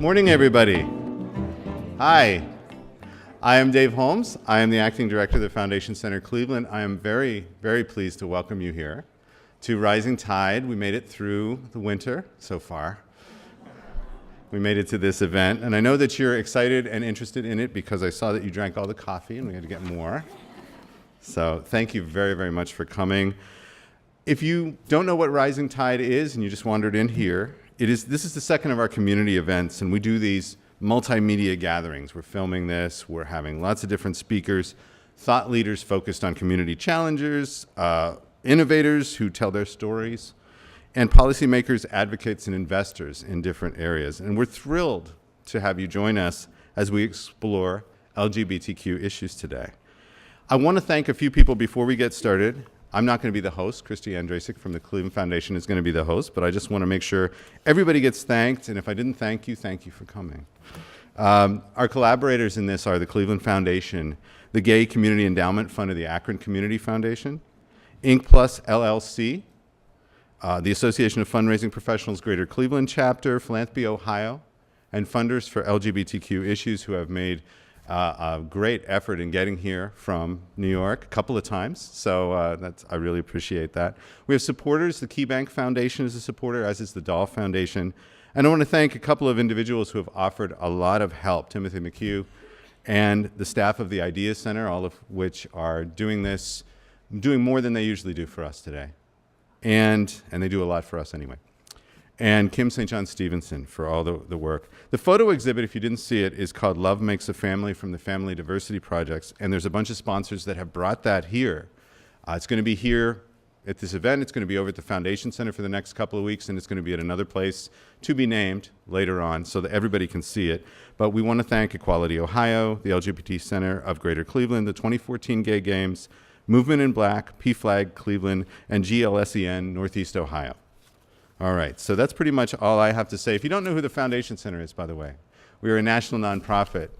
Morning, everybody. Hi, I am Dave Holmes. I am the Acting Director of the Foundation Center Cleveland. I am very, very pleased to welcome you here to Rising Tide. We made it through the winter so far. We made it to this event, and I know that you're excited and interested in it because I saw that you drank all the coffee and we had to get more. So thank you very, very much for coming. If you don't know what Rising Tide is and you just wandered in here, this is the second of our community events, and we do these multimedia gatherings. We're filming this, we're having lots of different speakers, thought leaders focused on community challengers, innovators who tell their stories, and policymakers, advocates, and investors in different areas. And we're thrilled to have you join us as we explore LGBTQ issues today. I want to thank a few people before we get started. I'm not going to be the host. Christy Andrasic from the Cleveland Foundation is going to be the host, but I just want to make sure everybody gets thanked, and if I didn't thank you for coming. Our collaborators in this are the Cleveland Foundation, the Gay Community Endowment Fund of the Akron Community Foundation, Inc. Plus LLC, the Association of Fundraising Professionals Greater Cleveland Chapter, Philanthropy Ohio, and funders for LGBTQ issues who have made a great effort in getting here from New York a couple of times, so I really appreciate that. We have supporters. The KeyBank Foundation is a supporter, as is the Dahl Foundation. And I want to thank a couple of individuals who have offered a lot of help, Timothy McHugh and the staff of the Idea Center, all of which are doing more than they usually do for us today. And they do a lot for us anyway. And Kim St. John Stevenson for all the work. The photo exhibit, if you didn't see it, is called Love Makes a Family from the Family Diversity Projects, and there's a bunch of sponsors that have brought that here. It's going to be here at this event. It's going to be over at the Foundation Center for the next couple of weeks, and it's going to be at another place to be named later on so that everybody can see it. But we want to thank Equality Ohio, the LGBT Center of Greater Cleveland, the 2014 Gay Games, Movement in Black, PFLAG Cleveland, and GLSEN Northeast Ohio. All right, so that's pretty much all I have to say. If you don't know who the Foundation Center is, by the way, we are a national nonprofit,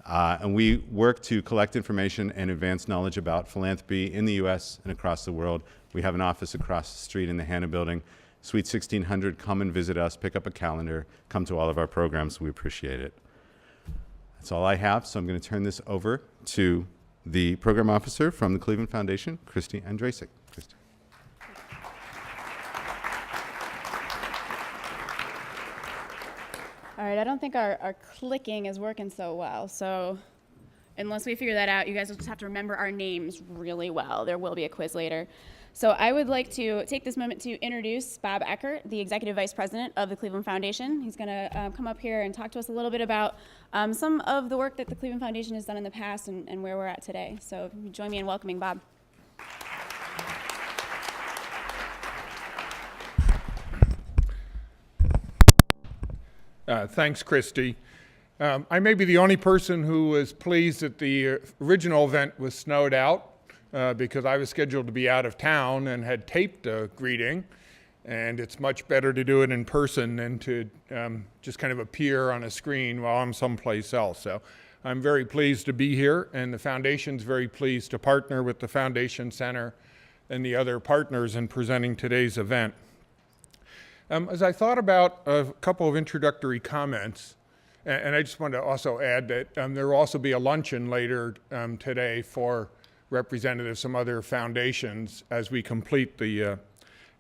and we work to collect information and advance knowledge about philanthropy in the U.S. and across the world. We have an office across the street in the Hanna Building, Suite 1600. Come and visit us, pick up a calendar, come to all of our programs. We appreciate it. That's all I have, so I'm going to turn this over to the program officer from the Cleveland Foundation, Christy Andrasic. Christy. All right, I don't think our clicking is working so well, so unless we figure that out, you guys will just have to remember our names really well. There will be a quiz later. So I would like to take this moment to introduce Bob Eckert, the Executive Vice President of the Cleveland Foundation. He's going to come up here and talk to us a little bit about some of the work that the Cleveland Foundation has done in the past and where we're at today. So join me in welcoming Bob. Thanks, Christy. I may be the only person who was pleased that the original event was snowed out because I was scheduled to be out of town and had taped a greeting, and it's much better to do it in person than to just kind of appear on a screen while I'm someplace else. So I'm very pleased to be here, and the Foundation's very pleased to partner with the Foundation Center and the other partners in presenting today's event. As I thought about a couple of introductory comments, and I just want to also add that there will also be a luncheon later today for representatives from other foundations as we complete the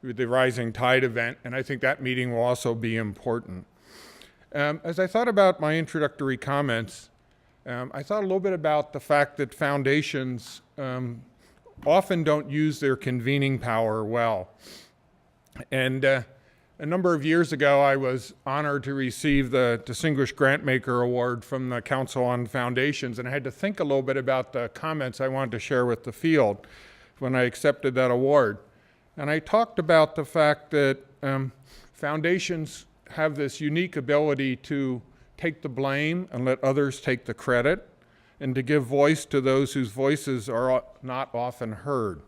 Rising Tide event, and I think that meeting will also be important. As I thought about my introductory comments, I thought a little bit about the fact that foundations often don't use their convening power well. And a number of years ago, I was honored to receive the Distinguished Grantmaker Award from the Council on Foundations, and I had to think a little bit about the comments I wanted to share with the field when I accepted that award. And I talked about the fact that foundations have this unique ability to take the blame and let others take the credit, and to give voice to those whose voices are not often heard,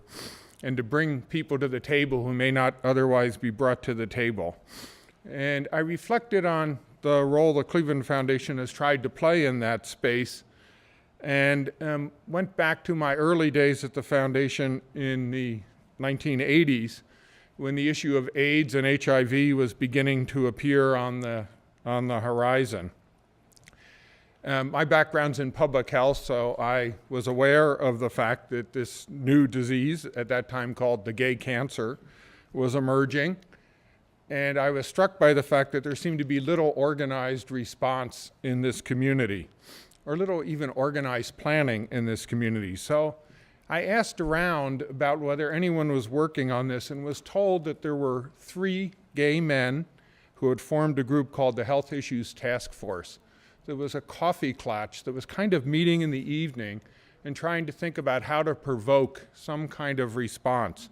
and to bring people to the table who may not otherwise be brought to the table. And I reflected on the role the Cleveland Foundation has tried to play in that space, and went back to my early days at the foundation in the 1980s, when the issue of AIDS and HIV was beginning to appear on the horizon. My background's in public health, so I was aware of the fact that this new disease, at that time called the gay cancer, was emerging. And I was struck by the fact that there seemed to be little organized response in this community, or little even organized planning in this community. So I asked around about whether anyone was working on this and was told that there were 3 gay men who had formed a group called the Health Issues Task Force. There was a coffee clutch that was kind of meeting in the evening and trying to think about how to provoke some kind of response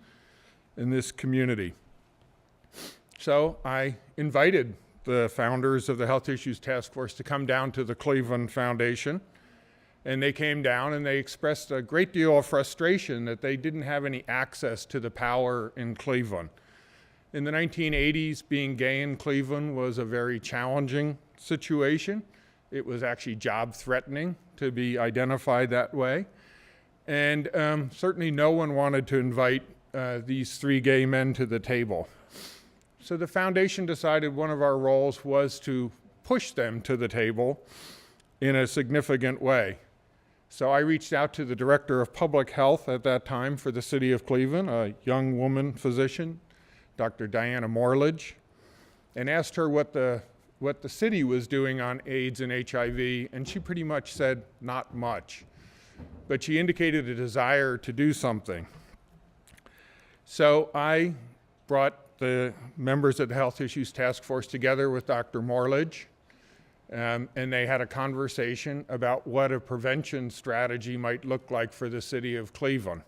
in this community. So I invited the founders of the Health Issues Task Force to come down to the Cleveland Foundation. And they came down and they expressed a great deal of frustration that they didn't have any access to the power in Cleveland. In the 1980s, being gay in Cleveland was a very challenging situation. It was actually job threatening to be identified that way. And certainly no one wanted to invite these 3 gay men to the table. So the foundation decided one of our roles was to push them to the table in a significant way. So I reached out to the director of public health at that time for the city of Cleveland, a young woman physician, Dr. Diana Morledge, and asked her what the city was doing on AIDS and HIV, and she pretty much said not much. But she indicated a desire to do something. So I brought the members of the Health Issues Task Force together with Dr. Morledge, and they had a conversation about what a prevention strategy might look like for the city of Cleveland.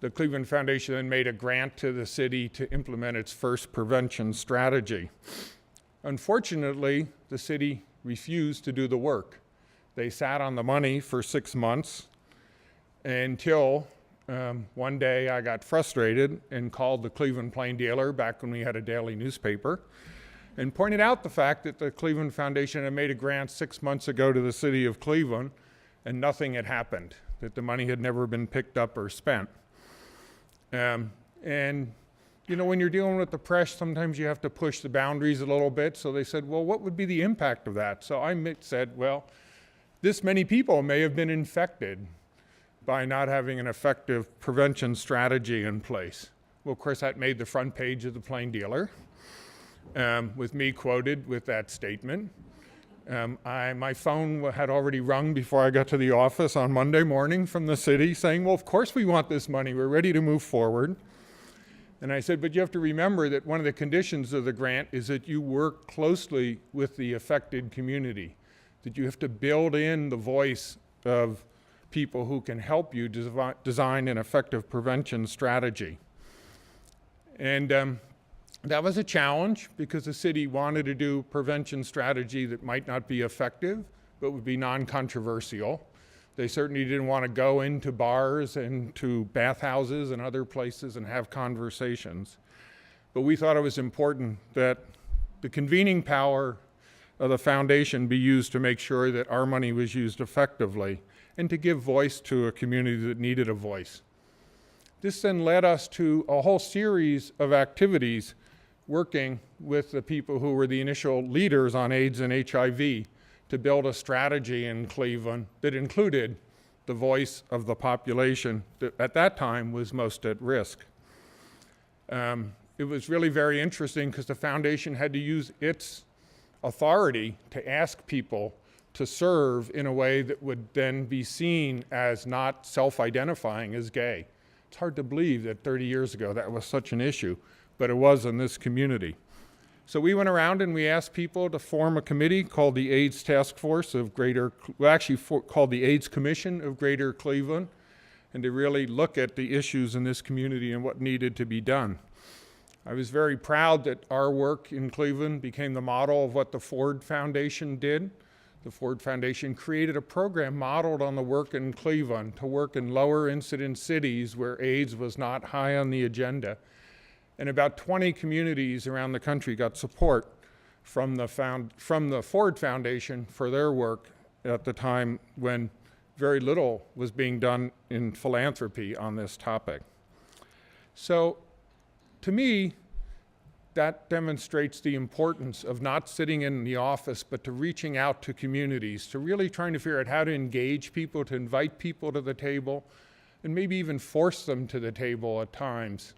The Cleveland Foundation then made a grant to the city to implement its first prevention strategy. Unfortunately, the city refused to do the work. They sat on the money for 6 months until one day I got frustrated and called the Cleveland Plain Dealer, back when we had a daily newspaper, and pointed out the fact that the Cleveland Foundation had made a grant 6 months ago to the city of Cleveland and nothing had happened, that the money had never been picked up or spent. And you know, when you're dealing with the press, sometimes you have to push the boundaries a little bit. So they said, well, what would be the impact of that? So I said, well, this many people may have been infected by not having an effective prevention strategy in place. Well, of course, that made the front page of the Plain Dealer, with me quoted with that statement. My phone had already rung before I got to the office on Monday morning from the city saying, well, of course we want this money. We're ready to move forward. And I said, but you have to remember that one of the conditions of the grant is that you work closely with the affected community, that you have to build in the voice of people who can help you design an effective prevention strategy. And that was a challenge because the city wanted to do prevention strategy that might not be effective, but would be non-controversial. They certainly didn't want to go into bars and to bathhouses and other places and have conversations. But we thought it was important that the convening power of the foundation be used to make sure that our money was used effectively and to give voice to a community that needed a voice. This then led us to a whole series of activities working with the people who were the initial leaders on AIDS and HIV to build a strategy in Cleveland that included the voice of the population that at that time was most at risk. It was really very interesting because the foundation had to use its authority to ask people to serve in a way that would then be seen as not self-identifying as gay. It's hard to believe that 30 years ago that was such an issue, but it was in this community. So we went around and we asked people to form a committee called the AIDS Task Force of called the AIDS Commission of Greater Cleveland, and to really look at the issues in this community and what needed to be done. I was very proud that our work in Cleveland became the model of what the Ford Foundation did. The Ford Foundation created a program modeled on the work in Cleveland to work in lower incident cities where AIDS was not high on the agenda. And about 20 communities around the country got support from the Ford Foundation for their work at the time when very little was being done in philanthropy on this topic. So to me, that demonstrates the importance of not sitting in the office, but to reaching out to communities, to really trying to figure out how to engage people, to invite people to the table, and maybe even force them to the table at times,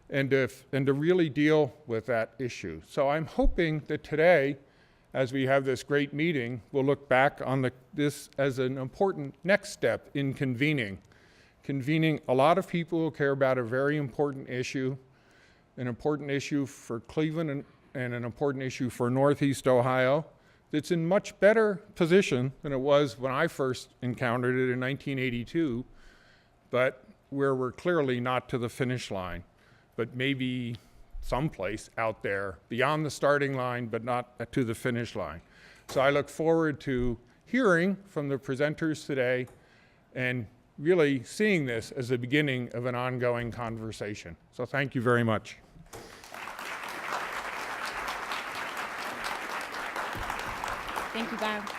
and to really deal with that issue. So I'm hoping that today, as we have this great meeting, we'll look back on this as an important next step in convening a lot of people who care about a very important issue, an important issue for Cleveland and an important issue for Northeast Ohio, that's in much better position than it was when I first encountered it in 1982, but where we're clearly not to the finish line, but maybe someplace out there beyond the starting line, but not to the finish line. So I look forward to hearing from the presenters today and really seeing this as the beginning of an ongoing conversation. So thank you very much. Thank you, Bob.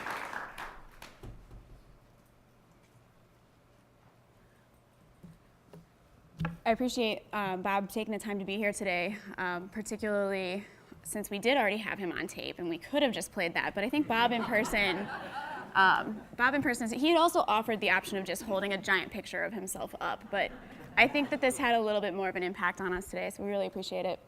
I appreciate Bob taking the time to be here today, particularly since we did already have him on tape and we could have just played that. But I think Bob in person, he had also offered the option of just holding a giant picture of himself up. But I think that this had a little bit more of an impact on us today, so we really appreciate it.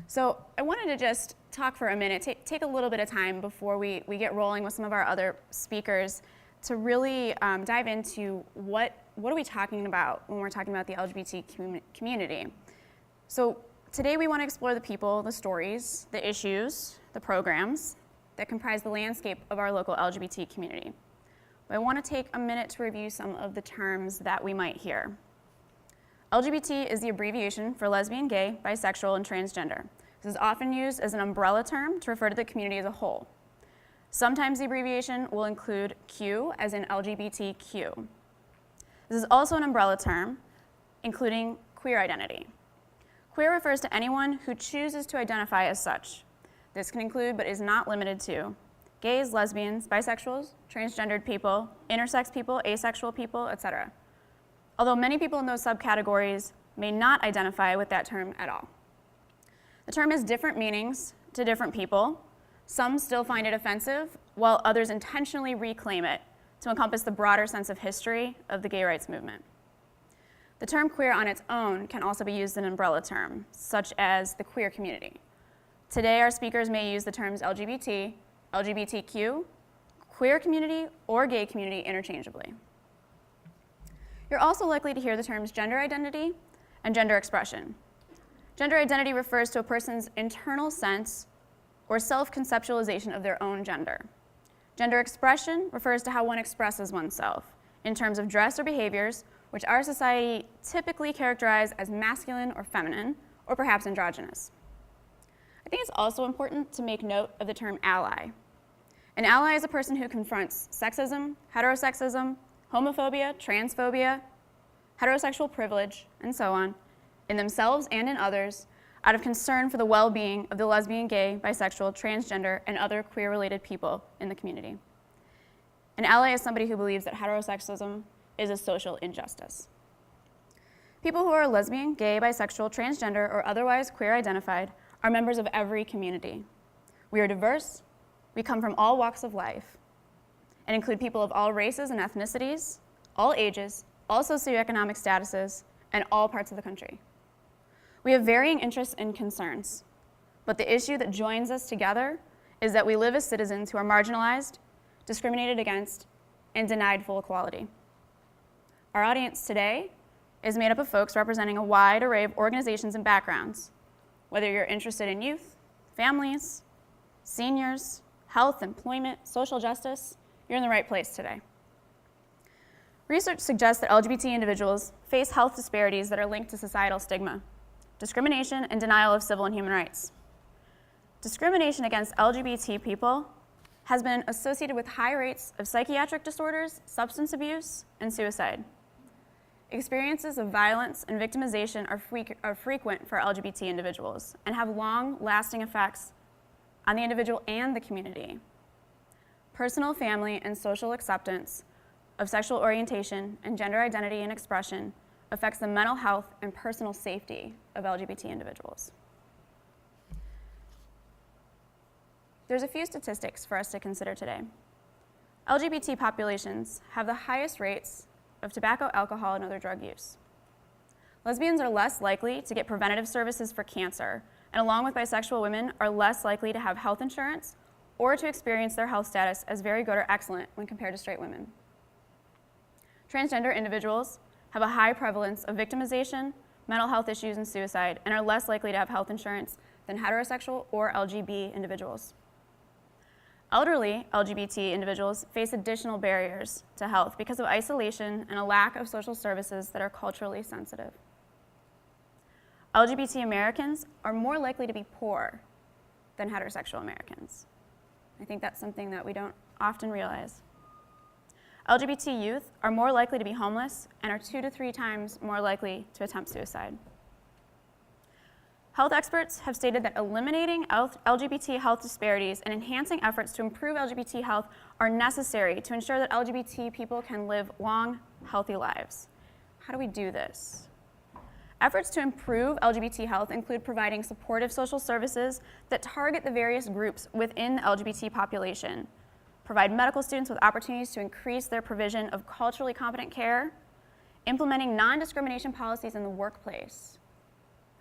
So I wanted to just talk for a minute, take a little bit of time before we get rolling with some of our other speakers to really dive into what are we talking about when we're talking about the LGBT community. So today we want to explore the people, the stories, the issues, the programs that comprise the landscape of our local LGBT community. But I want to take a minute to review some of the terms that we might hear. LGBT is the abbreviation for lesbian, gay, bisexual, and transgender. This is often used as an umbrella term to refer to the community as a whole. Sometimes the abbreviation will include Q, as in LGBTQ. This is also an umbrella term, including queer identity. Queer refers to anyone who chooses to identify as such. This can include, but is not limited to, gays, lesbians, bisexuals, transgendered people, intersex people, asexual people, etc. Although many people in those subcategories may not identify with that term at all. The term has different meanings to different people. Some still find it offensive, while others intentionally reclaim it to encompass the broader sense of history of the gay rights movement. The term queer on its own can also be used as an umbrella term, such as the queer community. Today, our speakers may use the terms LGBT, LGBTQ, queer community, or gay community interchangeably. You're also likely to hear the terms gender identity and gender expression. Gender identity refers to a person's internal sense or self-conceptualization of their own gender. Gender expression refers to how one expresses oneself in terms of dress or behaviors which our society typically characterizes as masculine or feminine, or perhaps androgynous. I think it's also important to make note of the term ally. An ally is a person who confronts sexism, heterosexism, homophobia, transphobia, heterosexual privilege, and so on, in themselves and in others, out of concern for the well-being of the lesbian, gay, bisexual, transgender, and other queer-related people in the community. An ally is somebody who believes that heterosexism is a social injustice. People who are lesbian, gay, bisexual, transgender, or otherwise queer-identified are members of every community. We are diverse, we come from all walks of life, and include people of all races and ethnicities, all ages, all socioeconomic statuses, and all parts of the country. We have varying interests and concerns, but the issue that joins us together is that we live as citizens who are marginalized, discriminated against, and denied full equality. Our audience today is made up of folks representing a wide array of organizations and backgrounds. Whether you're interested in youth, families, seniors, health, employment, social justice, you're in the right place today. Research suggests that LGBT individuals face health disparities that are linked to societal stigma, discrimination, and denial of civil and human rights. Discrimination against LGBT people has been associated with high rates of psychiatric disorders, substance abuse, and suicide. Experiences of violence and victimization are frequent for LGBT individuals and have long-lasting effects on the individual and the community. Personal, family, and social acceptance of sexual orientation and gender identity and expression affects the mental health and personal safety of LGBT individuals. there's a few statistics for us to consider today. LGBT populations have the highest rates of tobacco, alcohol, and other drug use. Lesbians are less likely to get preventative services for cancer, and along with bisexual women, are less likely to have health insurance or to experience their health status as very good or excellent when compared to straight women. Transgender individuals have a high prevalence of victimization, mental health issues, and suicide, and are less likely to have health insurance than heterosexual or LGB individuals. Elderly LGBT individuals face additional barriers to health because of isolation and a lack of social services that are culturally sensitive. LGBT Americans are more likely to be poor than heterosexual Americans. I think that's something that we don't often realize. LGBT youth are more likely to be homeless and are 2 to 3 times more likely to attempt suicide. Health experts have stated that eliminating LGBT health disparities and enhancing efforts to improve LGBT health are necessary to ensure that LGBT people can live long, healthy lives. How do we do this? Efforts to improve LGBT health include providing supportive social services that target the various groups within the LGBT population, provide medical students with opportunities to increase their provision of culturally competent care, implementing non-discrimination policies in the workplace.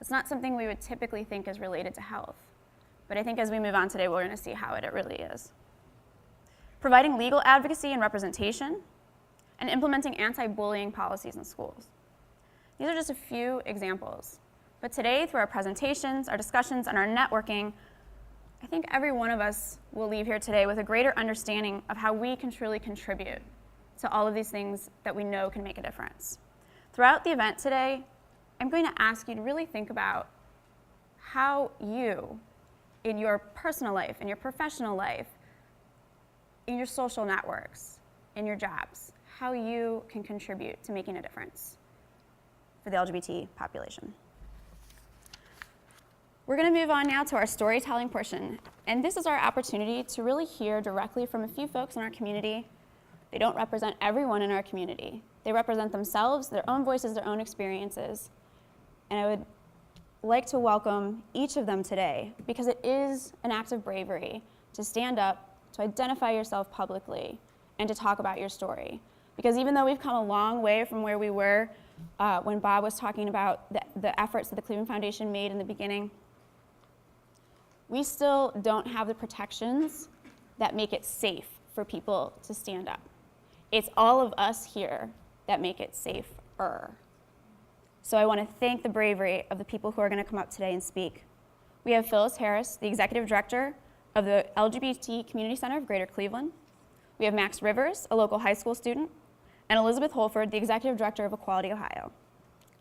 It's not something we would typically think is related to health, but I think as we move on today, we're going to see how it really is. Providing legal advocacy and representation, and implementing anti-bullying policies in schools. These are just a few examples, but today, through our presentations, our discussions, and our networking, I think every one of us will leave here today with a greater understanding of how we can truly contribute to all of these things that we know can make a difference. Throughout the event today, I'm going to ask you to really think about how you, in your personal life, in your professional life, in your social networks, in your jobs, how you can contribute to making a difference for the LGBT population. We're going to move on now to our storytelling portion, and this is our opportunity to really hear directly from a few folks in our community. They don't represent everyone in our community. They represent themselves, their own voices, their own experiences. And I would like to welcome each of them today because it is an act of bravery to stand up, to identify yourself publicly, and to talk about your story. Because even though we've come a long way from where we were when Bob was talking about the efforts that the Cleveland Foundation made in the beginning, we still don't have the protections that make it safe for people to stand up. It's all of us here that make it safer. So I want to thank the bravery of the people who are going to come up today and speak. We have Phyllis Harris, the Executive Director of the LGBT Community Center of Greater Cleveland. We have Max Rivers, a local high school student, and Elizabeth Holford, the Executive Director of Equality Ohio.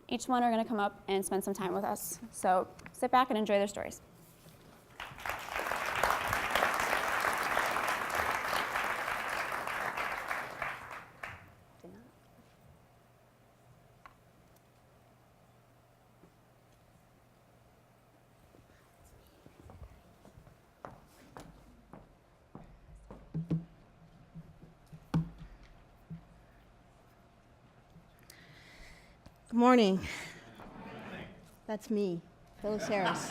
Each one are going to come up and spend some time with us. So sit back and enjoy their stories. Good morning. That's me, Phyllis Harris.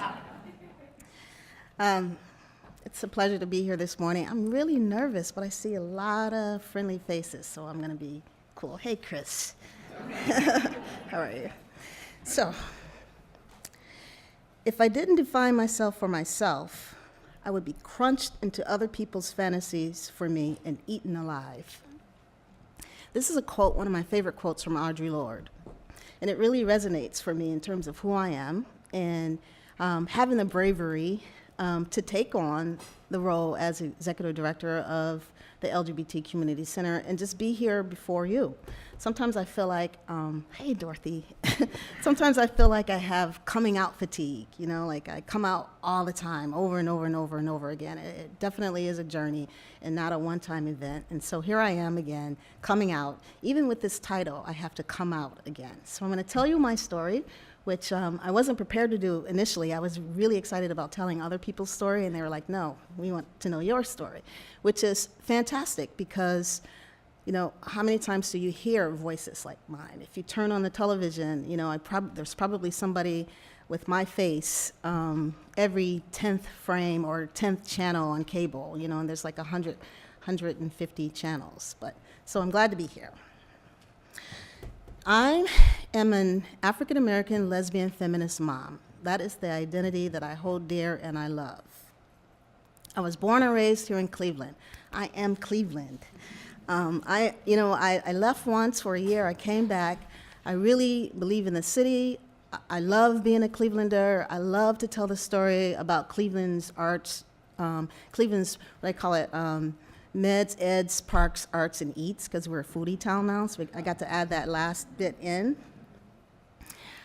It's a pleasure to be here this morning. I'm really nervous, but I see a lot of friendly faces, so I'm going to be cool. Hey, Chris. How are you? So, if I didn't define myself for myself, I would be crunched into other people's fantasies for me and eaten alive. This is a quote, one of my favorite quotes from Audre Lorde. And it really resonates for me in terms of who I am and having the bravery to take on the role as executive director of the LGBT Community Center and just be here before you. Sometimes I feel like, hey, Dorothy, sometimes I feel like I have coming out fatigue, you know, like I come out all the time, over and over and over and over again. It definitely is a journey and not a one-time event. And so here I am again, coming out. Even with this title, I have to come out again. So I'm going to tell you my story, which I wasn't prepared to do initially. I was really excited about telling other people's story, and they were like, no, we want to know your story, which is fantastic because, you know, how many times do you hear voices like mine? If you turn on the television, you know, there's probably somebody with my face every 10th frame or 10th channel on cable, and there's like 150 channels. So I'm glad to be here. I am an African-American lesbian feminist mom. That is the identity that I hold dear and I love. I was born and raised here in Cleveland. I am Cleveland. I left once for a year. I came back. I really believe in the city. I love being a Clevelander. I love to tell the story about Cleveland's arts, Cleveland's, what I call it, meds, eds, parks, arts, and eats, because we're a foodie town now, so I got to add that last bit in.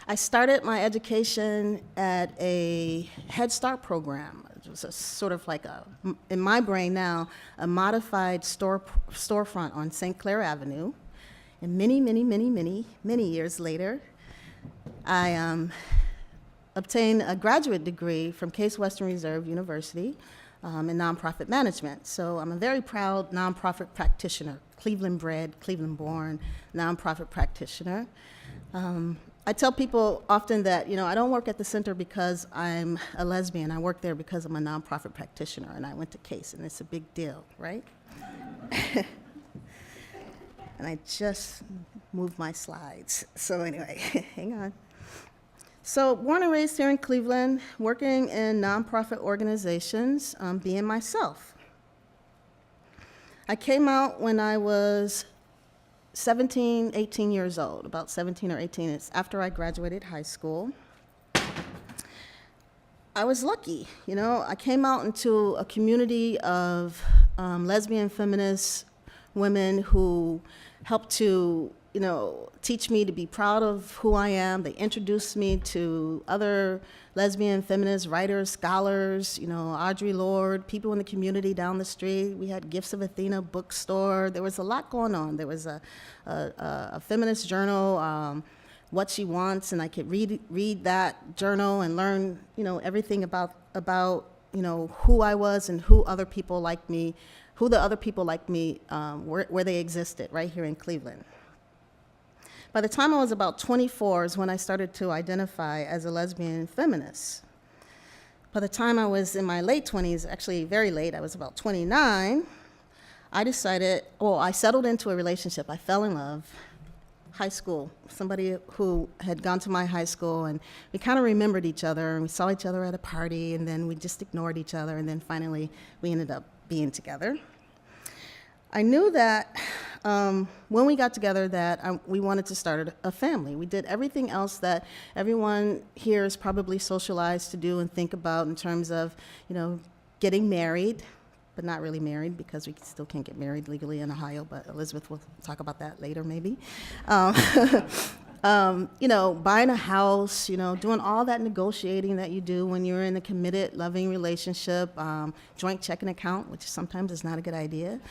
I started my education at a Head Start program. It was a sort of like in my brain now, a modified storefront on St. Clair Avenue. And many years later, I obtained a graduate degree from Case Western Reserve University in nonprofit management. So I'm a very proud nonprofit practitioner, Cleveland-bred, Cleveland-born nonprofit practitioner. I tell people often that, I don't work at the center because I'm a lesbian. I work there because I'm a nonprofit practitioner, and I went to Case, and it's a big deal, right? And I just moved my slides. So anyway, hang on. So born and raised here in Cleveland, working in nonprofit organizations, being myself. I came out when I was 17, 18 years old, about 17 or 18. It's after I graduated high school. I was lucky, I came out into a community of lesbian feminist women who helped to, teach me to be proud of who I am. They introduced me to other lesbian feminist writers, scholars, Audre Lorde, people in the community down the street. We had Gifts of Athena bookstore. There was a lot going on. There was a feminist journal, What She Wants, and I could read that journal and learn, everything about who I was and who other people like me, who the other people like me, where they existed, right here in Cleveland. By the time I was about 24 is when I started to identify as a lesbian feminist. By the time I was in my late 20s, actually very late, I was about 29, I settled into a relationship. I fell in love, high school, somebody who had gone to my high school, and we kind of remembered each other, and we saw each other at a party, and then we just ignored each other, and then finally we ended up being together. I knew that when we got together that we wanted to start a family. We did everything else that everyone here is probably socialized to do and think about in terms of, getting married, but not really married because we still can't get married legally in Ohio, but Elizabeth will talk about that later maybe. Buying a house, doing all that negotiating that you do when you're in a committed, loving relationship, joint checking account, which sometimes is not a good idea.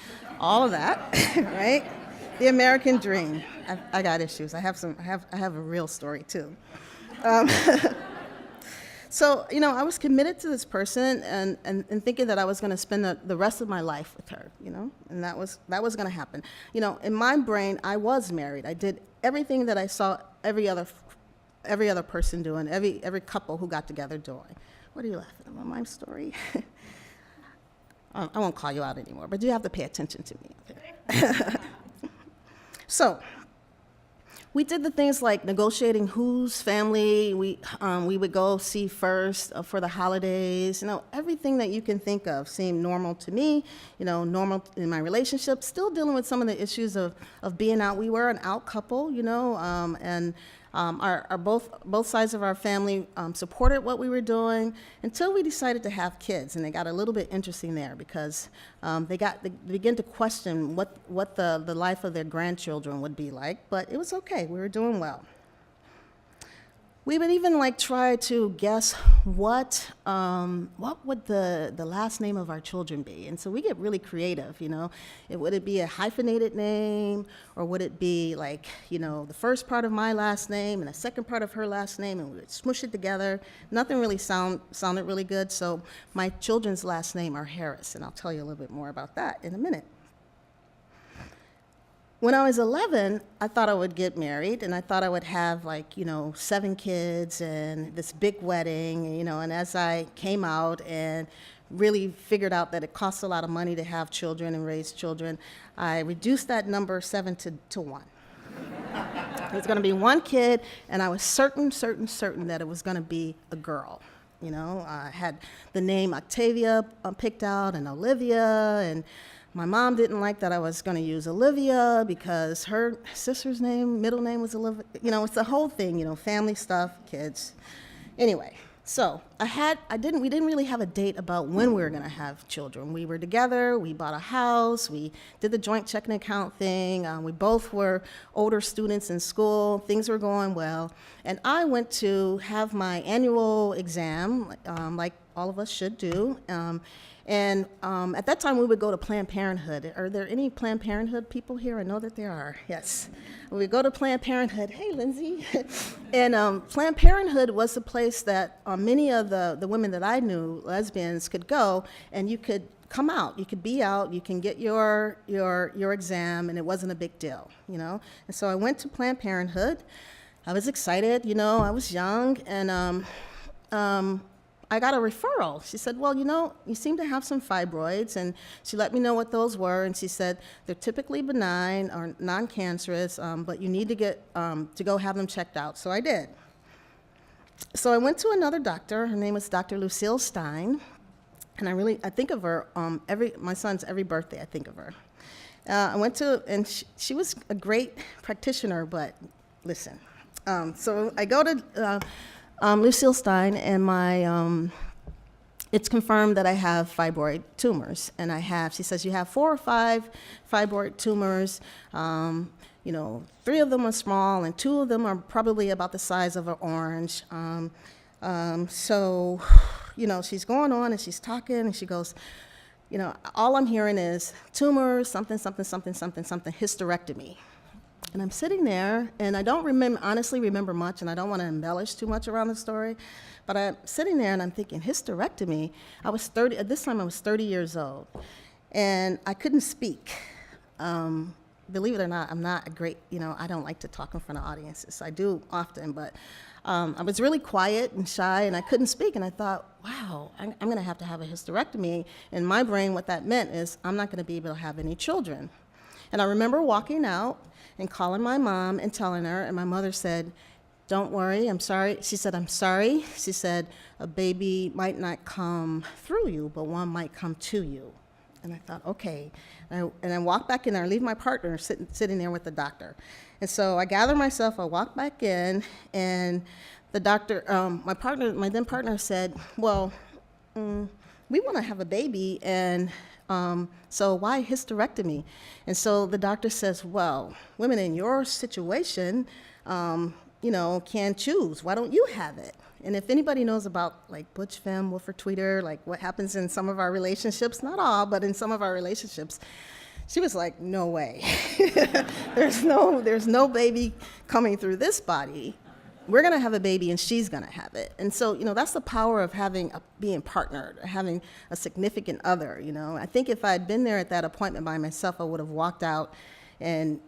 All of that, right? The American dream. I got issues. I have a real story too. So, I was committed to this person and thinking that I was going to spend the rest of my life with her, and that was going to happen. In my brain, I was married. I did everything that I saw every other person doing, every couple who got together doing. What are you laughing at? My story? I won't call you out anymore, but you have to pay attention to me. Okay? So, we did the things like negotiating whose family we would go see first for the holidays. Everything that you can think of seemed normal to me, normal in my relationship, still dealing with some of the issues of being out. We were an out couple, and both sides of our family supported what we were doing until we decided to have kids, and it got a little bit interesting there because they began to question what the life of their grandchildren would be like, but it was okay. We were doing well. We would even try to guess what would the last name of our children be, and so we get really creative. Would it be a hyphenated name, or would it be the first part of my last name and the second part of her last name, and we would smush it together. Nothing really sounded really good. So my children's last name are Harris, and I'll tell you a little bit more about that in a minute. When I was 11, I thought I would get married, and I thought I would have, like, 7 kids and this big wedding, and as I came out and really figured out that it costs a lot of money to have children and raise children, I reduced that number 7 to 1. It was going to be 1 kid, and I was certain that it was going to be a girl. I had the name Octavia picked out, and Olivia, and my mom didn't like that I was going to use Olivia because her sister's middle name was Olivia. It's the whole thing, family stuff, kids. Anyway, so we didn't really have a date about when we were going to have children. We were together, we bought a house, we did the joint checking account thing. We both were older students in school, things were going well. And I went to have my annual exam, like all of us should do. And at that time, we would go to Planned Parenthood. Are there any Planned Parenthood people here? I know that there are, yes. We would go to Planned Parenthood. Hey, Lindsay. And Planned Parenthood was the place that many of the women that I knew, lesbians, could go, and you could come out. You could be out. You can get your exam, and it wasn't a big deal, And so I went to Planned Parenthood. I was excited, I was young, and I got a referral. She said, well, you seem to have some fibroids, and she let me know what those were, and she said they're typically benign or non-cancerous, but you need to go have them checked out. So I did. So I went to another doctor. Her name was Dr. Lucille Stein, and I think of her my son's every birthday. I think of her. I went to, and she was a great practitioner, but listen. So I go to Lucille Stein, and it's confirmed that I have fibroid tumors. And she says, you have 4 or 5 fibroid tumors. 3 of them are small, and 2 of them are probably about the size of an orange. So, she's going on, and she's talking, and she goes, all I'm hearing is tumors, something, hysterectomy. And I'm sitting there, and I don't honestly remember much, and I don't want to embellish too much around the story, but I'm sitting there, and I'm thinking, hysterectomy? At this time, I was 30 years old, and I couldn't speak. Believe it or not, I'm not a great, I don't like to talk in front of audiences. I do often, but I was really quiet and shy, and I couldn't speak, and I thought, wow, I'm going to have a hysterectomy. In my brain, what that meant is I'm not going to be able to have any children. And I remember walking out and calling my mom and telling her, and my mother said, don't worry, I'm sorry. She said, I'm sorry. She said, a baby might not come through you, but one might come to you. And I thought, okay. And I walked back in there. I leave my partner sitting there with the doctor. And so I gather myself, I walk back in, and the doctor, my then partner said, well, we want to have a baby, and so why hysterectomy? And so the doctor says, well, women in your situation, can choose. Why don't you have it? And if anybody knows about like Butch Femme, Wolfer Tweeter, like what happens in some of our relationships, not all, but in some of our relationships, she was like, no way. there's no baby coming through this body. We're going to have a baby, and she's going to have it. And so, that's the power of being partnered, having a significant other, I think if I had been there at that appointment by myself, I would have walked out, and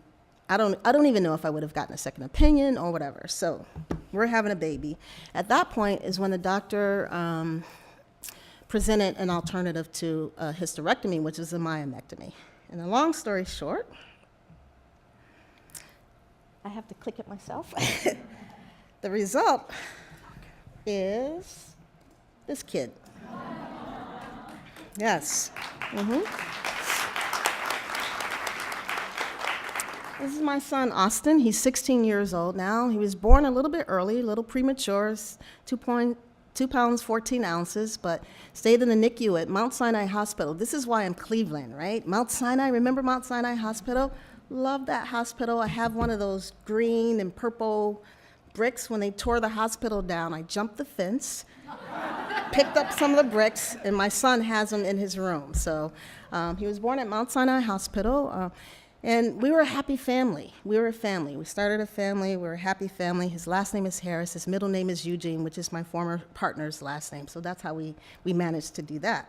I don't even know if I would have gotten a second opinion or whatever. So we're having a baby. At that point is when the doctor presented an alternative to a hysterectomy, which is a myomectomy. And a long story short, I have to click it myself. The result is this kid. Yes. This is my son, Austin. He's 16 years old now. He was born a little bit early, a little premature, 2 pounds, 14 ounces, but stayed in the NICU at Mount Sinai Hospital. This is why I'm Cleveland, right? Mount Sinai, remember Mount Sinai Hospital? Love that hospital. I have one of those green and purple bricks. When they tore the hospital down, I jumped the fence, picked up some of the bricks, and my son has them in his room. So he was born at Mount Sinai Hospital, and we were a happy family. We were a family. We started a family. We were a happy family. His last name is Harris. His middle name is Eugene, which is my former partner's last name. So that's how we managed to do that.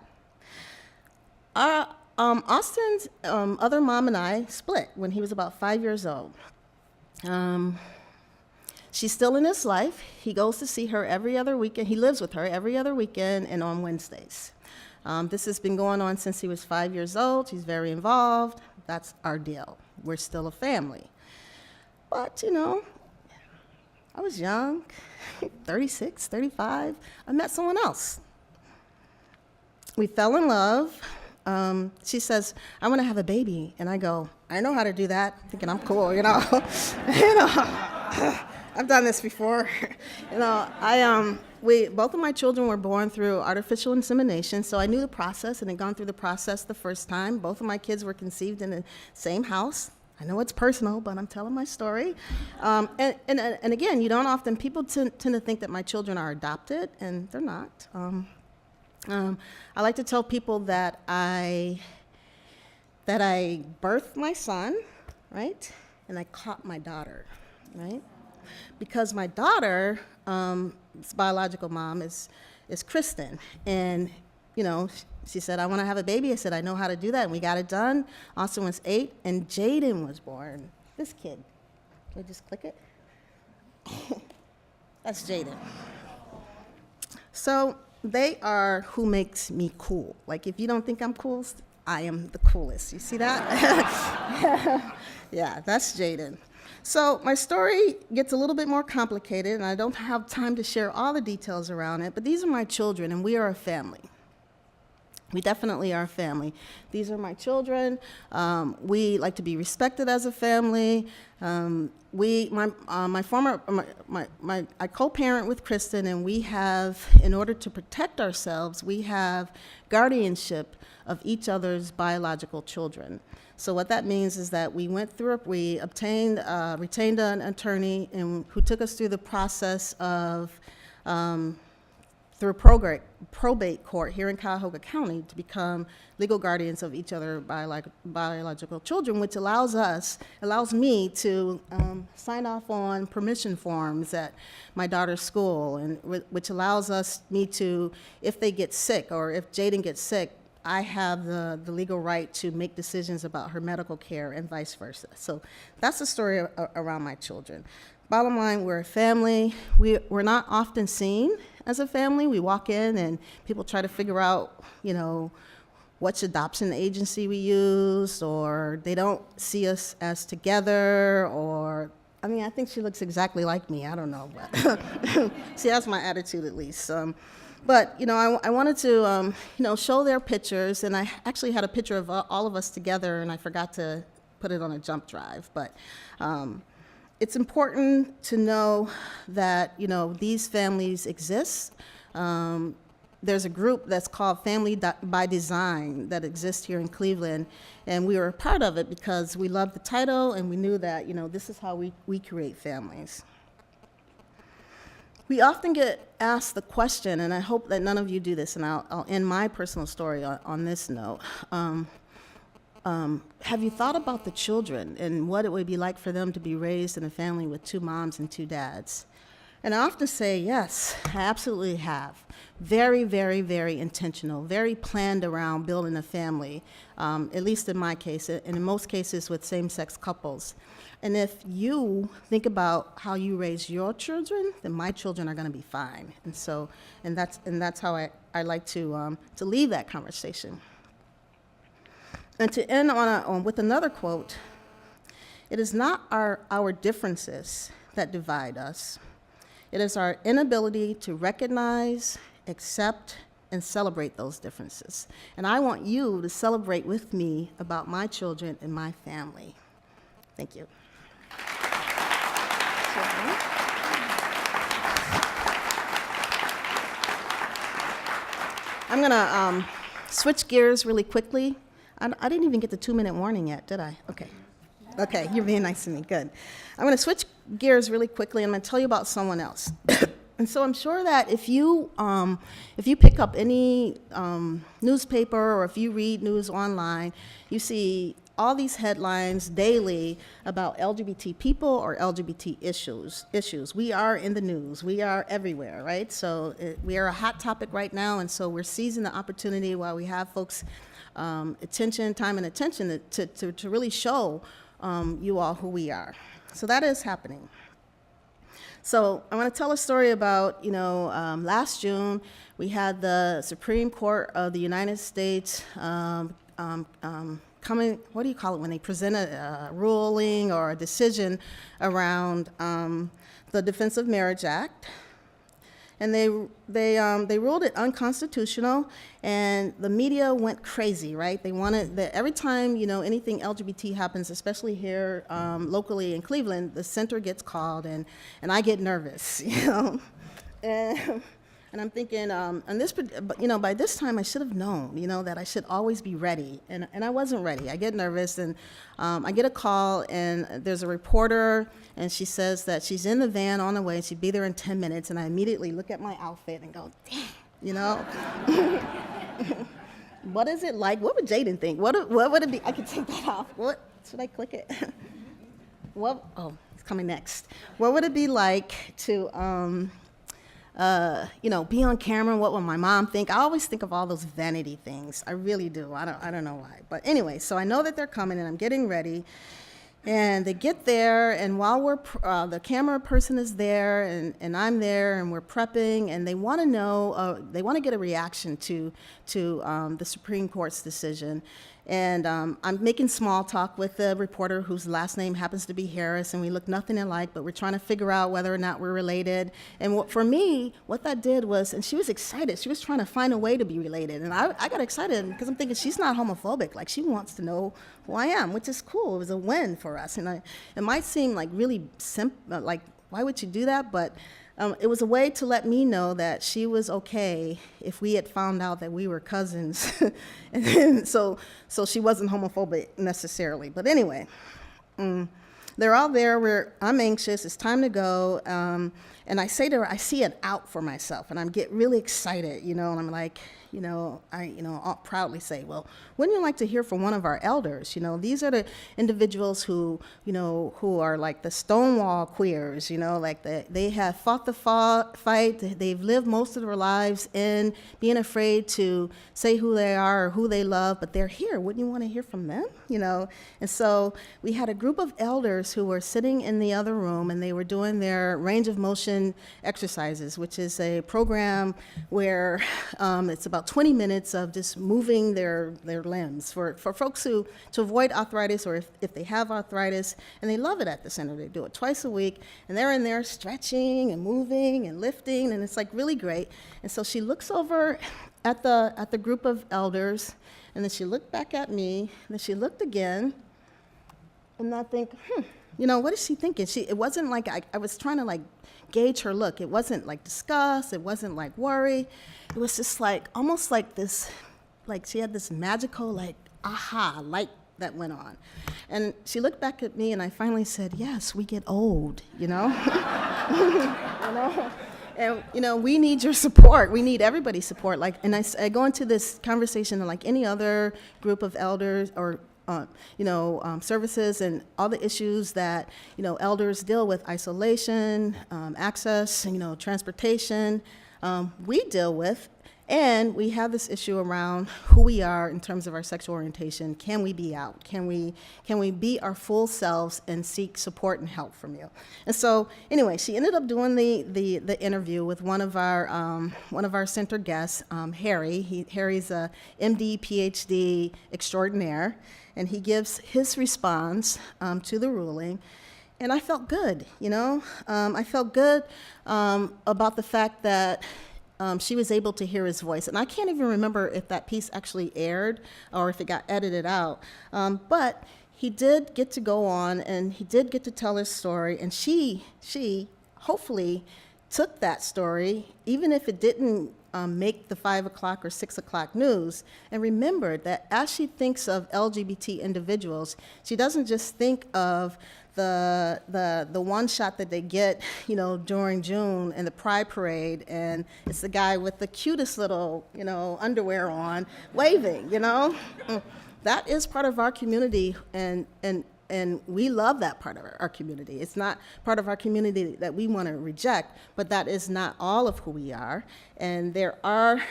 Austin's other mom and I split when he was about 5 years old. She's still in his life. He goes to see her every other weekend. He lives with her every other weekend and on Wednesdays. This has been going on since he was 5 years old. He's very involved. That's our deal. We're still a family. But, I was young, 36, 35. I met someone else. We fell in love. She says, I want to have a baby. And I go, I know how to do that, thinking I'm cool, I've done this before. Both of my children were born through artificial insemination, so I knew the process and had gone through the process the first time. Both of my kids were conceived in the same house. I know it's personal, but I'm telling my story. And again, people tend to think that my children are adopted, and they're not. I like to tell people that I birthed my son, right? And I caught my daughter, right? Because my daughter's biological mom is Kristen. And, she said, I want to have a baby. I said, I know how to do that. And we got it done. Austin was 8, and Jaden was born. This kid. Can I just click it? That's Jaden. So they are who makes me cool. Like, if you don't think I'm cool, I am the coolest. You see that? Yeah, that's Jaden. So my story gets a little bit more complicated, and I don't have time to share all the details around it, but these are my children, and we are a family. We definitely are a family. These are my children. We like to be respected as a family. I co-parent with Kristen, and we have, in order to protect ourselves, we have guardianship of each other's biological children. So what that means is that we retained an attorney who took us through the process of, through probate court here in Cuyahoga County to become legal guardians of each other biological children, which allows me to sign off on permission forms at my daughter's school, and which allows me to, if they get sick or if Jaden gets sick, I have the legal right to make decisions about her medical care and vice versa. So that's the story around my children. Bottom line, we're a family. We're not often seen as a family. We walk in and people try to figure out, which adoption agency we use, or they don't see us as together, or, I think she looks exactly like me. I don't know, but see, that's my attitude at least. But, I wanted to, show their pictures, and I actually had a picture of all of us together, and I forgot to put it on a jump drive. But it's important to know that, these families exist. There's a group that's called Family by Design that exists here in Cleveland, and we were a part of it because we loved the title, and we knew that, this is how we create families. We often get asked the question, and I hope that none of you do this, and I'll end my personal story on this note. Have you thought about the children and what it would be like for them to be raised in a family with 2 moms and 2 dads? And I often say, yes, I absolutely have. Very, very, very intentional, very planned around building a family, at least in my case, and in most cases with same-sex couples. And if you think about how you raise your children, then my children are going to be fine. And that's how I like to leave that conversation. And to end with another quote, it is not our differences that divide us. It is our inability to recognize, accept, and celebrate those differences. And I want you to celebrate with me about my children and my family. Thank you. I'm going to switch gears really quickly. I didn't even get the 2-minute warning yet, did I? Okay, you're being nice to me, good. I'm going to switch gears really quickly, and I'm going to tell you about someone else. And so I'm sure that if you pick up any newspaper or if you read news online, you see all these headlines daily about LGBT people or LGBT issues. We are in the news. We are everywhere, right? So we are a hot topic right now, and so we're seizing the opportunity while we have folks' time and attention to really show you all who we are. So that is happening. So I want to tell a story about, last June, we had the Supreme Court of the United States coming, what do you call it, when they present a ruling or a decision around the Defense of Marriage Act. And they ruled it unconstitutional, and the media went crazy, right? They wanted that every time anything LGBT happens, especially here locally in Cleveland, the center gets called, and I get nervous, And I'm thinking, by this time I should have known, that I should always be ready, and I wasn't ready. I get nervous, and I get a call, and there's a reporter, and she says that she's in the van on the way, she'd be there in 10 minutes, and I immediately look at my outfit and go, damn, what is it like? What would Jaden think? What would it be? I could take that off. What, should I click it? It's coming next. What would it be like to, be on camera? What will my mom think? I always think of all those vanity things. I really do. I don't know why. But anyway, so I know that they're coming, and I'm getting ready. And they get there, and while the camera person is there, and I'm there, and we're prepping, and they want to know, they want to get a reaction to the Supreme Court's decision. And I'm making small talk with the reporter whose last name happens to be Harris, and we look nothing alike, but we're trying to figure out whether or not we're related. And for me, what that did was, and she was excited, she was trying to find a way to be related. And I got excited because I'm thinking she's not homophobic, like she wants to know who I am, which is cool. It was a win for us. And it might seem like really simple, like why would you do that? But it was a way to let me know that she was okay if we had found out that we were cousins. And so she wasn't homophobic necessarily. But anyway, they're all there. I'm anxious. It's time to go. And I say to her, I see an out for myself. And I get really excited, and I'm like, I'll proudly say, well, wouldn't you like to hear from one of our elders? These are the individuals who are like the Stonewall queers, like they have fought the fight. They've lived most of their lives in being afraid to say who they are or who they love, but they're here. Wouldn't you want to hear from them? And so we had a group of elders who were sitting in the other room, and they were doing their range of motion exercises, which is a program where it's about 20 minutes of just moving their limbs for folks to avoid arthritis, or if they have arthritis, and they love it at the center. They do it twice a week, and they're in there stretching and moving and lifting, and it's like really great. And so she looks over at the group of elders, and then she looked back at me, and then she looked again, and I think, what is she thinking? It wasn't like I was trying to gauge her look. It wasn't like disgust. It wasn't like worry. It was just almost like this, like she had this magical aha light that went on. And she looked back at me, and I finally said, yes, we get old, And we need your support. We need everybody's support. And I go into this conversation like any other group of elders or services and all the issues that, elders deal with: isolation, access, transportation, we deal with. And we have this issue around who we are in terms of our sexual orientation. Can we be out? Can we be our full selves and seek support and help from you? And so anyway, she ended up doing the interview with one of our center guests, Harry. Harry's a MD, PhD extraordinaire, and he gives his response to the ruling. And I felt good, I felt good about the fact that she was able to hear his voice. And I can't even remember if that piece actually aired or if it got edited out. But he did get to go on, and he did get to tell his story. And she hopefully took that story, even if it didn't make the 5 o'clock or 6 o'clock news, and remembered that as she thinks of LGBT individuals, she doesn't just think of the one shot that they get, during June in the Pride Parade, and it's the guy with the cutest little, underwear on, waving, that is part of our community, and we love that part of our community. It's not part of our community that we want to reject, but that is not all of who we are. And there are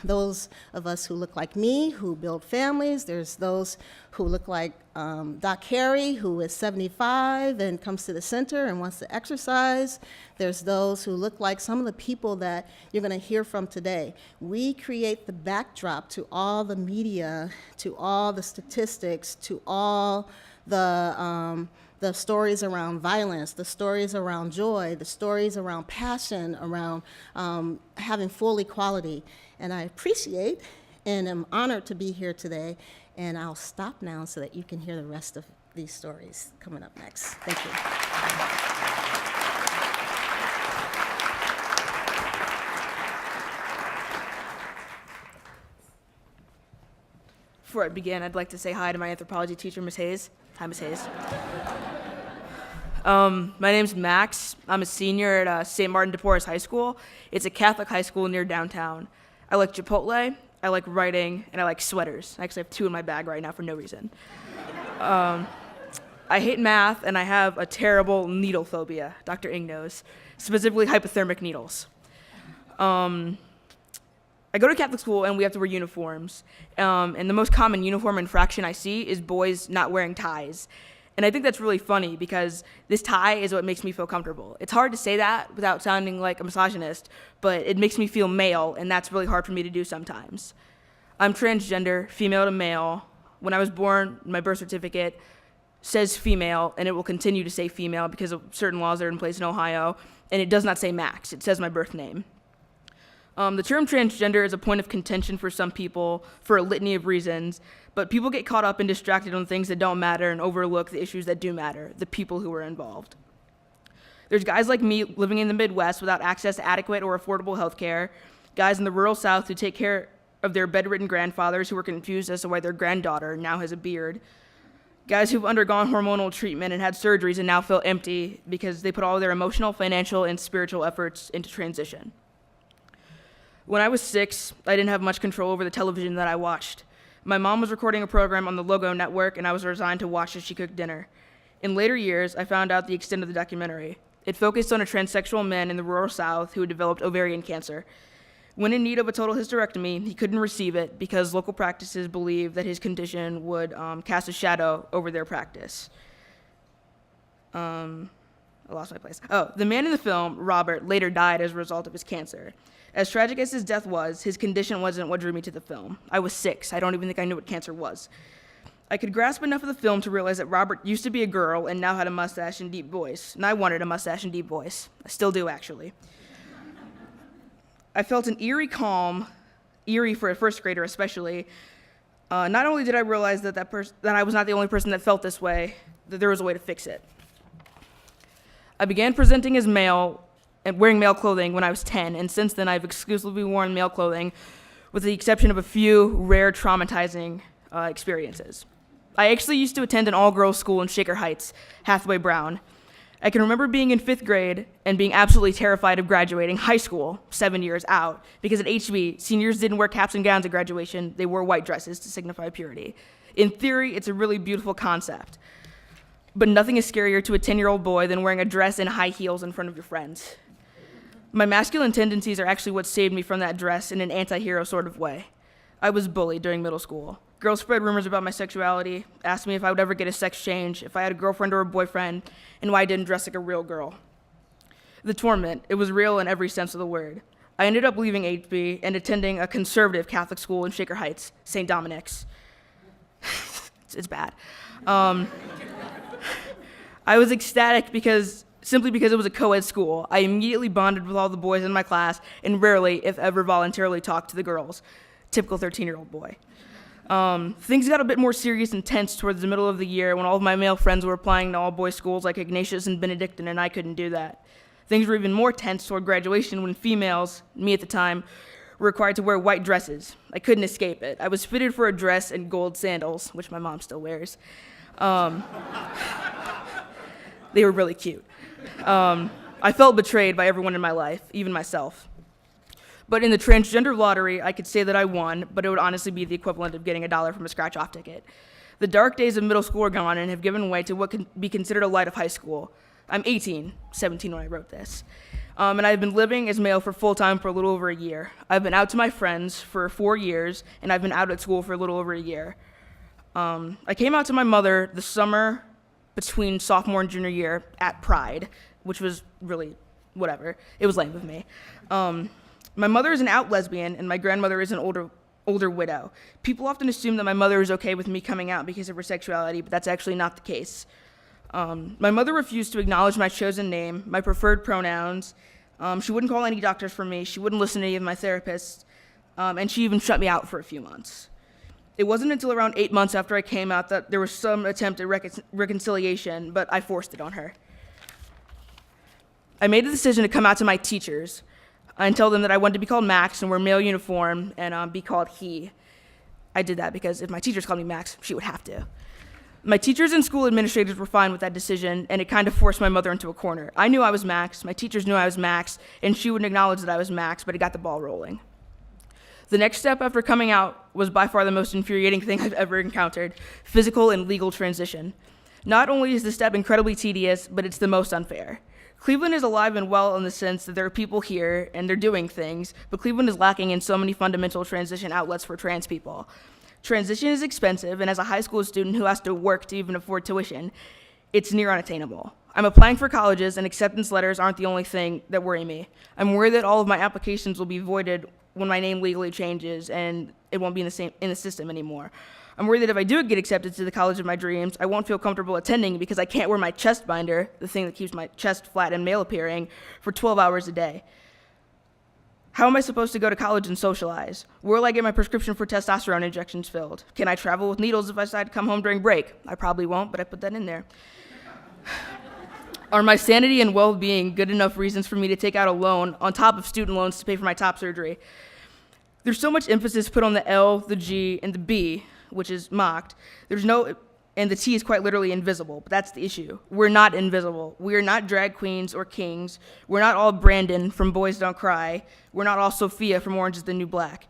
those of us who look like me, who build families. There's those who look like Doc Harry, who is 75 and comes to the center and wants to exercise. There's those who look like some of the people that you're going to hear from today. We create the backdrop to all the media, to all the statistics, to all the stories around violence, the stories around joy, the stories around passion, around having full equality. And I appreciate and am honored to be here today. And I'll stop now so that you can hear the rest of these stories coming up next. Thank you. Before I begin, I'd like to say hi to my anthropology teacher, Ms. Hayes. Hi, Ms. Hayes. My name's Max. I'm a senior at St. Martin de Porres High School. It's a Catholic high school near downtown. I like Chipotle, I like writing, and I like sweaters. I actually have 2 in my bag right now for no reason. I hate math, and I have a terrible needle phobia, Dr. Ing knows, specifically hypothermic needles. I go to Catholic school, and we have to wear uniforms. And the most common uniform infraction I see is boys not wearing ties. And I think that's really funny because this tie is what makes me feel comfortable. It's hard to say that without sounding like a misogynist, but it makes me feel male, and that's really hard for me to do sometimes. I'm transgender, female to male. When I was born, my birth certificate says female, and it will continue to say female because of certain laws that are in place in Ohio, and it does not say Max. It says my birth name. The term transgender is a point of contention for some people for a litany of reasons, but people get caught up and distracted on things that don't matter and overlook the issues that do matter, the people who are involved. There's guys like me living in the Midwest without access to adequate or affordable health care, guys in the rural South who take care of their bedridden grandfathers who were confused as to why their granddaughter now has a beard, guys who've undergone hormonal treatment and had surgeries and now feel empty because they put all their emotional, financial, and spiritual efforts into transition. When I was 6, I didn't have much control over the television that I watched. My mom was recording a program on the Logo Network, and I was resigned to watch as she cooked dinner. In later years, I found out the extent of the documentary. It focused on a transsexual man in the rural South who had developed ovarian cancer. When in need of a total hysterectomy, he couldn't receive it because local practices believed that his condition would cast a shadow over their practice. I lost my place. The man in the film, Robert, later died as a result of his cancer. As tragic as his death was, his condition wasn't what drew me to the film. I was 6. I don't even think I knew what cancer was. I could grasp enough of the film to realize that Robert used to be a girl and now had a mustache and deep voice. And I wanted a mustache and deep voice. I still do, actually. I felt an eerie calm, eerie for a first grader especially. Not only did I realize that I was not the only person that felt this way, that there was a way to fix it. I began presenting as male and wearing male clothing when I was 10, and since then I've exclusively worn male clothing with the exception of a few rare traumatizing experiences. I actually used to attend an all-girls school in Shaker Heights, Hathaway Brown. I can remember being in 5th grade and being absolutely terrified of graduating high school 7 years out because at HB, seniors didn't wear caps and gowns at graduation, they wore white dresses to signify purity. In theory, it's a really beautiful concept, but nothing is scarier to a 10-year-old boy than wearing a dress and high heels in front of your friends. My masculine tendencies are actually what saved me from that dress in an anti-hero sort of way. I was bullied during middle school. Girls spread rumors about my sexuality, asked me if I would ever get a sex change, if I had a girlfriend or a boyfriend, and why I didn't dress like a real girl. The torment, it was real in every sense of the word. I ended up leaving HB and attending a conservative Catholic school in Shaker Heights, St. Dominic's. It's bad. I was ecstatic simply because it was a co-ed school. I immediately bonded with all the boys in my class and rarely, if ever, voluntarily talked to the girls. Typical 13-year-old boy. Things got a bit more serious and tense towards the middle of the year when all of my male friends were applying to all-boys schools like Ignatius and Benedictine, and I couldn't do that. Things were even more tense toward graduation when females, me at the time, were required to wear white dresses. I couldn't escape it. I was fitted for a dress and gold sandals, which my mom still wears. They were really cute. I felt betrayed by everyone in my life, even myself. But in the transgender lottery, I could say that I won, but it would honestly be the equivalent of getting $1 from a scratch-off ticket. The dark days of middle school are gone and have given way to what can be considered a light of high school. I'm 18, 17 when I wrote this. And I've been living as male for full-time for a little over a year. I've been out to my friends for 4 years, and I've been out at school for a little over a year. I came out to my mother the summer between sophomore and junior year at Pride, which was really whatever. It was lame of me. My mother is an out lesbian, and my grandmother is an older widow. People often assume that my mother is okay with me coming out because of her sexuality, but that's actually not the case. My mother refused to acknowledge my chosen name, my preferred pronouns. She wouldn't call any doctors for me. She wouldn't listen to any of my therapists. And she even shut me out for a few months. It wasn't until around 8 months after I came out that there was some attempt at reconciliation, but I forced it on her. I made the decision to come out to my teachers and tell them that I wanted to be called Max and wear male uniform and be called he. I did that because if my teachers called me Max, she would have to. My teachers and school administrators were fine with that decision, and it kind of forced my mother into a corner. I knew I was Max, my teachers knew I was Max, and she wouldn't acknowledge that I was Max, but it got the ball rolling. The next step after coming out was by far the most infuriating thing I've ever encountered: physical and legal transition. Not only is the step incredibly tedious, but it's the most unfair. Cleveland is alive and well in the sense that there are people here and they're doing things, but Cleveland is lacking in so many fundamental transition outlets for trans people. Transition is expensive, and as a high school student who has to work to even afford tuition, it's near unattainable. I'm applying for colleges, and acceptance letters aren't the only thing that worry me. I'm worried that all of my applications will be voided when my name legally changes, and it won't be in the system anymore. I'm worried that if I do get accepted to the college of my dreams, I won't feel comfortable attending because I can't wear my chest binder, the thing that keeps my chest flat and male appearing, for 12 hours a day. How am I supposed to go to college and socialize? Where will I get my prescription for testosterone injections filled? Can I travel with needles if I decide to come home during break? I probably won't, but I put that in there. Are my sanity and well-being good enough reasons for me to take out a loan on top of student loans to pay for my top surgery? There's so much emphasis put on the L, the G, and the B, which is mocked. And the T is quite literally invisible, but that's the issue. We're not invisible. We are not drag queens or kings. We're not all Brandon from Boys Don't Cry. We're not all Sophia from Orange is the New Black.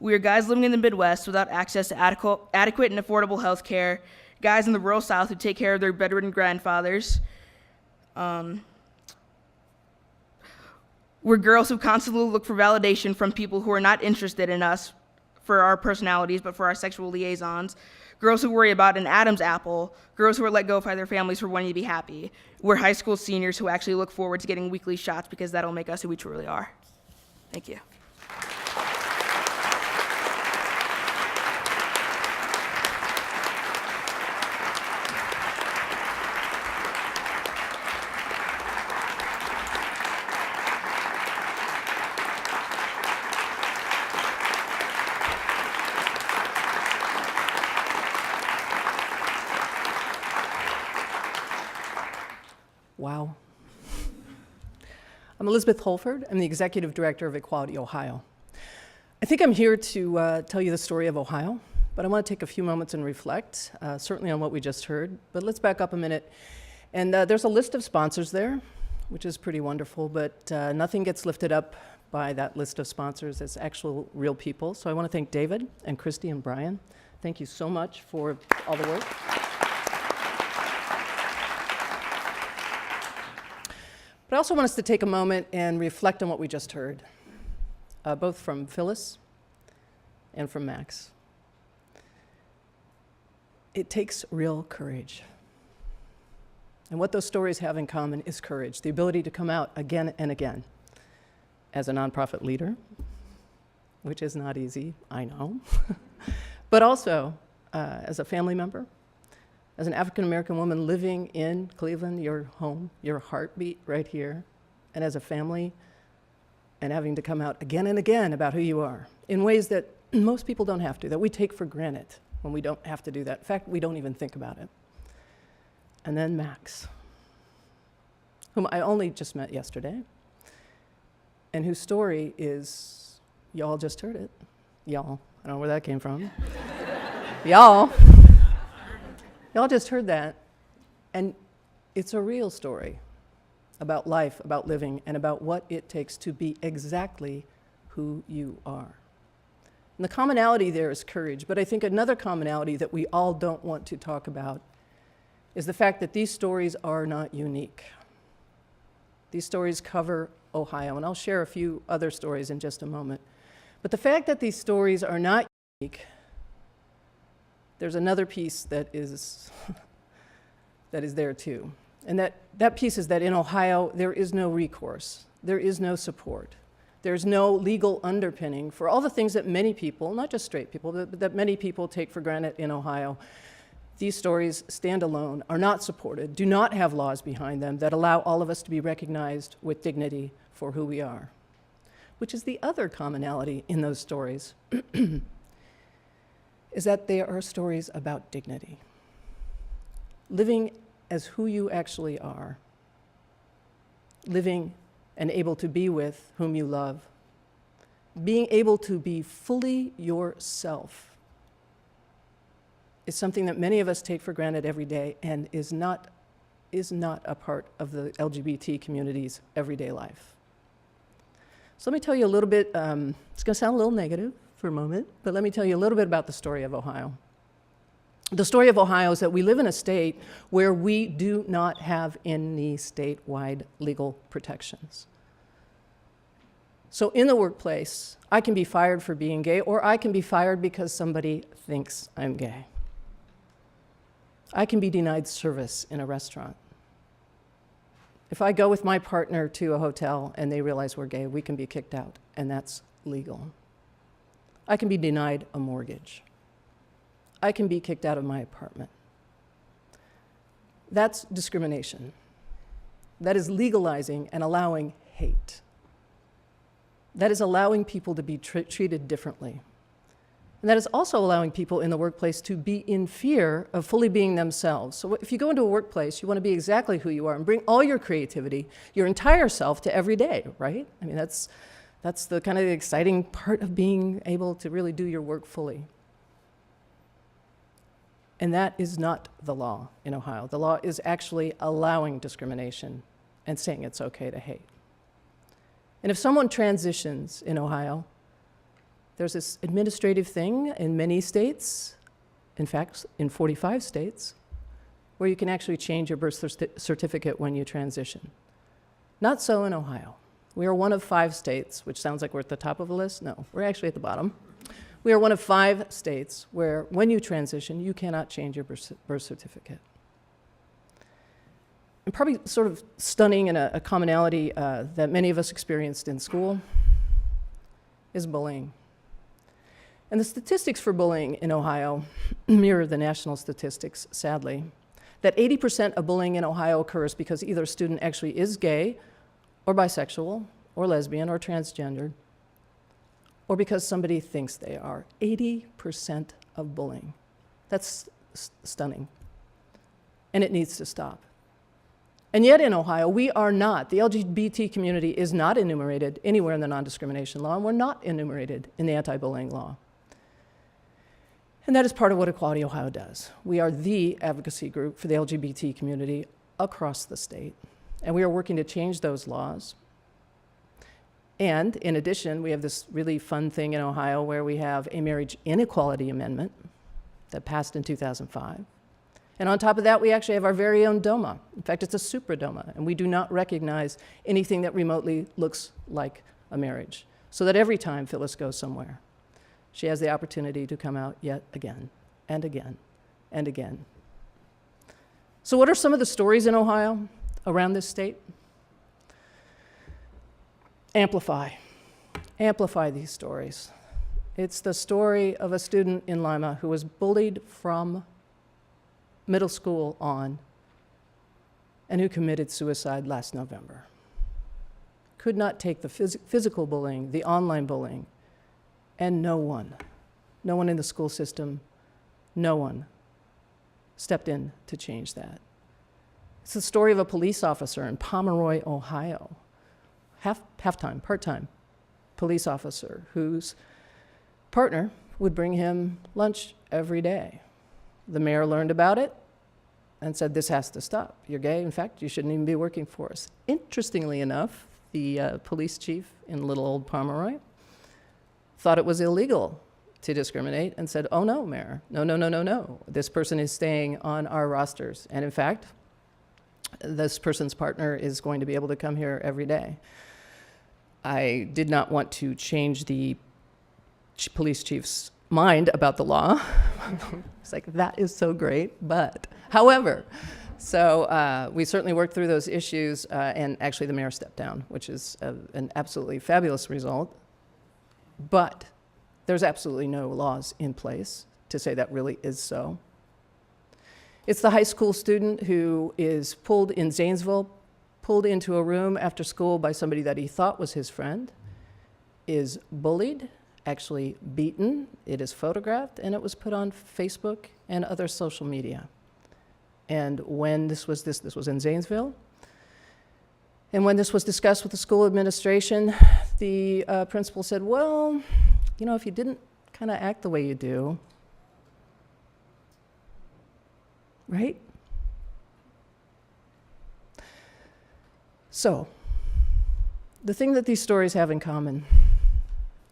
We are guys living in the Midwest without access to adequate and affordable health care, guys in the rural South who take care of their bedridden grandfathers. We're girls who constantly look for validation from people who are not interested in us for our personalities, but for our sexual liaisons. Girls who worry about an Adam's apple, girls who are let go by their families for wanting to be happy. We're high school seniors who actually look forward to getting weekly shots because that'll make us who we truly are. Thank you. Wow. I'm Elizabeth Holford. I'm the Executive Director of Equality Ohio. I think I'm here to tell you the story of Ohio, but I want to take a few moments and reflect, certainly on what we just heard. But let's back up a minute. And there's a list of sponsors there, which is pretty wonderful, but nothing gets lifted up by that list of sponsors as actual real people. So I want to thank David and Christy and Brian. Thank you so much for all the work. But I also want us to take a moment and reflect on what we just heard, both from Phyllis and from Max. It takes real courage. And what those stories have in common is courage, the ability to come out again and again as a nonprofit leader, which is not easy, I know, but also as a family member, as an African-American woman living in Cleveland, your home, your heartbeat right here, and as a family, and having to come out again and again about who you are in ways that most people don't have to, that we take for granted when we don't have to do that. In fact, we don't even think about it. And then Max, whom I only just met yesterday, and whose story is, y'all just heard it. Y'all, I don't know where that came from. Y'all just heard that, and it's a real story about life, about living, and about what it takes to be exactly who you are. And the commonality there is courage, but I think another commonality that we all don't want to talk about is the fact that these stories are not unique. These stories cover Ohio, and I'll share a few other stories in just a moment. But the fact that these stories are not unique, there's another piece that is that is there too. And that piece is that in Ohio, there is no recourse. There is no support. There's no legal underpinning for all the things that many people, not just straight people, but that many people take for granted in Ohio. These stories stand alone, are not supported, do not have laws behind them that allow all of us to be recognized with dignity for who we are, which is the other commonality in those stories, is that they are stories about dignity. Living as who you actually are, living and able to be with whom you love, being able to be fully yourself is something that many of us take for granted every day and is not a part of the LGBT community's everyday life. So let me tell you a little bit, it's going to sound a little negative for a moment, but let me tell you a little bit about the story of Ohio. The story of Ohio is that we live in a state where we do not have any statewide legal protections. So in the workplace, I can be fired for being gay, or I can be fired because somebody thinks I'm gay. I can be denied service in a restaurant. If I go with my partner to a hotel and they realize we're gay, we can be kicked out, and that's legal. I can be denied a mortgage. I can be kicked out of my apartment. That's discrimination. That is legalizing and allowing hate. That is allowing people to be treated differently. And that is also allowing people in the workplace to be in fear of fully being themselves. So if you go into a workplace, you want to be exactly who you are and bring all your creativity, your entire self to every day, right? I mean, that's the kind of exciting part of being able to really do your work fully. And that is not the law in Ohio. The law is actually allowing discrimination and saying it's okay to hate. And if someone transitions in Ohio, there's this administrative thing in many states, in fact, in 45 states, where you can actually change your birth certificate when you transition. Not so in Ohio. We are one of 5 states, which sounds like we're at the top of the list. No, we're actually at the bottom. We are one of 5 states where when you transition, you cannot change your birth certificate. And probably sort of stunning and a commonality that many of us experienced in school is bullying. And the statistics for bullying in Ohio mirror the national statistics, sadly. That 80% of bullying in Ohio occurs because either a student actually is gay or bisexual or lesbian or transgendered, or because somebody thinks they are. 80% of bullying. That's stunning. And it needs to stop. And yet in Ohio, we are not. The LGBT community is not enumerated anywhere in the non-discrimination law, and we're not enumerated in the anti-bullying law. And that is part of what Equality Ohio does. We are the advocacy group for the LGBT community across the state, and we are working to change those laws. And in addition, we have this really fun thing in Ohio where we have a marriage inequality amendment that passed in 2005. And on top of that, we actually have our very own DOMA. In fact, it's a super DOMA, and we do not recognize anything that remotely looks like a marriage. So that every time Phyllis goes somewhere, she has the opportunity to come out yet again and again and again. So what are some of the stories in Ohio around this state? Amplify these stories. It's the story of a student in Lima who was bullied from middle school on and who committed suicide last November. Could not take the physical bullying, the online bullying, and no one in the school system, no one stepped in to change that. It's the story of a police officer in Pomeroy, Ohio, part-time police officer whose partner would bring him lunch every day. The mayor learned about it and said, this has to stop. You're gay. In fact, you shouldn't even be working for us. Interestingly enough, the police chief in little old Pomeroy thought it was illegal to discriminate and said, oh no, Mayor, no, no, no, no, no. This person is staying on our rosters. And in fact, this person's partner is going to be able to come here every day. I did not want to change the police chief's mind about the law. It's like, that is so great, but however, so we certainly worked through those issues, and actually the mayor stepped down, which is an absolutely fabulous result. But there's absolutely no laws in place to say that really is so. It's the high school student who is pulled in Zanesville, pulled into a room after school by somebody that he thought was his friend, is bullied, actually beaten, it is photographed, and it was put on Facebook and other social media. And when this was in Zanesville, and when this was discussed with the school administration, the principal said, well, you know, if you didn't kind of act the way you do, right? So, the thing that these stories have in common,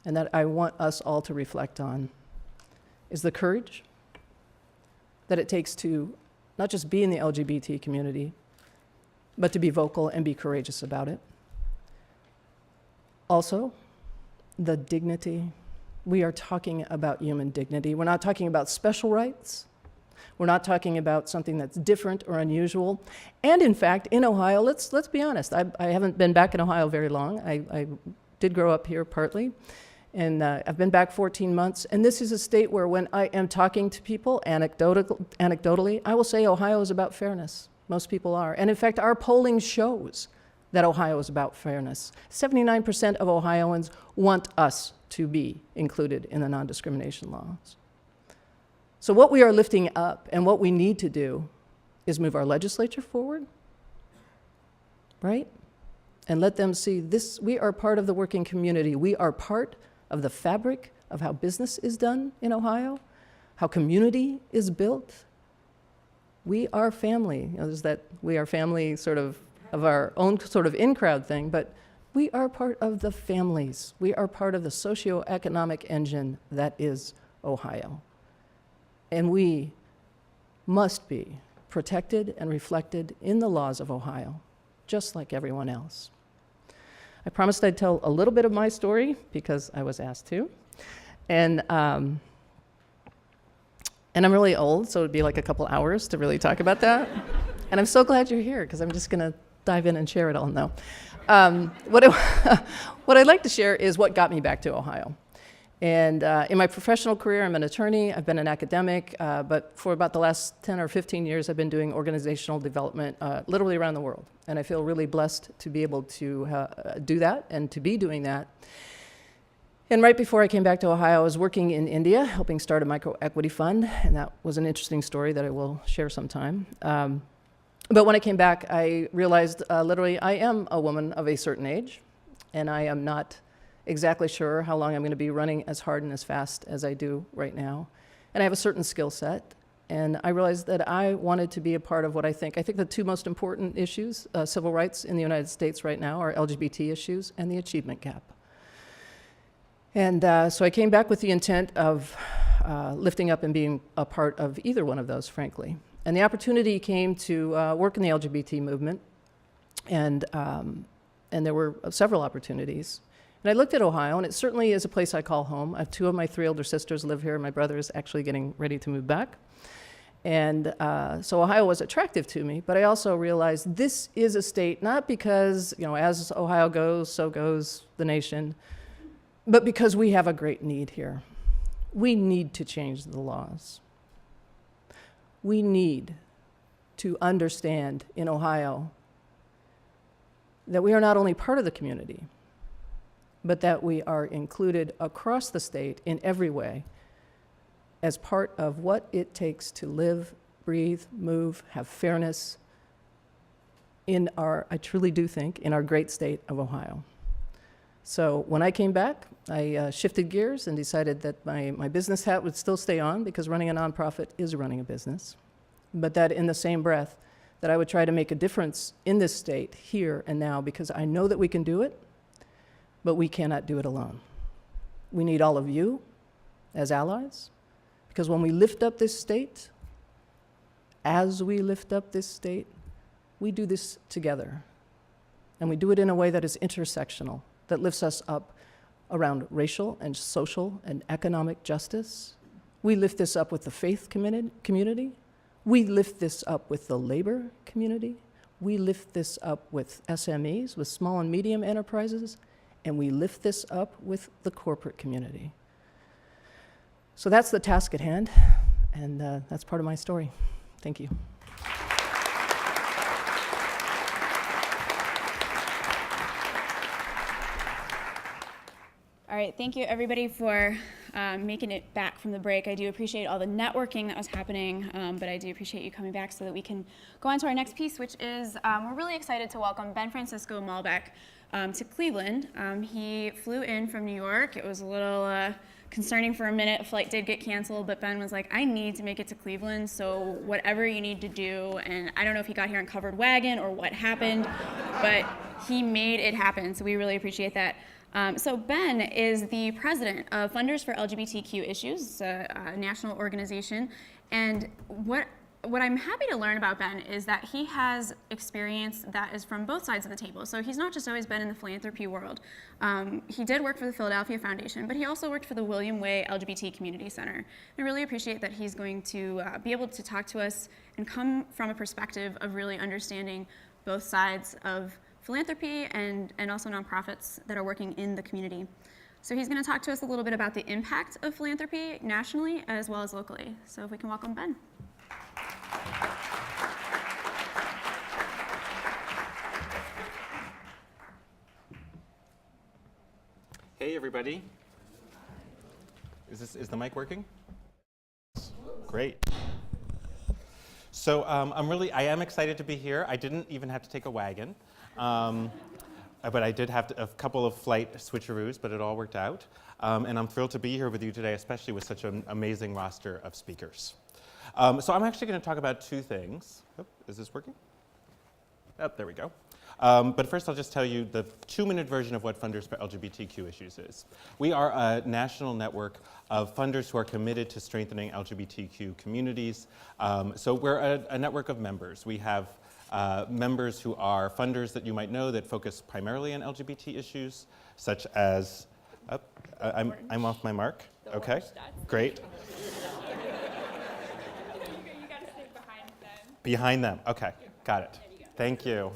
and that I want us all to reflect on, is the courage that it takes to not just be in the LGBT community, but to be vocal and be courageous about it. Also, the dignity. We are talking about human dignity. We're not talking about special rights. We're not talking about something that's different or unusual. And in fact, in Ohio, let's be honest, I haven't been back in Ohio very long. I did grow up here partly, and I've been back 14 months. And this is a state where when I am talking to people anecdotally, I will say Ohio is about fairness. Most people are. And in fact, our polling shows that Ohio is about fairness. 79% of Ohioans want us to be included in the non-discrimination laws. So what we are lifting up and what we need to do is move our legislature forward, right? And let them see this, we are part of the working community. We are part of the fabric of how business is done in Ohio, how community is built. We are family. You know, there's that we are family sort of our own sort of in-crowd thing, but we are part of the families. We are part of the socioeconomic engine that is Ohio. And we must be protected and reflected in the laws of Ohio, just like everyone else. I promised I'd tell a little bit of my story because I was asked to. And I'm really old, so it'd be like a couple hours to really talk about that. And I'm so glad you're here because I'm just going to dive in and share it all now. What I'd like to share is what got me back to Ohio. And in my professional career, I'm an attorney, I've been an academic, but for about the last 10 or 15 years, I've been doing organizational development literally around the world. And I feel really blessed to be able to do that and to be doing that. And right before I came back to Ohio, I was working in India, helping start a microequity fund, and that was an interesting story that I will share sometime. But when I came back, I realized literally I am a woman of a certain age, and I am not exactly sure how long I'm going to be running as hard and as fast as I do right now. And I have a certain skill set, and I realized that I wanted to be a part of what I think the two most important issues, civil rights in the United States right now, are LGBT issues and the achievement gap. And so I came back with the intent of lifting up and being a part of either one of those, frankly. And the opportunity came to work in the LGBT movement, and there were several opportunities. And I looked at Ohio, and it certainly is a place I call home. I have two of my three older sisters live here. My brother is actually getting ready to move back. And so Ohio was attractive to me, but I also realized this is a state, not because, you know, as Ohio goes, so goes the nation, but because we have a great need here. We need to change the laws. We need to understand in Ohio that we are not only part of the community, but that we are included across the state in every way as part of what it takes to live, breathe, move, have fairness in our, I truly do think, in our great state of Ohio. So when I came back, I shifted gears and decided that my business hat would still stay on because running a nonprofit is running a business, but that in the same breath, that I would try to make a difference in this state here and now because I know that we can do it, but we cannot do it alone. We need all of you as allies, because when we lift up this state, as we lift up this state, we do this together. And we do it in a way that is intersectional, that lifts us up around racial and social and economic justice. We lift this up with the faith community. We lift this up with the labor community. We lift this up with SMEs, with small and medium enterprises, and we lift this up with the corporate community. So that's the task at hand, and that's part of my story. Thank you. All right, thank you everybody for making it back from the break. I do appreciate all the networking that was happening, but I do appreciate you coming back so that we can go on to our next piece, which is we're really excited to welcome Ben Francisco Malbec to Cleveland. He flew in from New York. It was a little concerning for a minute. A flight did get canceled, but Ben was like, I need to make it to Cleveland, so whatever you need to do. And I don't know if he got here in covered wagon or what happened, but he made it happen, so we really appreciate that. So Ben is the president of Funders for LGBTQ Issues, a national organization. And what I'm happy to learn about Ben is that he has experience that is from both sides of the table. So he's not just always been in the philanthropy world. He did work for the Philadelphia Foundation, but he also worked for the William Way LGBT Community Center. I really appreciate that he's going to be able to talk to us and come from a perspective of really understanding both sides of philanthropy and also nonprofits that are working in the community. So he's going to talk to us a little bit about the impact of philanthropy nationally as well as locally. So if we can welcome Ben. Hey everybody. Is the mic working? Great. So I am excited to be here. I didn't even have to take a wagon. But I did have a couple of flight switcheroos, but it all worked out. And I'm thrilled to be here with you today, especially with such an amazing roster of speakers. So I'm actually going to talk about two things. Oh, is this working? Oh, there we go. But first I'll just tell you the 2-minute version of what Funders for LGBTQ Issues is. We are a national network of funders who are committed to strengthening LGBTQ communities. So we're a network of members. We have members who are funders that you might know that focus primarily on LGBT issues, such as, I'm off my mark. Okay, great. You got to stay behind them. Behind them, okay, got it. Thank you.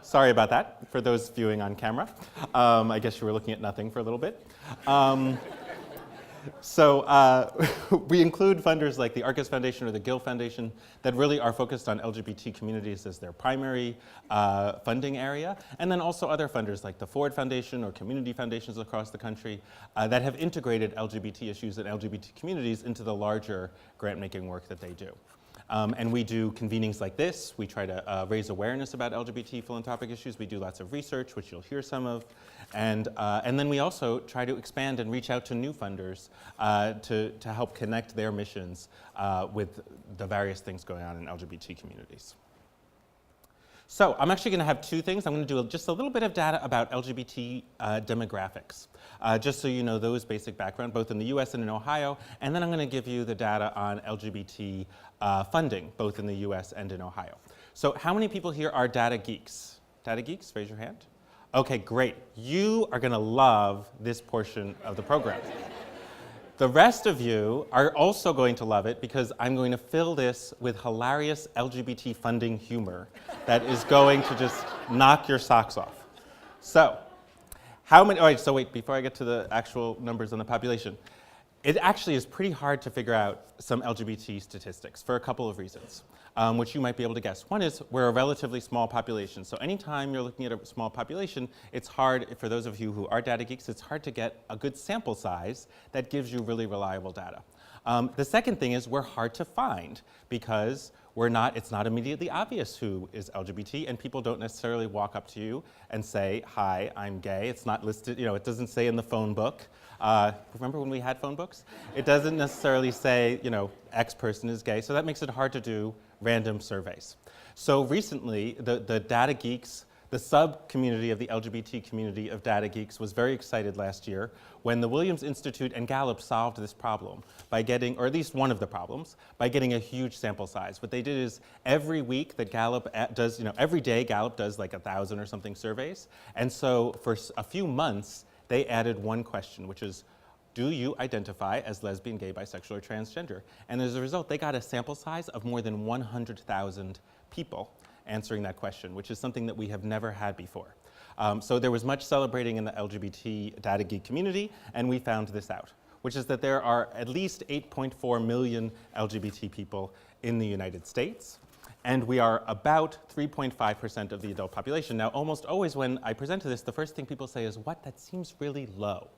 Sorry about that for those viewing on camera. I guess you were looking at nothing for a little bit. We include funders like the Arcus Foundation or the Gill Foundation that really are focused on LGBT communities as their primary funding area, and then also other funders like the Ford Foundation or community foundations across the country that have integrated LGBT issues and LGBT communities into the larger grant-making work that they do. And we do convenings like this. We try to raise awareness about LGBT philanthropic issues. We do lots of research, which you'll hear some of. And then we also try to expand and reach out to new funders to help connect their missions with the various things going on in LGBT communities. So I'm actually going to have two things. I'm going to do just a little bit of data about LGBT demographics, just so you know those basic background, both in the US and in Ohio. And then I'm going to give you the data on LGBT funding, both in the US and in Ohio. So how many people here are data geeks? Data geeks, raise your hand. Okay, great. You are going to love this portion of the program. The rest of you are also going to love it because I'm going to fill this with hilarious LGBT funding humor that is going to just knock your socks off. So, all right, so wait, before I get to the actual numbers on the population, it actually is pretty hard to figure out some LGBT statistics for a couple of reasons, which you might be able to guess. One is we're a relatively small population. So anytime you're looking at a small population, it's hard, for those of you who are data geeks, it's hard to get a good sample size that gives you really reliable data. The second thing is we're hard to find because it's not immediately obvious who is LGBT, and people don't necessarily walk up to you and say, hi, I'm gay. It's not listed, it doesn't say in the phone book. Remember when we had phone books? It doesn't necessarily say, X person is gay, so that makes it hard to do random surveys. So recently, the data geeks The sub-community of the LGBT community of data geeks was very excited last year when the Williams Institute and Gallup solved this problem by getting, or at least one of the problems, by getting a huge sample size. What they did is every week that Gallup does, every day Gallup does like 1,000 or something surveys. And so for a few months, they added one question, which is, do you identify as lesbian, gay, bisexual, or transgender? And as a result, they got a sample size of more than 100,000 people answering that question, which is something that we have never had before. So there was much celebrating in the LGBT data geek community, and we found this out, which is that there are at least 8.4 million LGBT people in the United States, and we are about 3.5% of the adult population. Now, almost always when I present to this, the first thing people say is, what, that seems really low.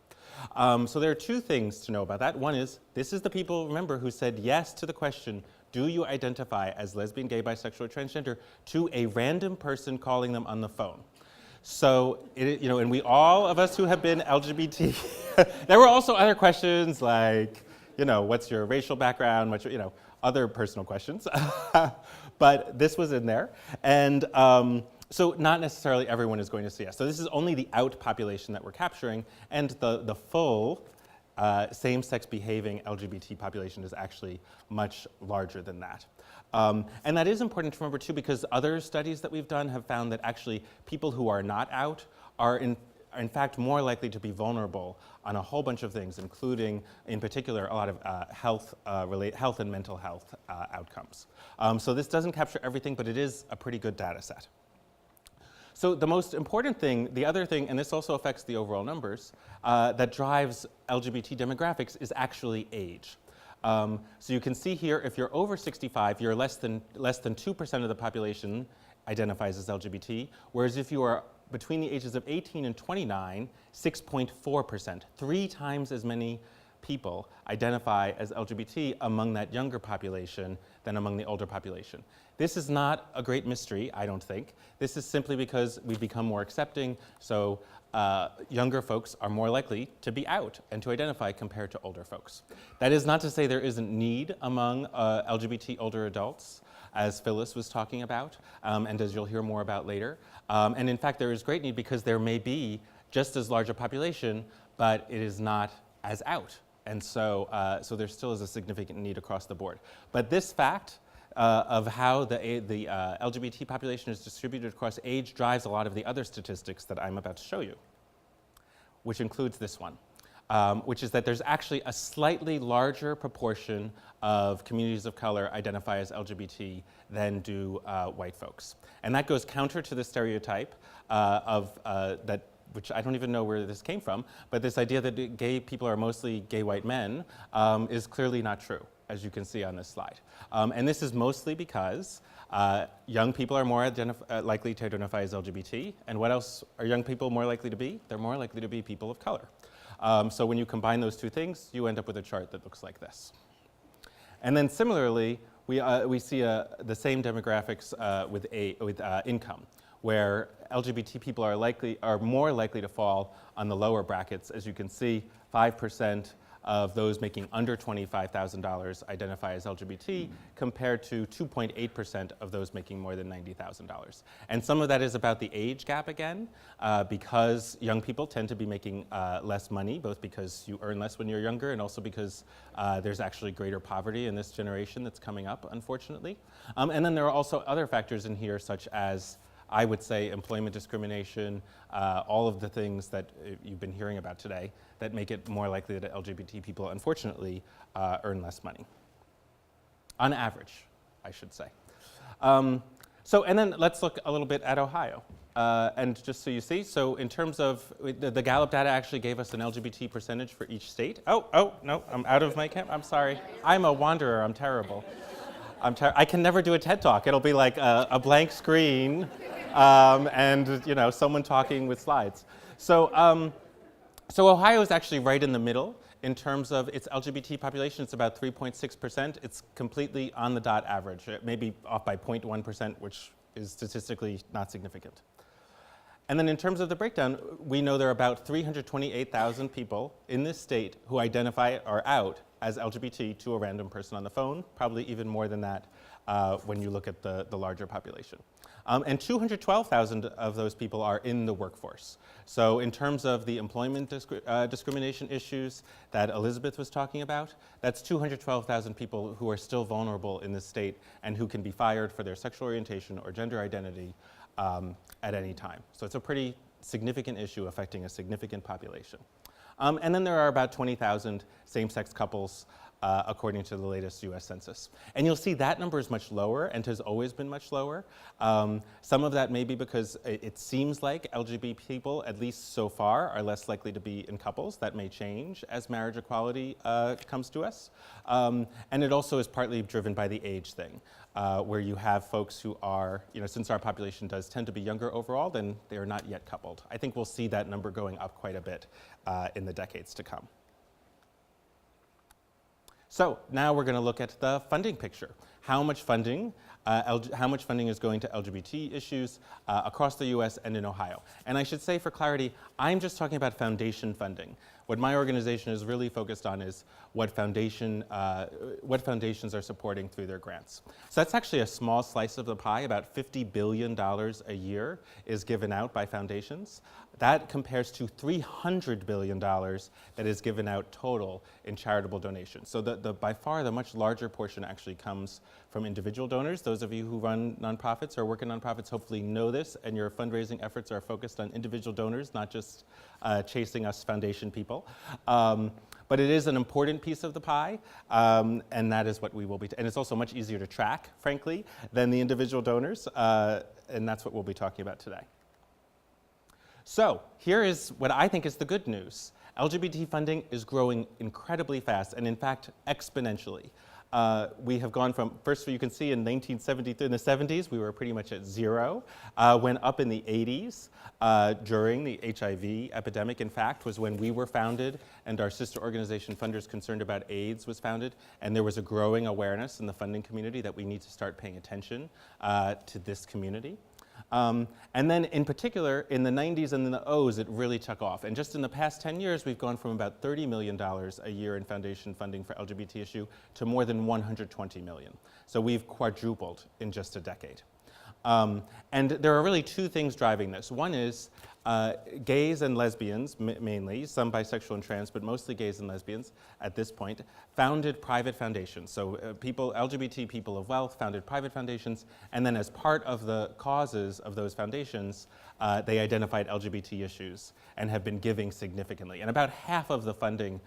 So there are two things to know about that. One is, this is the people, remember, who said yes to the question, do you identify as lesbian, gay, bisexual, or transgender, to a random person calling them on the phone. So, and we, all of us who have been LGBT, there were also other questions like, what's your racial background, what's your, other personal questions. But this was in there. And so not necessarily everyone is going to see us. So this is only the out population that we're capturing, and the full same-sex behaving LGBT population is actually much larger than that. And that is important to remember too, because other studies that we've done have found that actually people who are not out are in fact more likely to be vulnerable on a whole bunch of things, including in particular a lot of health and mental health outcomes. So this doesn't capture everything, but it is a pretty good data set. So the most important thing, the other thing, and this also affects the overall numbers, that drives LGBT demographics is actually age. So you can see here, if you're over 65, you're less than 2% of the population identifies as LGBT, whereas if you are between the ages of 18 and 29, 6.4%, 3 times as many people identify as LGBT among that younger population than among the older population. This is not a great mystery, I don't think. This is simply because we've become more accepting, so younger folks are more likely to be out and to identify compared to older folks. That is not to say there isn't need among LGBT older adults, as Phyllis was talking about, and as you'll hear more about later. And in fact, there is great need because there may be just as large a population, but it is not as out. And so, so there still is a significant need across the board. But this fact of how the LGBT population is distributed across age drives a lot of the other statistics that I'm about to show you, which includes this one, which is that there's actually a slightly larger proportion of communities of color identify as LGBT than do white folks. And that goes counter to the stereotype that, which I don't even know where this came from, but this idea that gay people are mostly gay white men is clearly not true, as you can see on this slide. And this is mostly because young people are more likely to identify as LGBT, and what else are young people more likely to be? They're more likely to be people of color. So when you combine those two things, you end up with a chart that looks like this. And then similarly, we see the same demographics with income, where LGBT people are more likely to fall on the lower brackets. As you can see, 5% of those making under $25,000 identify as LGBT, compared to 2.8% of those making more than $90,000. And some of that is about the age gap again, because young people tend to be making less money, both because you earn less when you're younger and also because there's actually greater poverty in this generation that's coming up, unfortunately. And then there are also other factors in here, such as, I would say, employment discrimination, all of the things that you've been hearing about today that make it more likely that LGBT people, unfortunately, earn less money. On average, I should say. And then let's look a little bit at Ohio. And just so you see, so in terms of, the Gallup data actually gave us an LGBT percentage for each state. Oh, no, I'm out of my camp, I'm sorry. I'm a wanderer, I'm terrible. I can never do a TED Talk. It'll be like a blank screen and someone talking with slides. So, so Ohio is actually right in the middle in terms of its LGBT population. It's about 3.6%. It's completely on the dot average. It may be off by 0.1%, which is statistically not significant. And then in terms of the breakdown, we know there are about 328,000 people in this state who identify or out as LGBT to a random person on the phone, probably even more than that when you look at the larger population. And 212,000 of those people are in the workforce. So in terms of the employment discrimination issues that Elizabeth was talking about, that's 212,000 people who are still vulnerable in this state and who can be fired for their sexual orientation or gender identity at any time. So it's a pretty significant issue affecting a significant population. And then there are about 20,000 same-sex couples according to the latest US Census. And you'll see that number is much lower and has always been much lower. Some of that may be because it seems like LGBT people, at least so far, are less likely to be in couples. That may change as marriage equality comes to us. And it also is partly driven by the age thing, where you have folks who are, since our population does tend to be younger overall, then they are not yet coupled. I think we'll see that number going up quite a bit in the decades to come. So now we're going to look at the funding picture. How much funding is going to LGBT issues across the US and in Ohio? And I should say for clarity, I'm just talking about foundation funding. What my organization is really focused on is what foundations are supporting through their grants. So that's actually a small slice of the pie. About $50 billion a year is given out by foundations. That compares to $300 billion that is given out total in charitable donations. So by far the much larger portion actually comes from individual donors. Those of you who run nonprofits or work in nonprofits hopefully know this, and your fundraising efforts are focused on individual donors, not just chasing us foundation people. But it is an important piece of the pie, and that is what we will be, and it's also much easier to track, frankly, than the individual donors, and that's what we'll be talking about today. So here is what I think is the good news. LGBT funding is growing incredibly fast, and in fact, exponentially. We have gone from, first you can see in 1973, in the 70s, we were pretty much at zero. Went up in the 80s during the HIV epidemic, in fact, was when we were founded and our sister organization Funders Concerned About AIDS was founded, and there was a growing awareness in the funding community that we need to start paying attention to this community. And then in particular, in the 90s and in the O's, it really took off. And just in the past 10 years, we've gone from about $30 million a year in foundation funding for LGBT issue to more than $120 million. So we've quadrupled in just a decade. And there are really two things driving this. One is gays and lesbians, mainly, some bisexual and trans, but mostly gays and lesbians at this point, founded private foundations. So LGBT people of wealth founded private foundations, and then as part of the causes of those foundations, they identified LGBT issues and have been giving significantly. And about half of the funding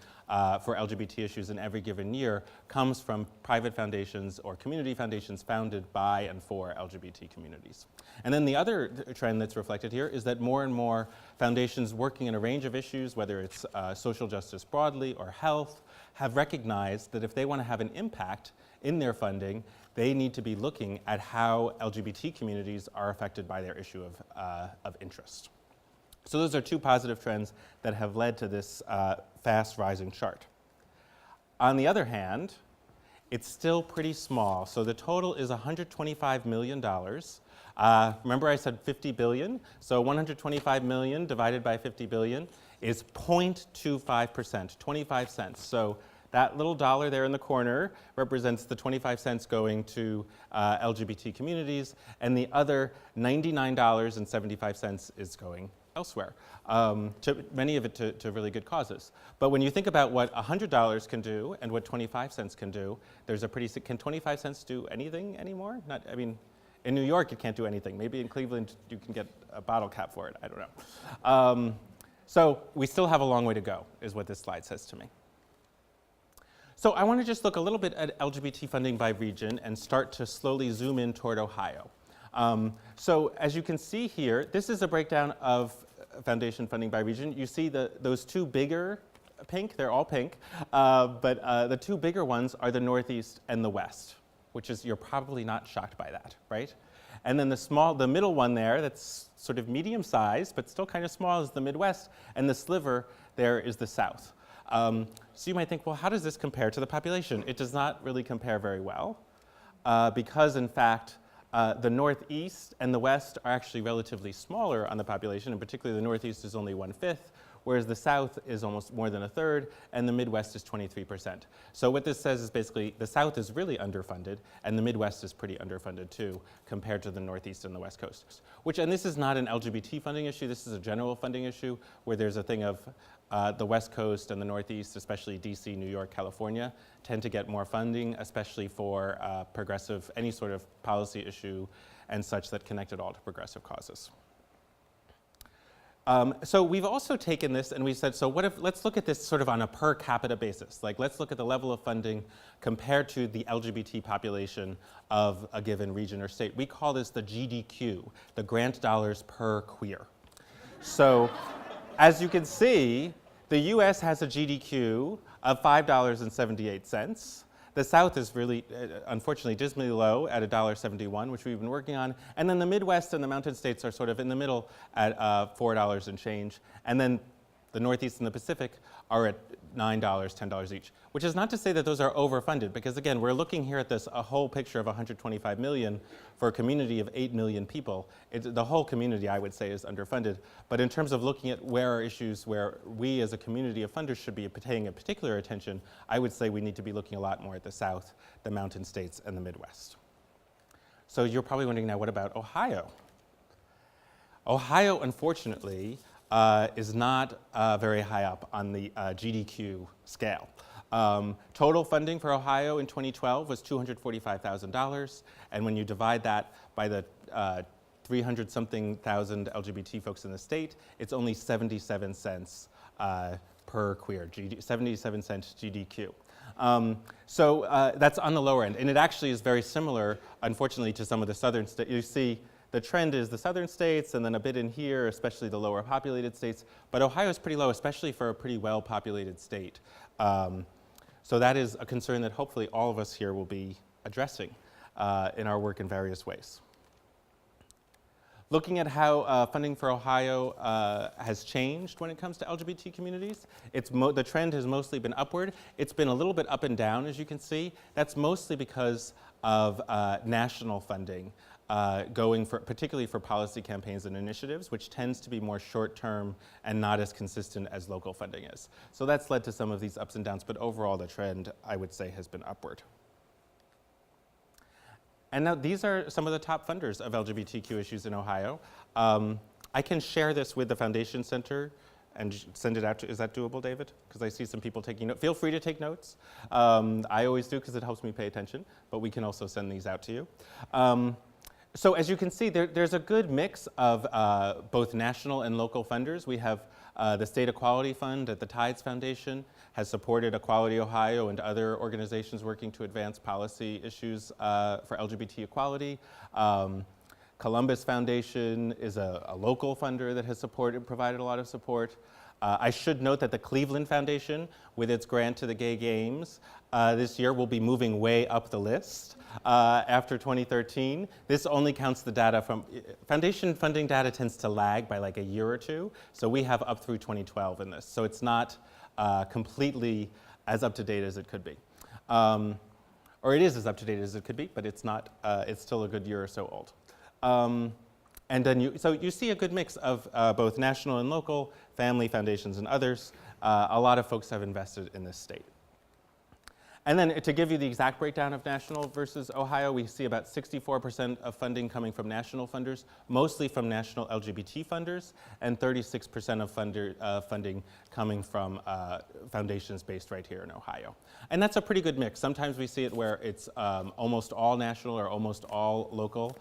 for LGBT issues in every given year comes from private foundations or community foundations founded by and for LGBT communities. And then the other trend that's reflected here is that more and more foundations working in a range of issues, whether it's social justice broadly or health, have recognized that if they want to have an impact in their funding, they need to be looking at how LGBT communities are affected by their issue of interest. So those are two positive trends that have led to this fast rising chart. On the other hand, it's still pretty small. So the total is $125 million. Remember I said 50 billion? So 125 million divided by 50 billion is 0.25%, 25 cents. So that little dollar there in the corner represents the 25 cents going to LGBT communities, and the other $99.75 is going elsewhere, many of it to really good causes. But when you think about what $100 can do and what 25 cents can do, there's a pretty, can 25 cents do anything anymore? Not, I mean, in New York it can't do anything. Maybe in Cleveland you can get a bottle cap for it, I don't know. So we still have a long way to go, is what this slide says to me. So I want to just look a little bit at LGBT funding by region and start to slowly zoom in toward Ohio. So as you can see here, this is a breakdown of foundation funding by region. You see those two bigger pink, they're all pink, but the two bigger ones are the Northeast and the West, which is, you're probably not shocked by that, right? And then the middle one there, that's sort of medium sized, but still kind of small, is the Midwest, and the sliver there is the South. So you might think, well, how does this compare to the population? It does not really compare very well, because in fact, the Northeast and the West are actually relatively smaller on the population, and particularly the Northeast is only 1/5, whereas the South is almost more than a third, and the Midwest is 23%. So what this says is basically the South is really underfunded, and the Midwest is pretty underfunded too, compared to the Northeast and the West Coast. And this is not an LGBT funding issue, this is a general funding issue, where there's a thing of the West Coast and the Northeast, especially DC, New York, California, tend to get more funding, especially for progressive, any sort of policy issue and such that connect it all to progressive causes. So we've also taken this and we said, so what if, let's look at this sort of on a per capita basis. Like, let's look at the level of funding compared to the LGBT population of a given region or state. We call this the GDQ, the grant dollars per queer. So as you can see, the US has a GDQ of $5.78. The South is really, unfortunately, dismally low at $1.71, which we've been working on. And then the Midwest and the Mountain States are sort of in the middle at $4 and change. And then the Northeast and the Pacific are at $9, $10 each, which is not to say that those are overfunded, because again, we're looking here at this, a whole picture of 125 million for a community of 8 million people. The whole community, I would say, is underfunded. But in terms of looking at where are issues where we as a community of funders should be paying a particular attention, I would say we need to be looking a lot more at the South, the Mountain States, and the Midwest. So you're probably wondering now, what about Ohio? Ohio, unfortunately, is not very high up on the GDQ scale. Total funding for Ohio in 2012 was $245,000, and when you divide that by the 300-something thousand LGBT folks in the state, it's only 77 cents per queer, 77 cents GDQ. So that's on the lower end, and it actually is very similar, unfortunately, to some of the southern states. You see the trend is the southern states, and then a bit in here, especially the lower populated states. But Ohio is pretty low, especially for a pretty well-populated state. So that is a concern that hopefully all of us here will be addressing in our work in various ways. Looking at how funding for Ohio has changed when it comes to LGBT communities, the trend has mostly been upward. It's been a little bit up and down, as you can see. That's mostly because of national funding. Particularly for policy campaigns and initiatives, which tends to be more short-term and not as consistent as local funding is. So that's led to some of these ups and downs, but overall the trend, I would say, has been upward. And now these are some of the top funders of LGBTQ issues in Ohio. I can share this with the Foundation Center and send it out to, is that doable, David? Because I see some people taking notes. Feel free to take notes. I always do because it helps me pay attention, but we can also send these out to you. So as you can see, there's a good mix of both national and local funders. We have the State Equality Fund at the Tides Foundation has supported Equality Ohio and other organizations working to advance policy issues for LGBT equality. Columbus Foundation is a local funder that has provided a lot of support. I should note that the Cleveland Foundation, with its grant to the Gay Games, this year will be moving way up the list after 2013. This only counts the data from, foundation funding data tends to lag by like a year or two, so we have up through 2012 in this. So it's not completely as up to date as it could be. Or it is as up to date as it could be, but it's not, it's still a good year or so old. And then you see a good mix of both national and local, family foundations and others. A lot of folks have invested in this state. And then to give you the exact breakdown of national versus Ohio, we see about 64% of funding coming from national funders, mostly from national LGBT funders, and 36% of funding coming from foundations based right here in Ohio. And that's a pretty good mix. Sometimes we see it where it's almost all national or almost all local.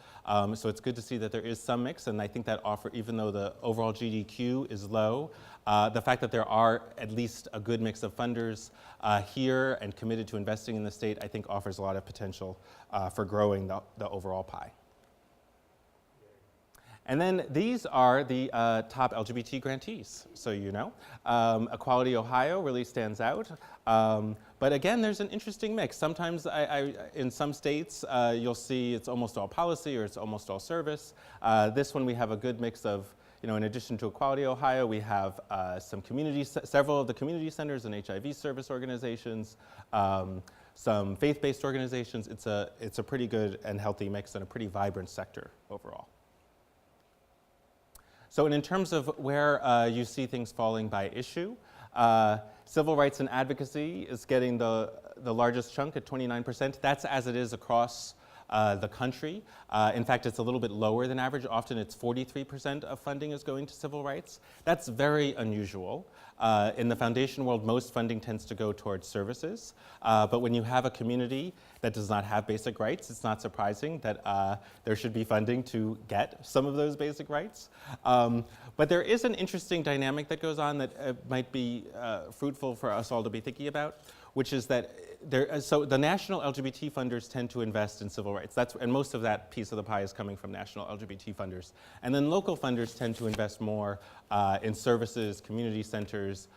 So it's good to see that there is some mix, and I think that even though the overall GDQ is low, the fact that there are at least a good mix of funders here and committed to investing in the state, I think offers a lot of potential for growing the overall pie. And then these are the top LGBT grantees, so you know. Equality Ohio really stands out. But again, there's an interesting mix. Sometimes in some states, you'll see it's almost all policy or it's almost all service. This one we have a good mix of, you know, in addition to Equality Ohio, we have several of the community centers and HIV service organizations, some faith-based organizations. It's a pretty good and healthy mix and a pretty vibrant sector overall. So in terms of where you see things falling by issue, civil rights and advocacy is getting the largest chunk at 29%. That's as it is across the country. In fact, it's a little bit lower than average. Often it's 43% of funding is going to civil rights. That's very unusual. In the foundation world, most funding tends to go towards services. But when you have a community that does not have basic rights, it's not surprising that there should be funding to get some of those basic rights. But there is an interesting dynamic that goes on that might be fruitful for us all to be thinking about, which is that so the national LGBT funders tend to invest in civil rights. And most of that piece of the pie is coming from national LGBT funders. And then local funders tend to invest more in services, community centers,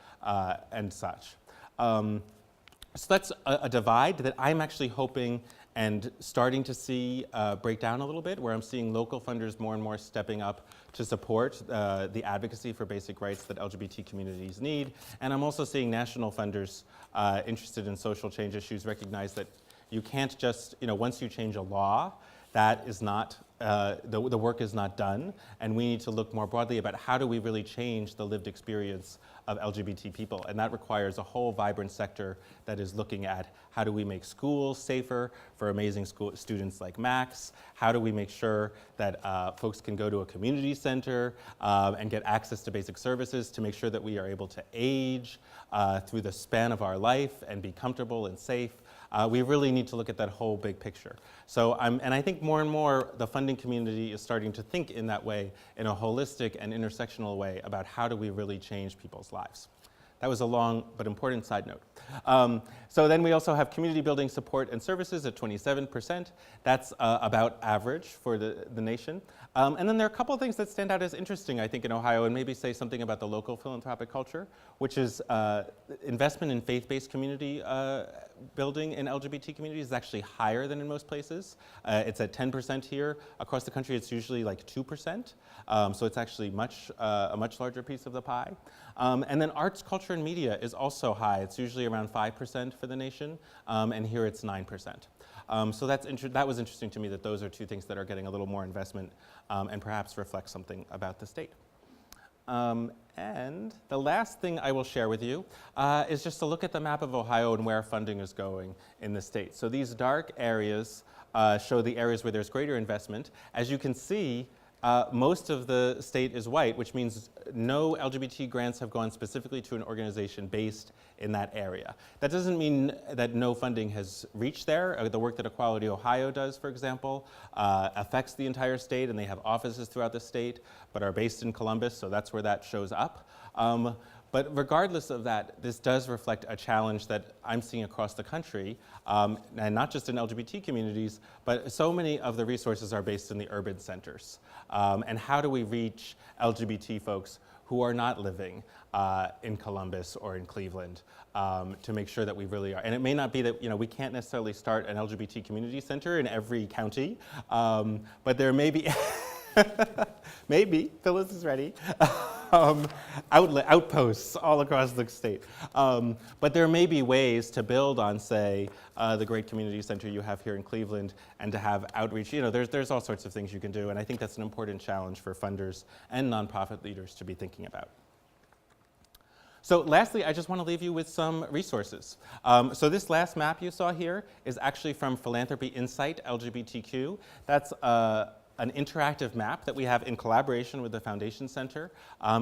and such. So that's a divide that I'm actually hoping and starting to see break down a little bit, where I'm seeing local funders more and more stepping up to support the advocacy for basic rights that LGBT communities need. And I'm also seeing national funders interested in social change issues recognize that you can't just, once you change a law, that is not, the work is not done, and we need to look more broadly about how do we really change the lived experience of LGBT people, and that requires a whole vibrant sector that is looking at how do we make schools safer for amazing students like Max, how do we make sure that folks can go to a community center and get access to basic services to make sure that we are able to age through the span of our life and be comfortable and safe. We really need to look at that whole big picture. So, and I think more and more the funding community is starting to think in that way, in a holistic and intersectional way about how do we really change people's lives. That was a long but important side note. So then we also have community building support and services at 27%. That's about average for the nation. And then there are a couple of things that stand out as interesting, I think, in Ohio, and maybe say something about the local philanthropic culture, which is investment in faith-based community building in LGBT communities is actually higher than in most places. It's at 10% here. Across the country, it's usually like 2%. So it's actually a much larger piece of the pie. And then arts, culture, and media is also high. It's usually around 5% for the nation, and here it's 9%. So that was interesting to me that those are two things that are getting a little more investment and perhaps reflect something about the state. And the last thing I will share with you is just to look at the map of Ohio and where funding is going in the state. So these dark areas show the areas where there's greater investment. As you can see, most of the state is white, which means no LGBT grants have gone specifically to an organization based in that area. That doesn't mean that no funding has reached there. The work that Equality Ohio does, for example, affects the entire state, and they have offices throughout the state, but are based in Columbus, so that's where that shows up. But regardless of that, this does reflect a challenge that I'm seeing across the country, and not just in LGBT communities, but so many of the resources are based in the urban centers. And how do we reach LGBT folks who are not living in Columbus or in Cleveland to make sure that we really are? And it may not be that, we can't necessarily start an LGBT community center in every county, but there may be, maybe, Phyllis is ready. Outposts all across the state. But there may be ways to build on, say, the great community center you have here in Cleveland and to have outreach. There's all sorts of things you can do, and I think that's an important challenge for funders and nonprofit leaders to be thinking about. So lastly, I just want to leave you with some resources. So this last map you saw here is actually from Philanthropy Insight LGBTQ. That's an interactive map that we have in collaboration with the Foundation Center.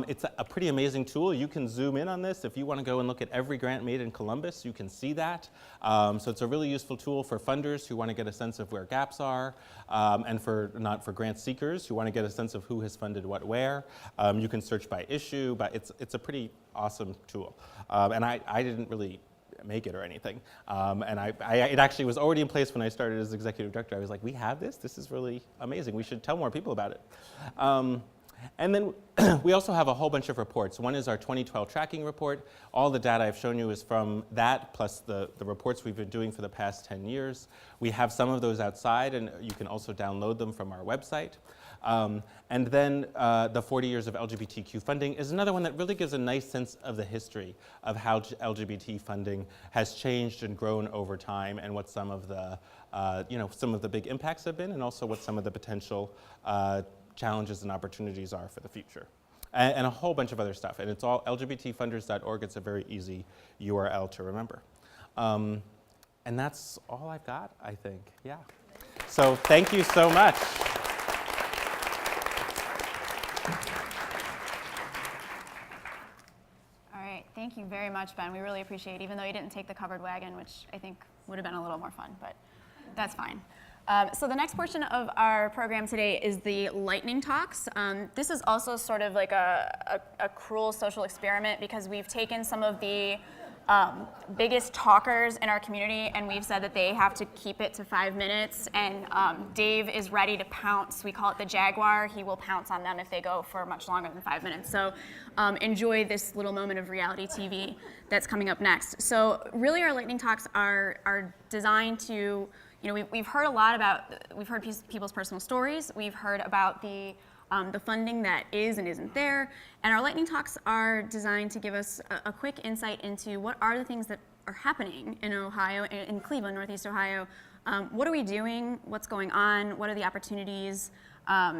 It's a pretty amazing tool. You can zoom in on this. If you want to go and look at every grant made in Columbus, you can see that. So it's a really useful tool for funders who want to get a sense of where gaps are, and not for grant seekers who want to get a sense of who has funded what where. You can search by issue, but it's a pretty awesome tool. And I didn't really make it or anything. And it actually was already in place when I started as executive director. I was like, we have this? This is really amazing. We should tell more people about it. And then we also have a whole bunch of reports. One is our 2012 tracking report. All the data I've shown you is from that, plus the reports we've been doing for the past 10 years. We have some of those outside, and you can also download them from our website. And then the 40 years of LGBTQ funding is another one that really gives a nice sense of the history of how LGBT funding has changed and grown over time, and what some of the big impacts have been, and also what some of the potential challenges and opportunities are for the future. and a whole bunch of other stuff. And it's all lgbtfunders.org. It's a very easy URL to remember. And that's all I've got, I think. Yeah. So thank you so much. All right, thank you very much, Ben. We really appreciate it, even though you didn't take the covered wagon, which I think would have been a little more fun, but that's fine. So the next portion of our program today is the lightning talks. This is also sort of like a cruel social experiment because we've taken some of the biggest talkers in our community and we've said that they have to keep it to 5 minutes, and Dave is ready to pounce. We call it the Jaguar. He will pounce on them if they go for much longer than 5 minutes. So enjoy this little moment of reality TV that's coming up next. So really our lightning talks are designed to, we've heard a lot about, we've heard people's personal stories, we've heard about the funding that is and isn't there, and our lightning talks are designed to give us a quick insight into what are the things that are happening in Ohio, in Cleveland, Northeast Ohio. What are we doing? What's going on? What are the opportunities?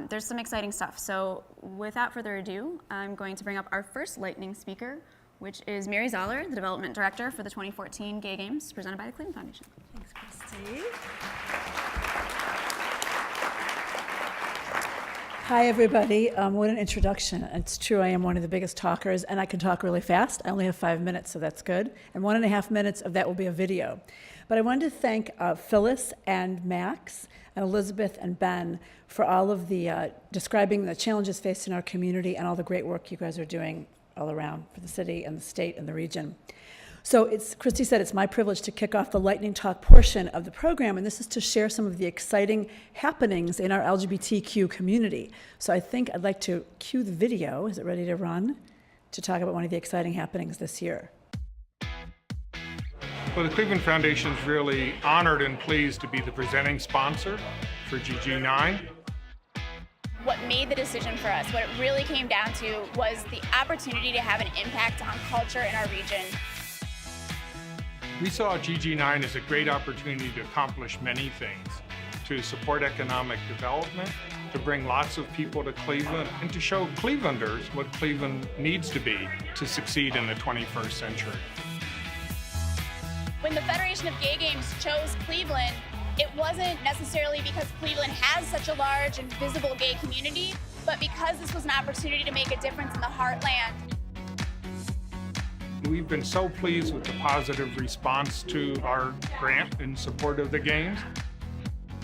There's some exciting stuff. So without further ado, I'm going to bring up our first lightning speaker, which is Mary Zoller, the Development Director for the 2014 Gay Games, presented by the Cleveland Foundation. Thanks, Christy. Hi, everybody. What an introduction. It's true, I am one of the biggest talkers, and I can talk really fast. I only have 5 minutes, so that's good. And 1.5 minutes of that will be a video. But I wanted to thank Phyllis and Max and Elizabeth and Ben for all of the describing the challenges faced in our community and all the great work you guys are doing all around for the city and the state and the region. So Christy said it's my privilege to kick off the lightning talk portion of the program, and this is to share some of the exciting happenings in our LGBTQ community. So I think I'd like to cue the video. Is it ready to run? To talk about one of the exciting happenings this year. Well, the Cleveland Foundation is really honored and pleased to be the presenting sponsor for GG9. What made the decision for us, what it really came down to, was the opportunity to have an impact on culture in our region. We saw GG9 as a great opportunity to accomplish many things, to support economic development, to bring lots of people to Cleveland, and to show Clevelanders what Cleveland needs to be to succeed in the 21st century. When the Federation of Gay Games chose Cleveland, it wasn't necessarily because Cleveland has such a large and visible gay community, but because this was an opportunity to make a difference in the heartland. We've been so pleased with the positive response to our grant in support of the Games.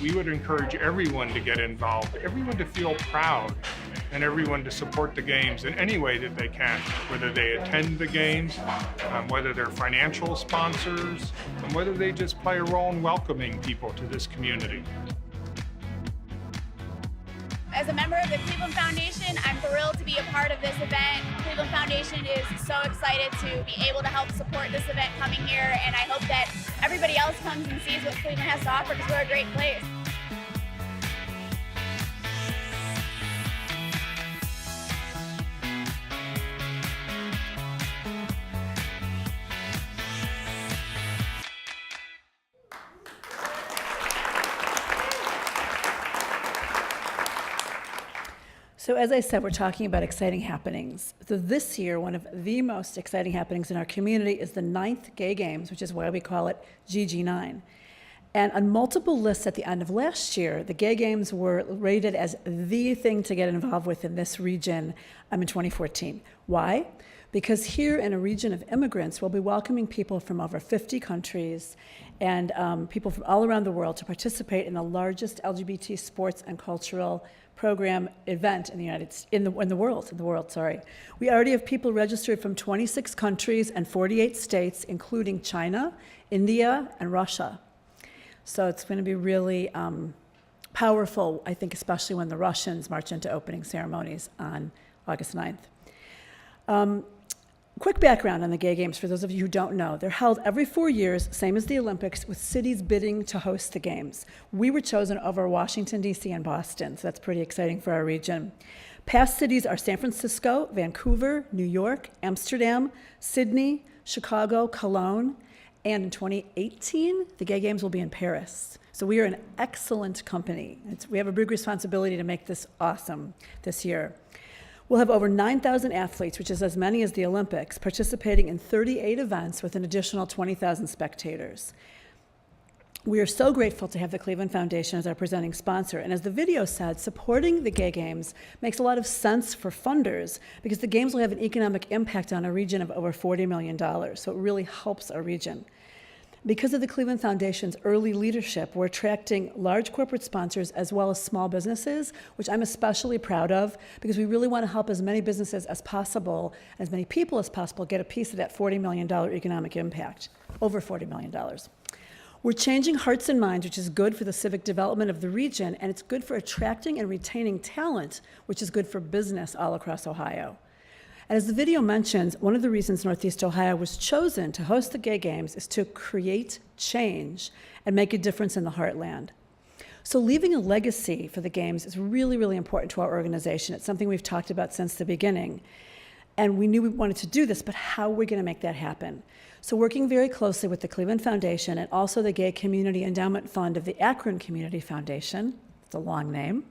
We would encourage everyone to get involved, everyone to feel proud, and everyone to support the Games in any way that they can, whether they attend the Games, whether they're financial sponsors, and whether they just play a role in welcoming people to this community. As a member of the Cleveland Foundation, I'm thrilled to be a part of this event. Cleveland Foundation is so excited to be able to help support this event coming here, and I hope that everybody else comes and sees what Cleveland has to offer because we're a great place. So as I said, we're talking about exciting happenings. So this year, one of the most exciting happenings in our community is the 9th Gay Games, which is why we call it GG9. And on multiple lists at the end of last year, the Gay Games were rated as the thing to get involved with in this region in 2014. Why? Because here in a region of immigrants, we'll be welcoming people from over 50 countries and people from all around the world to participate in the largest LGBT sports and cultural program event in the world. We already have people registered from 26 countries and 48 states, including China, India, and Russia. So it's going to be really powerful, I think, especially when the Russians march into opening ceremonies on August 9th. Quick background on the Gay Games, for those of you who don't know. They're held every 4 years, same as the Olympics, with cities bidding to host the Games. We were chosen over Washington, D.C. and Boston, so that's pretty exciting for our region. Past cities are San Francisco, Vancouver, New York, Amsterdam, Sydney, Chicago, Cologne, and in 2018, the Gay Games will be in Paris. So we are an excellent company. We have a big responsibility to make this awesome this year. We'll have over 9,000 athletes, which is as many as the Olympics, participating in 38 events with an additional 20,000 spectators. We are so grateful to have the Cleveland Foundation as our presenting sponsor, and as the video said, supporting the Gay Games makes a lot of sense for funders because the Games will have an economic impact on a region of over $40 million, so it really helps our region. Because of the Cleveland Foundation's early leadership, we're attracting large corporate sponsors as well as small businesses, which I'm especially proud of because we really want to help as many businesses as possible, as many people as possible, get a piece of that $40 million economic impact, over $40 million. We're changing hearts and minds, which is good for the civic development of the region, and it's good for attracting and retaining talent, which is good for business all across Ohio. And as the video mentions, one of the reasons Northeast Ohio was chosen to host the Gay Games is to create change and make a difference in the heartland. So leaving a legacy for the Games is really, really important to our organization. It's something we've talked about since the beginning. And we knew we wanted to do this, but how are we going to make that happen? So working very closely with the Cleveland Foundation and also the Gay Community Endowment Fund of the Akron Community Foundation, it's a long name,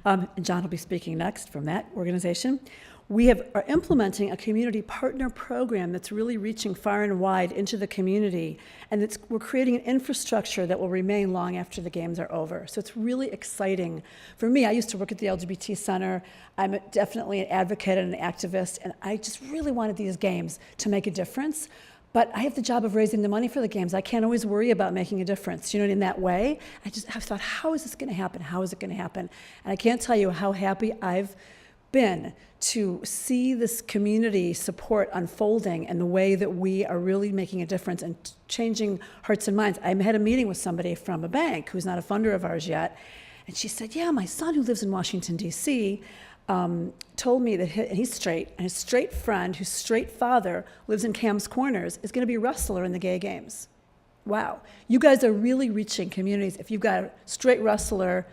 and John will be speaking next from that organization. We are implementing a community partner program that's really reaching far and wide into the community, and we're creating an infrastructure that will remain long after the Games are over. So it's really exciting. For me, I used to work at the LGBT Center. I'm definitely an advocate and an activist, and I just really wanted these Games to make a difference. But I have the job of raising the money for the Games. I can't always worry about making a difference. You know, in that way, I thought, how is this going to happen? How is it going to happen? And I can't tell you how happy I've been to see this community support unfolding and the way that we are really making a difference and changing hearts and minds. I had a meeting with somebody from a bank who's not a funder of ours yet, and she said, yeah, my son who lives in Washington, D.C., told me that he's straight, and his straight friend, whose straight father lives in Cam's Corners, is going to be a wrestler in the Gay Games. Wow. You guys are really reaching communities if you've got a straight wrestler,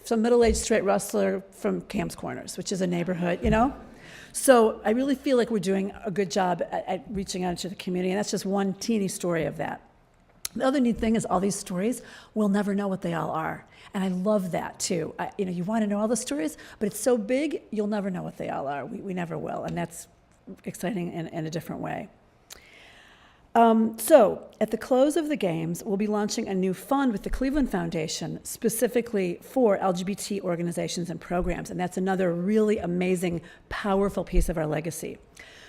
some middle-aged straight wrestler from Cam's Corners, which is a neighborhood, you know? So I really feel like we're doing a good job at reaching out to the community, and that's just one teeny story of that. The other neat thing is all these stories, we'll never know what they all are. And I love that too. You want to know all the stories, but it's so big, you'll never know what they all are. We never will, and that's exciting in a different way. So at the close of the Games, we'll be launching a new fund with the Cleveland Foundation specifically for LGBT organizations and programs, and that's another really amazing, powerful piece of our legacy.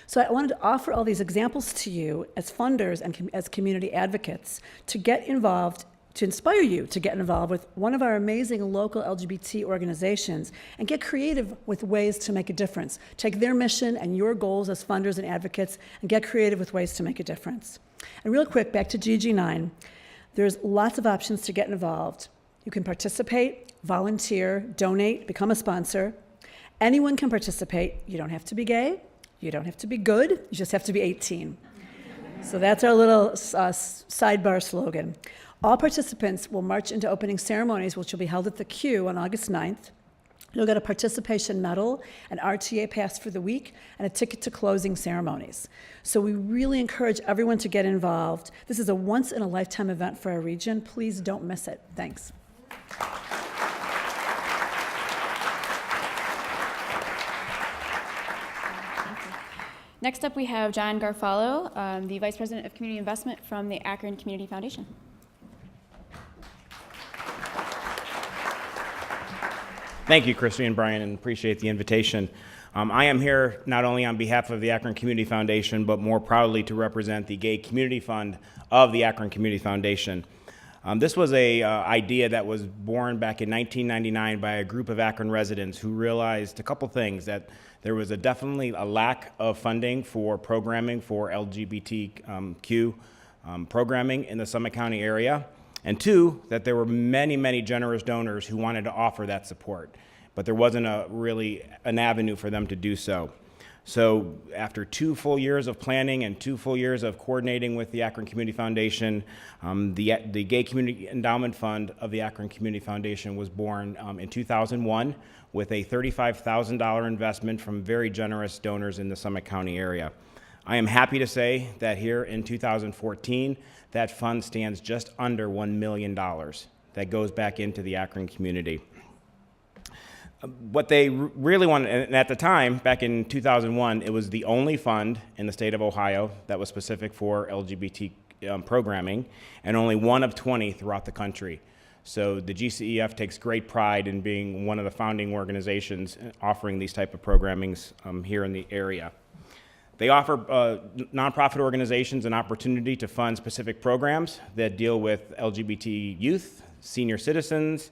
So I wanted to offer all these examples to you as funders and as community advocates to get involved, to inspire you to get involved with one of our amazing local LGBT organizations and get creative with ways to make a difference. Take their mission and your goals as funders and advocates and get creative with ways to make a difference. And real quick, back to GG9, there's lots of options to get involved. You can participate, volunteer, donate, become a sponsor. Anyone can participate. You don't have to be gay. You don't have to be good. You just have to be 18. So that's our little sidebar slogan. All participants will march into opening ceremonies, which will be held at the Q on August 9th. You'll get a participation medal, an RTA pass for the week, and a ticket to closing ceremonies. So we really encourage everyone to get involved. This is a once-in-a-lifetime event for our region. Please don't miss it. Thanks. Next up, we have John Garfalo, the Vice President of Community Investment from the Akron Community Foundation. Thank you, Christy and Brian, and appreciate the invitation. I am here not only on behalf of the Akron Community Foundation, but more proudly to represent the Gay Community Fund of the Akron Community Foundation. This was an idea that was born back in 1999 by a group of Akron residents who realized a couple things, that there was definitely a lack of funding for programming for LGBTQ programming in the Summit County area. And two, that there were many, many generous donors who wanted to offer that support, but there wasn't really an avenue for them to do so. So after 2 full years of planning and 2 full years of coordinating with the Akron Community Foundation, the Gay Community Endowment Fund of the Akron Community Foundation was born in 2001 with a $35,000 investment from very generous donors in the Summit County area. I am happy to say that here in 2014, that fund stands just under $1 million that goes back into the Akron community. What they really wanted, and at the time, back in 2001, it was the only fund in the state of Ohio that was specific for LGBT programming, and only one of 20 throughout the country. So the GCEF takes great pride in being one of the founding organizations offering these type of programmings here in the area. They offer nonprofit organizations an opportunity to fund specific programs that deal with LGBT youth, senior citizens,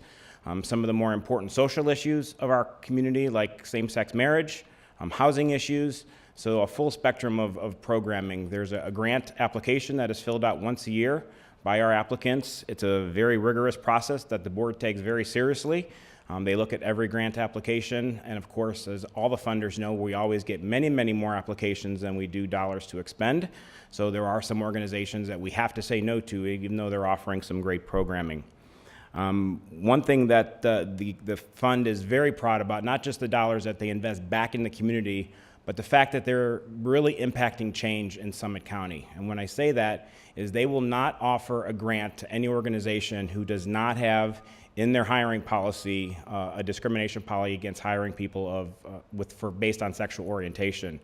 some of the more important social issues of our community, like same-sex marriage, housing issues, so a full spectrum of programming. There's a grant application that is filled out once a year by our applicants. It's a very rigorous process that the board takes very seriously. They look at every grant application, and of course, as all the funders know, we always get many, many more applications than we do dollars to expend. So there are some organizations that we have to say no to, even though they're offering some great programming. One thing that the fund is very proud about, not just the dollars that they invest back in the community, but the fact that they're really impacting change in Summit County. And when I say that, is they will not offer a grant to any organization who does not have in their hiring policy a discrimination policy against hiring people based on sexual orientation.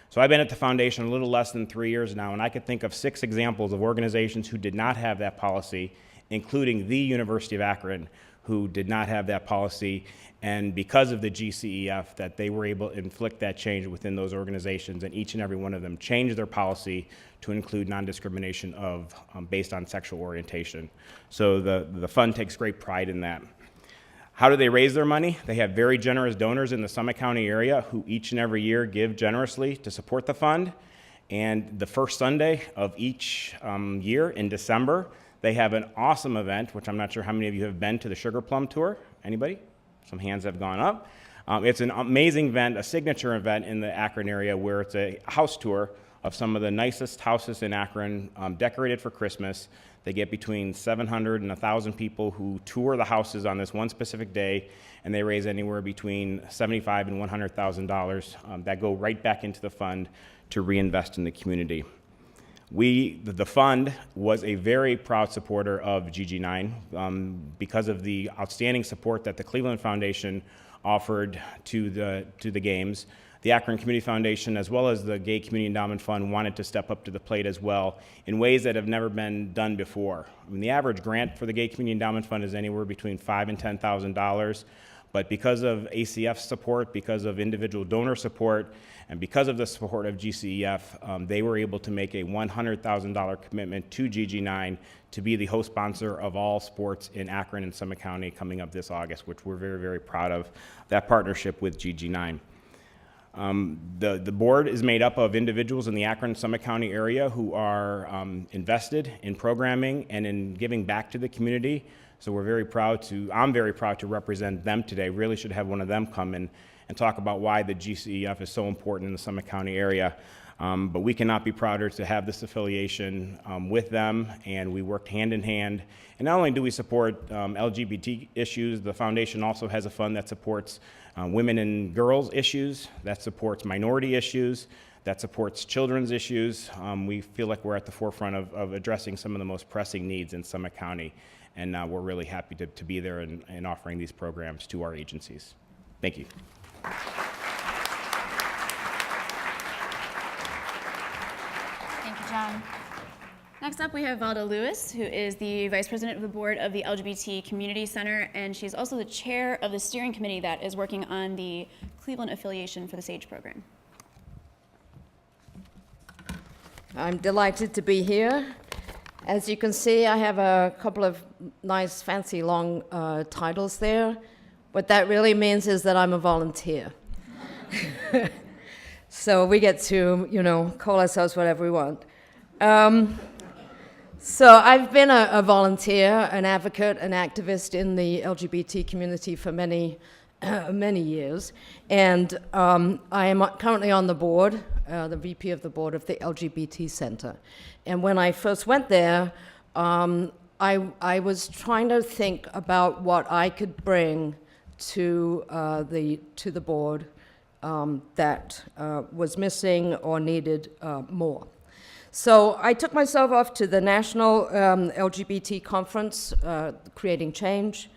So I've been at the foundation a little less than 3 years now, and I could think of 6 examples of organizations who did not have that policy, including the University of Akron, who did not have that policy, and because of the GCEF, that they were able to inflict that change within those organizations, and each and every one of them changed their policy to include non-discrimination based on sexual orientation. So the fund takes great pride in that. How do they raise their money? They have very generous donors in the Summit County area who each and every year give generously to support the fund, and the first Sunday of each year in December, they have an awesome event, which I'm not sure how many of you have been to the Sugar Plum Tour. Anybody? Some hands have gone up. It's an amazing event, a signature event in the Akron area where it's a house tour of some of the nicest houses in Akron, decorated for Christmas. They get between 700 and 1,000 people who tour the houses on this one specific day, and they raise anywhere between $75,000 and $100,000 that go right back into the fund to reinvest in the community. The fund was a very proud supporter of GG9 because of the outstanding support that the Cleveland Foundation offered to the games. The Akron Community Foundation, as well as the Gay Community Endowment Fund, wanted to step up to the plate as well in ways that have never been done before. I mean, the average grant for the Gay Community Endowment Fund is anywhere between $5,000 and $10,000. But because of ACF support, because of individual donor support, and because of the support of GCEF, they were able to make a $100,000 commitment to GG9 to be the host sponsor of all sports in Akron and Summit County coming up this August, which we're very, very proud of that partnership with GG9. The board is made up of individuals in the Akron Summit County area who are invested in programming and in giving back to the community. So I'm very proud to represent them today. Really should have one of them come in and talk about why the GCEF is so important in the Summit County area. But we cannot be prouder to have this affiliation with them, and we worked hand in hand. And not only do we support LGBT issues, the foundation also has a fund that supports women and girls issues, that supports minority issues, that supports children's issues. We feel like we're at the forefront of addressing some of the most pressing needs in Summit County, and we're really happy to be there and offering these programs to our agencies. Thank you. Thank you, John. Next up, we have Valda Lewis, who is the Vice President of the Board of the LGBT Community Center, and she's also the chair of the steering committee that is working on the Cleveland affiliation for the SAGE program. I'm delighted to be here. As you can see, I have a couple of nice, fancy, long titles there. What that really means is that I'm a volunteer. So we get to, call ourselves whatever we want. So I've been a volunteer, an advocate, an activist in the LGBT community for many years. And I am currently on the board, the VP of the board of the LGBT Center. And when I first went there, I was trying to think about what I could bring to the board that was missing or needed more. So I took myself off to the National LGBT Conference, Creating Change,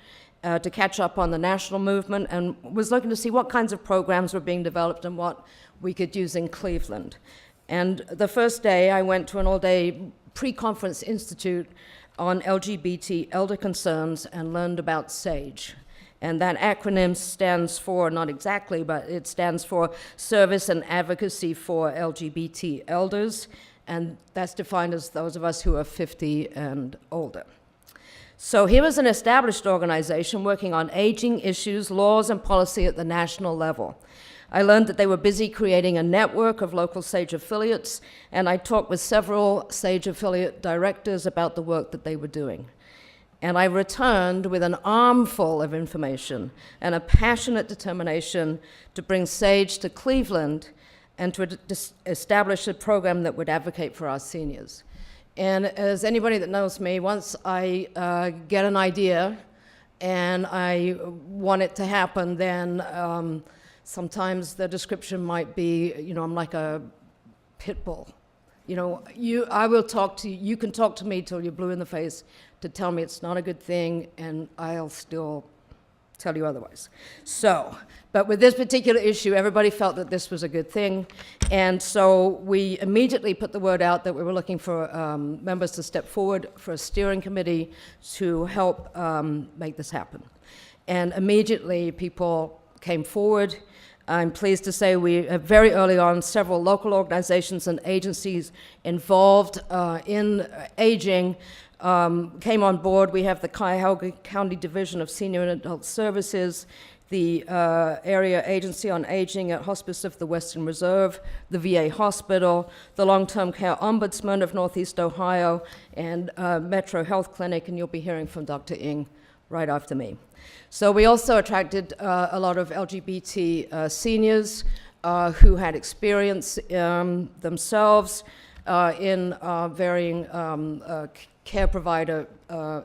to catch up on the national movement and was looking to see what kinds of programs were being developed and what we could use in Cleveland. And the first day I went to an all-day pre-conference institute on LGBT elder concerns and learned about SAGE. And that acronym stands for, not exactly, but it stands for Service and Advocacy for LGBT Elders, and that's defined as those of us who are 50 and older. So here was an established organization working on aging issues, laws, and policy at the national level. I learned that they were busy creating a network of local SAGE affiliates, and I talked with several SAGE affiliate directors about the work that they were doing. And I returned with an armful of information and a passionate determination to bring SAGE to Cleveland and to establish a program that would advocate for our seniors. And as anybody that knows me, once I get an idea and I want it to happen, then sometimes the description might be, I'm like a pit bull. I will talk to you, you can talk to me till you're blue in the face to tell me it's not a good thing, and I'll still tell you otherwise. So, but with this particular issue, everybody felt that this was a good thing, and so we immediately put the word out that we were looking for members to step forward for a steering committee to help make this happen. And immediately people came forward. I'm pleased to say we very early on, several local organizations and agencies involved in aging came on board. We have the Cuyahoga County Division of Senior and Adult Services, the Area Agency on Aging at Hospice of the Western Reserve, the VA Hospital, the Long-Term Care Ombudsman of Northeast Ohio, and Metro Health Clinic, and you'll be hearing from Dr. Ng right after me. So we also attracted a lot of LGBT seniors who had experience themselves in varying care provider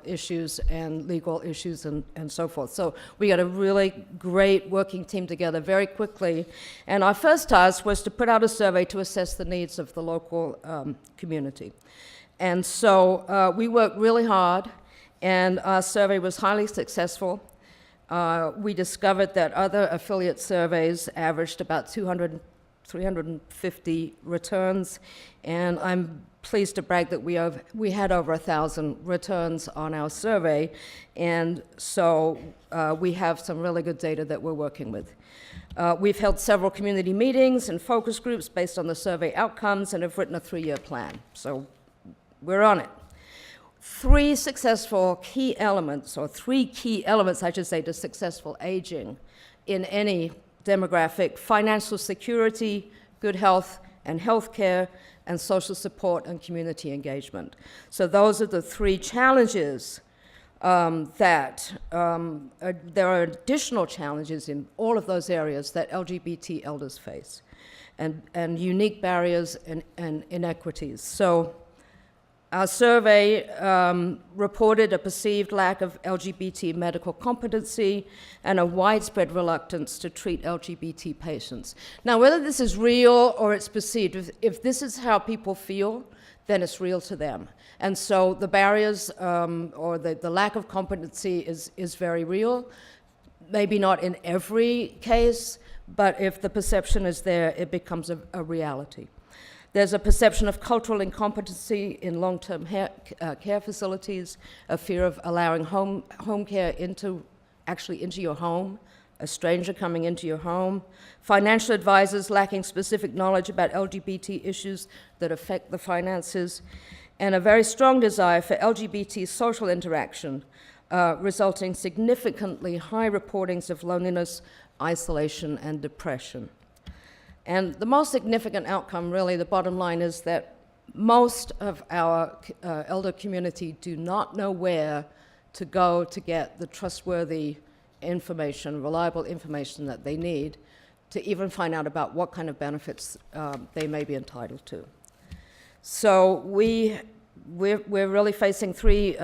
issues and legal issues and so forth. So we got a really great working team together very quickly. And our first task was to put out a survey to assess the needs of the local community. And so we worked really hard, and our survey was highly successful. We discovered that other affiliate surveys averaged about 350 returns, and I'm pleased to brag that we had over 1,000 returns on our survey, and so we have some really good data that we're working with. We've held several community meetings and focus groups based on the survey outcomes and have written a 3-year plan, so we're on it. 3 key elements, I should say, to successful aging in any demographic: financial security, good health and health care, and social support and community engagement. So those are the 3 challenges there are additional challenges in all of those areas that LGBT elders face, and unique barriers and inequities. So our survey reported a perceived lack of LGBT medical competency and a widespread reluctance to treat LGBT patients. Now, whether this is real or it's perceived, if this is how people feel, then it's real to them. And so the barriers or the lack of competency is very real. Maybe not in every case, but if the perception is there, it becomes a reality. There's a perception of cultural incompetency in long-term care facilities, a fear of allowing home care into your home, a stranger coming into your home, financial advisors lacking specific knowledge about LGBT issues that affect the finances, and a very strong desire for LGBT social interaction, resulting significantly high reportings of loneliness, isolation, and depression. And the most significant outcome, really, the bottom line, is that most of our elder community do not know where to go to get the trustworthy information, reliable information that they need to even find out about what kind of benefits they may be entitled to. So we're really facing 3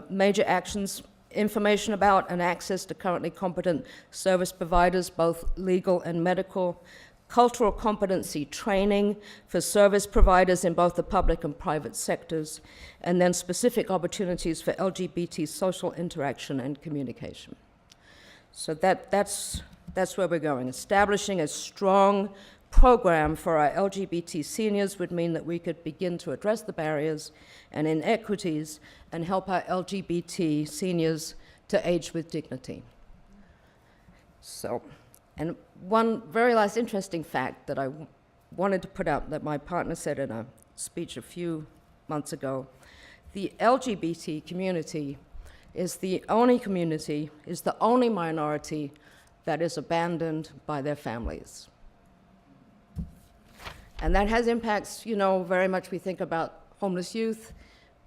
major actions: information about and access to currently competent service providers, both legal and medical; cultural competency training for service providers in both the public and private sectors; and then specific opportunities for LGBT social interaction and communication. So that's where we're going. Establishing a strong program for our LGBT seniors would mean that we could begin to address the barriers and inequities and help our LGBT seniors to age with dignity. So, and one very last interesting fact that I wanted to put out that my partner said in a speech a few months ago, the LGBT community is the only minority that is abandoned by their families. And that has impacts, very much we think about homeless youth,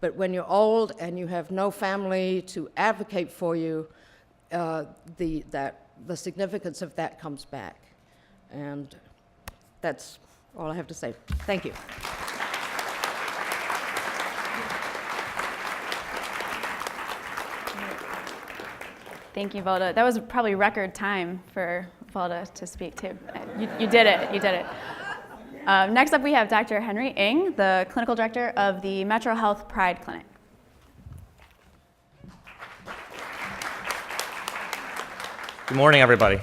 but when you're old and you have no family to advocate for you, the significance of that comes back. And that's all I have to say. Thank you. Thank you, Valda. That was probably record time for Valda to speak too. You did it. You did it. Next up, we have Dr. Henry Ng, the clinical director of the Metro Health Pride Clinic. Good morning, everybody.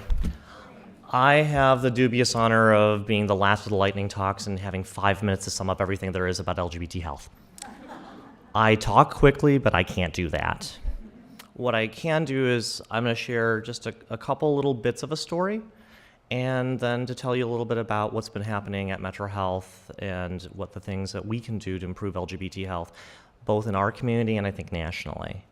I have the dubious honor of being the last of the lightning talks and having 5 minutes to sum up everything there is about LGBT health. I talk quickly, but I can't do that. What I can do is I'm going to share just a couple little bits of a story, and then to tell you a little bit about what's been happening at Metro Health and what the things that we can do to improve LGBT health, both in our community and I think nationally.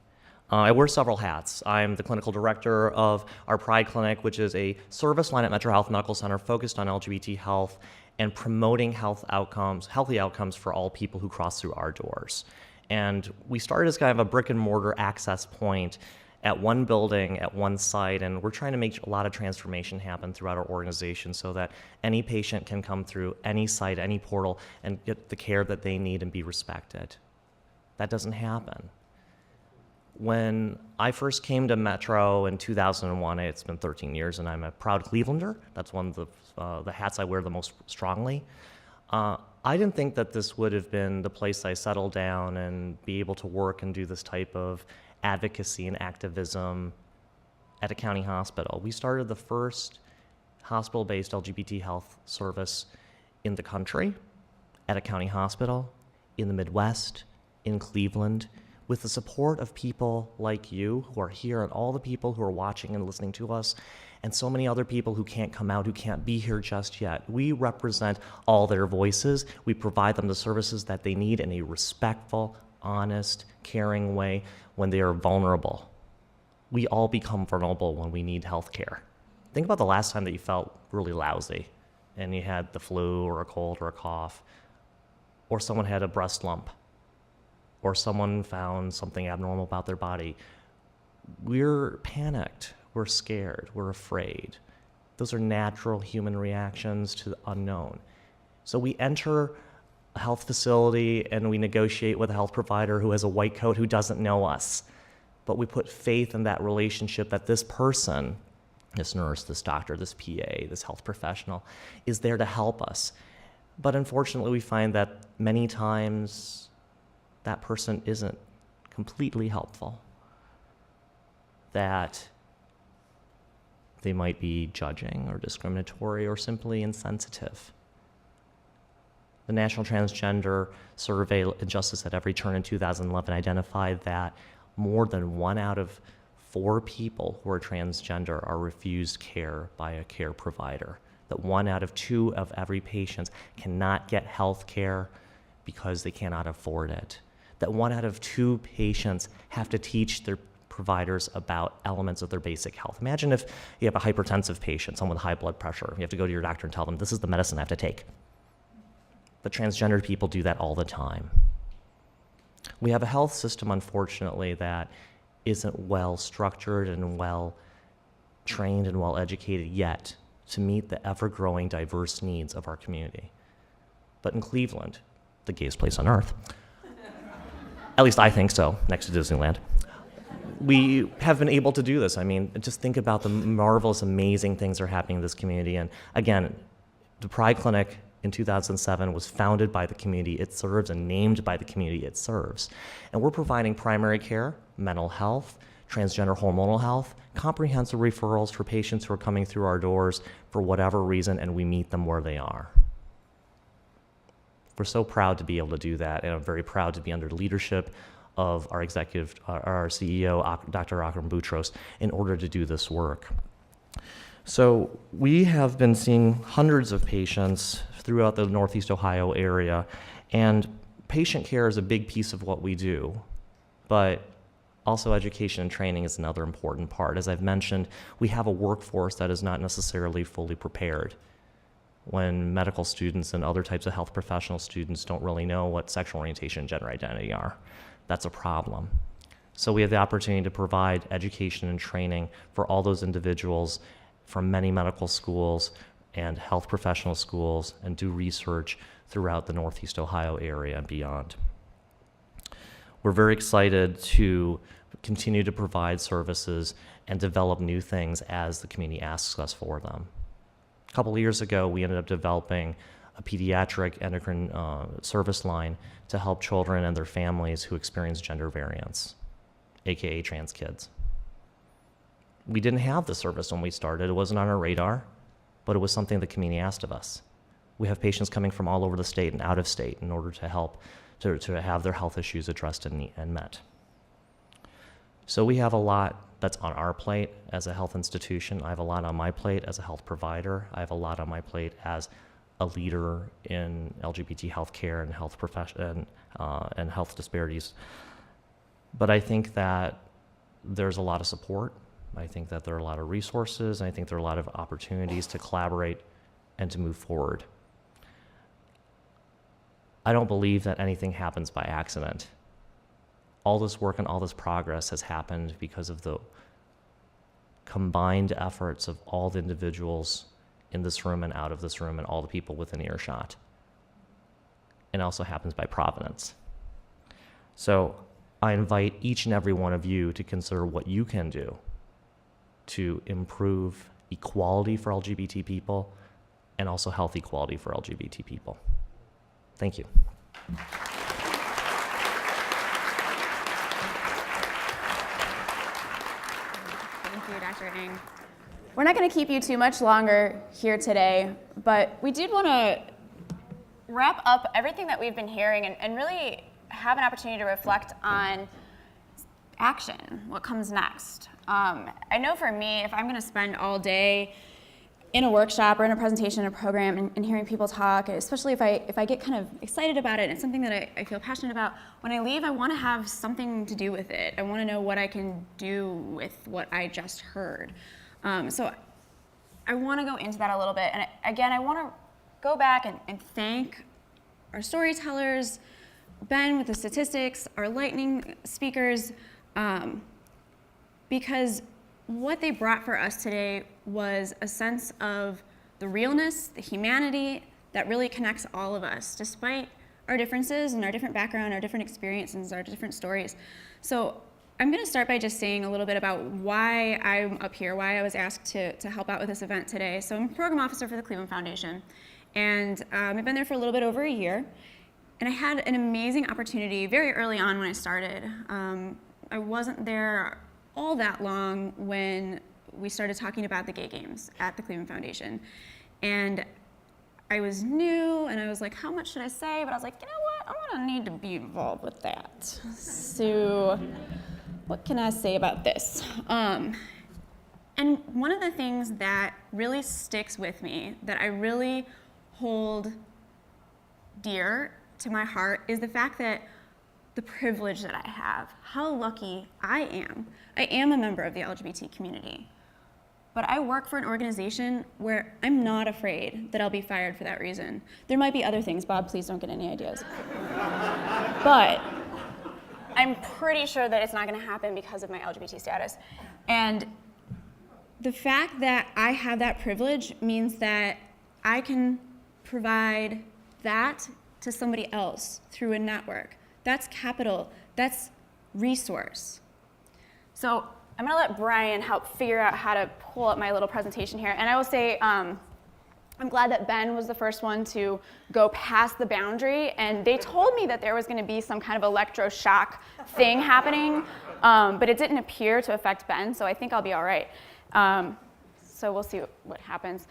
I wear several hats. I'm the clinical director of our Pride Clinic, which is a service line at Metro Health Medical Center focused on LGBT health and promoting healthy outcomes for all people who cross through our doors. And we started as kind of a brick and mortar access point at one building, at one site, and we're trying to make a lot of transformation happen throughout our organization so that any patient can come through any site, any portal, and get the care that they need and be respected. That doesn't happen. When I first came to Metro in 2001, it's been 13 years, and I'm a proud Clevelander. That's one of the hats I wear the most strongly. I didn't think that this would have been the place I settled down and be able to work and do this type of advocacy and activism at a county hospital. We started the first hospital-based LGBT health service in the country at a county hospital in the Midwest, in Cleveland, with the support of people like you who are here and all the people who are watching and listening to us, and so many other people who can't come out, who can't be here just yet. We represent all their voices. We provide them the services that they need in a respectful, honest, caring way when they are vulnerable. We all become vulnerable when we need health care. Think about the last time that you felt really lousy and you had the flu or a cold or a cough, or someone had a breast lump, or someone found something abnormal about their body. We're panicked, we're scared, we're afraid. Those are natural human reactions to the unknown. So we enter a health facility and we negotiate with a health provider who has a white coat who doesn't know us. But we put faith in that relationship that this person, this nurse, this doctor, this PA, this health professional, is there to help us. But unfortunately, we find that many times that person isn't completely helpful, that they might be judging or discriminatory or simply insensitive. The National Transgender Survey and Justice at Every Turn in 2011 identified that more than 1 out of 4 people who are transgender are refused care by a care provider, that 1 out of 2 of every patient cannot get health care because they cannot afford it, that 1 out of 2 patients have to teach their providers about elements of their basic health. Imagine if you have a hypertensive patient, someone with high blood pressure. You have to go to your doctor and tell them, this is the medicine I have to take. But transgendered people do that all the time. We have a health system, unfortunately, that isn't well structured and well trained and well educated yet to meet the ever-growing diverse needs of our community. But in Cleveland, the gayest place on earth, at least I think so, next to Disneyland, we have been able to do this. I mean, just think about the marvelous, amazing things that are happening in this community. And again, the Pride Clinic in 2007 was founded by the community it serves and named by the community it serves. And we're providing primary care, mental health, transgender hormonal health, comprehensive referrals for patients who are coming through our doors for whatever reason, and we meet them where they are. We're so proud to be able to do that, and I'm very proud to be under the leadership of our our CEO, Dr. Akram Boutros, in order to do this work. So we have been seeing hundreds of patients throughout the Northeast Ohio area, and patient care is a big piece of what we do, but also education and training is another important part. As I've mentioned, we have a workforce that is not necessarily fully prepared. When medical students and other types of health professional students don't really know what sexual orientation and gender identity are, that's a problem. So we have the opportunity to provide education and training for all those individuals from many medical schools and health professional schools, and do research throughout the Northeast Ohio area and beyond. We're very excited to continue to provide services and develop new things as the community asks us for them. A couple of years ago, we ended up developing a pediatric endocrine service line to help children and their families who experience gender variance, AKA trans kids. We didn't have the service when we started. It wasn't on our radar, but it was something the community asked of us. We have patients coming from all over the state and out of state in order to help to have their health issues addressed and met. So we have a lot that's on our plate as a health institution. I have a lot on my plate as a health provider. I have a lot on my plate as a leader in LGBT healthcare and health and health disparities. But I think that there's a lot of support. I think that there are a lot of resources, and I think there are a lot of opportunities to collaborate and to move forward. I don't believe that anything happens by accident. All this work and all this progress has happened because of the combined efforts of all the individuals in this room and out of this room and all the people within earshot. It also happens by providence. So I invite each and every one of you to consider what you can do to improve equality for LGBT people and also health equality for LGBT people. Thank you. Thank you, Dr. Ng. We're not going to keep you too much longer here today, but we did want to wrap up everything that we've been hearing and really have an opportunity to reflect on action, what comes next. I know for me, if I'm going to spend all day in a workshop or in a presentation, in a program, and hearing people talk, especially if I get kind of excited about it and it's something that I feel passionate about, when I leave, I want to have something to do with it. I want to know what I can do with what I just heard. So I want to go into that a little bit. And again, I want to go back and thank our storytellers, Ben with the statistics, our lightning speakers, because what they brought for us today was a sense of the realness, the humanity that really connects all of us, despite our differences and our different background, our different experiences, our different stories. So I'm going to start by just saying a little bit about why I'm up here, why I was asked to help out with this event today. So I'm a program officer for the Cleveland Foundation, and I've been there for a little bit over a year. And I had an amazing opportunity very early on when I started. I wasn't there all that long when we started talking about the gay games at the Cleveland Foundation. And I was new, and I was like, how much should I say? But I was like, you know what? I'm gonna need to be involved with that. So what can I say about this? And one of the things that really sticks with me, that I really hold dear to my heart, is the fact that the privilege that I have, how lucky I am. I am a member of the LGBT community, but I work for an organization where I'm not afraid that I'll be fired for that reason. There might be other things. Bob, please don't get any ideas. But I'm pretty sure that it's not going to happen because of my LGBT status. And the fact that I have that privilege means that I can provide that to somebody else through a network. That's capital, that's resource. So I'm gonna let Brian help figure out how to pull up my little presentation here. And I will say, I'm glad that Ben was the first one to go past the boundary, and they told me that there was going to be some kind of electroshock thing happening, but it didn't appear to affect Ben, so I think I'll be all right. So we'll see what happens.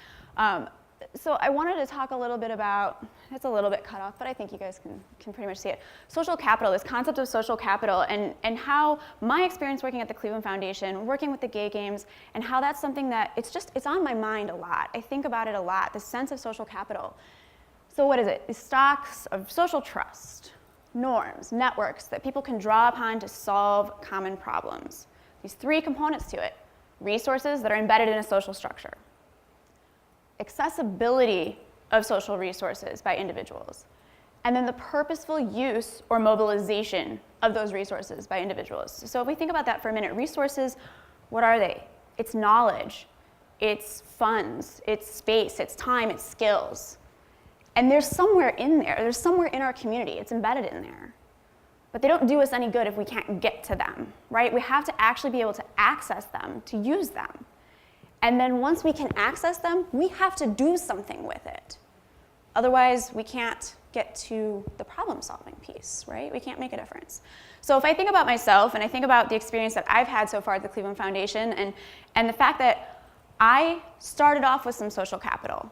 So I wanted to talk a little bit about, it's a little bit cut off, but I think you guys can pretty much see it. Social capital, this concept of social capital, and how my experience working at the Cleveland Foundation, working with the Gay Games, and how that's something that it's on my mind a lot. I think about it a lot, the sense of social capital. So what is it? It's stocks of social trust, norms, networks that people can draw upon to solve common problems. These three components to it: resources that are embedded in a social structure, accessibility of social resources by individuals, and then the purposeful use or mobilization of those resources by individuals. So if we think about that for a minute, resources, what are they? It's knowledge, it's funds, it's space, it's time, it's skills. And there's somewhere in there, there's somewhere in our community, it's embedded in there. But they don't do us any good if we can't get to them, right? We have to actually be able to access them, to use them. And then once we can access them, we have to do something with it. Otherwise, we can't get to the problem-solving piece, right? We can't make a difference. So if I think about myself and I think about the experience that I've had so far at the Cleveland Foundation and the fact that I started off with some social capital.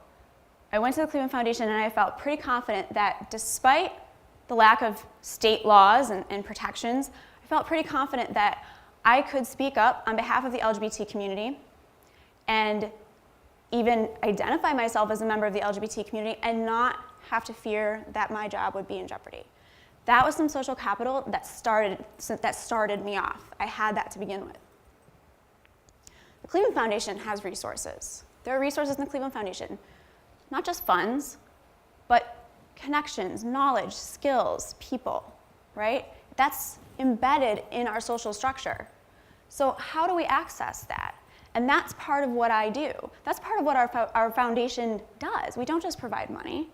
I went to the Cleveland Foundation and I felt pretty confident that despite the lack of state laws and protections, I felt pretty confident that I could speak up on behalf of the LGBT community and even identify myself as a member of the LGBT community and not have to fear that my job would be in jeopardy. That was some social capital that started me off. I had that to begin with. The Cleveland Foundation has resources. There are resources in the Cleveland Foundation, not just funds, but connections, knowledge, skills, people, right? That's embedded in our social structure. So how do we access that? And that's part of what I do. That's part of what our foundation does. We don't just provide money.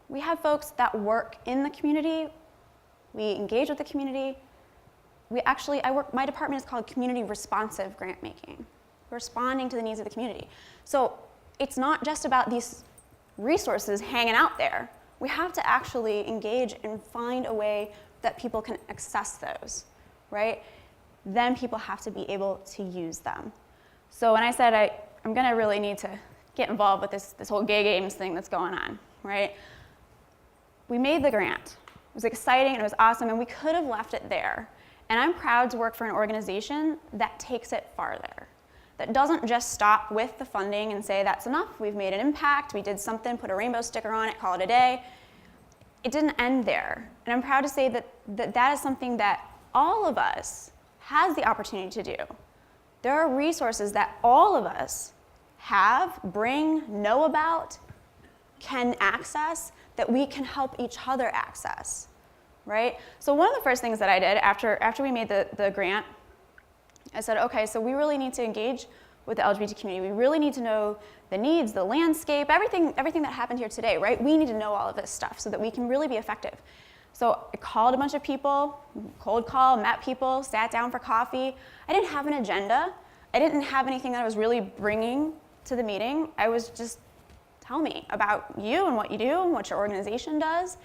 We have folks that work in the community. We engage with the community. My department is called Community Responsive Grant Making. We're responding to the needs of the community. So it's not just about these resources hanging out there. We have to actually engage and find a way that people can access those, right? Then people have to be able to use them. So when I said I'm gonna really need to get involved with this whole Gay Games thing that's going on, right? We made the grant. It was exciting and it was awesome and we could have left it there. And I'm proud to work for an organization that takes it farther, that doesn't just stop with the funding and say that's enough, we've made an impact, we did something, put a rainbow sticker on it, call it a day. It didn't end there. And I'm proud to say that is something that all of us has the opportunity to do. There are resources that all of us have, bring, know about, can access, that we can help each other access, right? So one of the first things that I did after we made the grant, I said, okay, so we really need to engage with the LGBT community. We really need to know the needs, the landscape, everything that happened here today, right? We need to know all of this stuff so that we can really be effective. So I called a bunch of people, cold call, met people, sat down for coffee. I didn't have an agenda. I didn't have anything that I was really bringing to the meeting. I was just, tell me about you and what you do and what your organization does.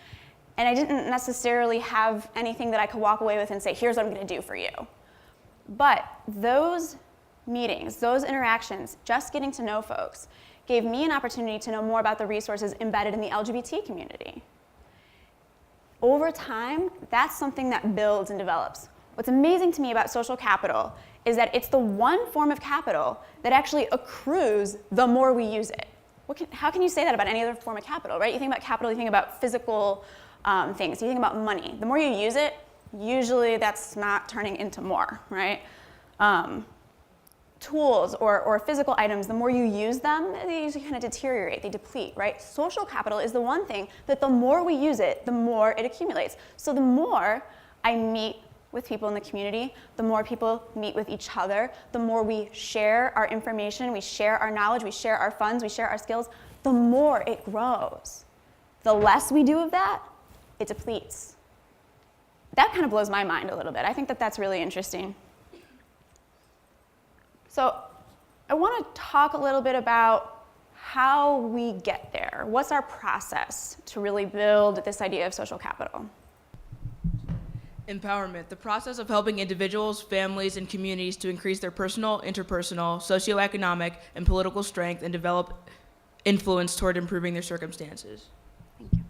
And I didn't necessarily have anything that I could walk away with and say, here's what I'm gonna do for you. But those meetings, those interactions, just getting to know folks, gave me an opportunity to know more about the resources embedded in the LGBT community. Over time, that's something that builds and develops. What's amazing to me about social capital is that it's the one form of capital that actually accrues the more we use it. How can you say that about any other form of capital, right? You think about capital, you think about physical things, you think about money. The more you use it, usually that's not turning into more, right? Tools or physical items, the more you use them, they usually kind of deteriorate, they deplete, right? Social capital is the one thing that the more we use it, the more it accumulates. So the more I meet with people in the community, the more people meet with each other, the more we share our information, we share our knowledge, we share our funds, we share our skills, the more it grows. The less we do of that, it depletes. That kind of blows my mind a little bit. I think that that's really interesting. So I want to talk a little bit about how we get there. What's our process to really build this idea of social capital? Empowerment, the process of helping individuals, families, and communities to increase their personal, interpersonal, socioeconomic, and political strength and develop influence toward improving their circumstances. Thank you.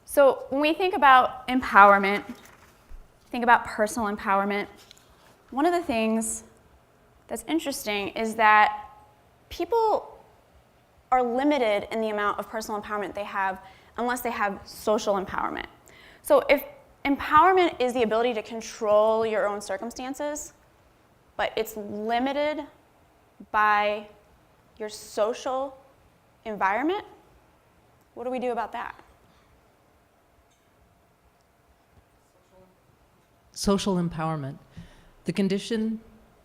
So when we think about empowerment, think about personal empowerment, one of the things that's interesting is that people are limited in the amount of personal empowerment they have unless they have social empowerment. So if empowerment is the ability to control your own circumstances, but it's limited by your social environment, what do we do about that? Social empowerment, the condition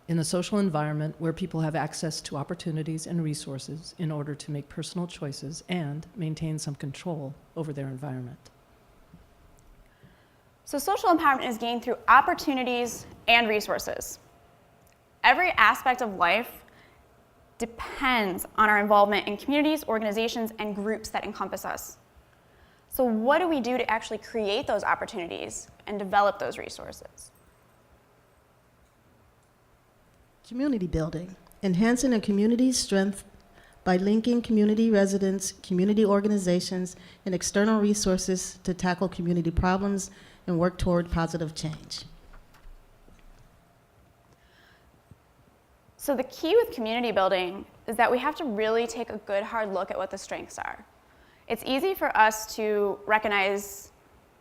in the social environment where people have access to opportunities and resources in order to make personal choices and maintain some control over their environment. So social empowerment is gained through opportunities and resources. Every aspect of life depends on our involvement in communities, organizations, and groups that encompass us. So what do we do to actually create those opportunities and develop those resources? Community building, enhancing a community's strength by linking community residents, community organizations, and external resources to tackle community problems and work toward positive change. So the key with community building is that we have to really take a good hard look at what the strengths are. It's easy for us to recognize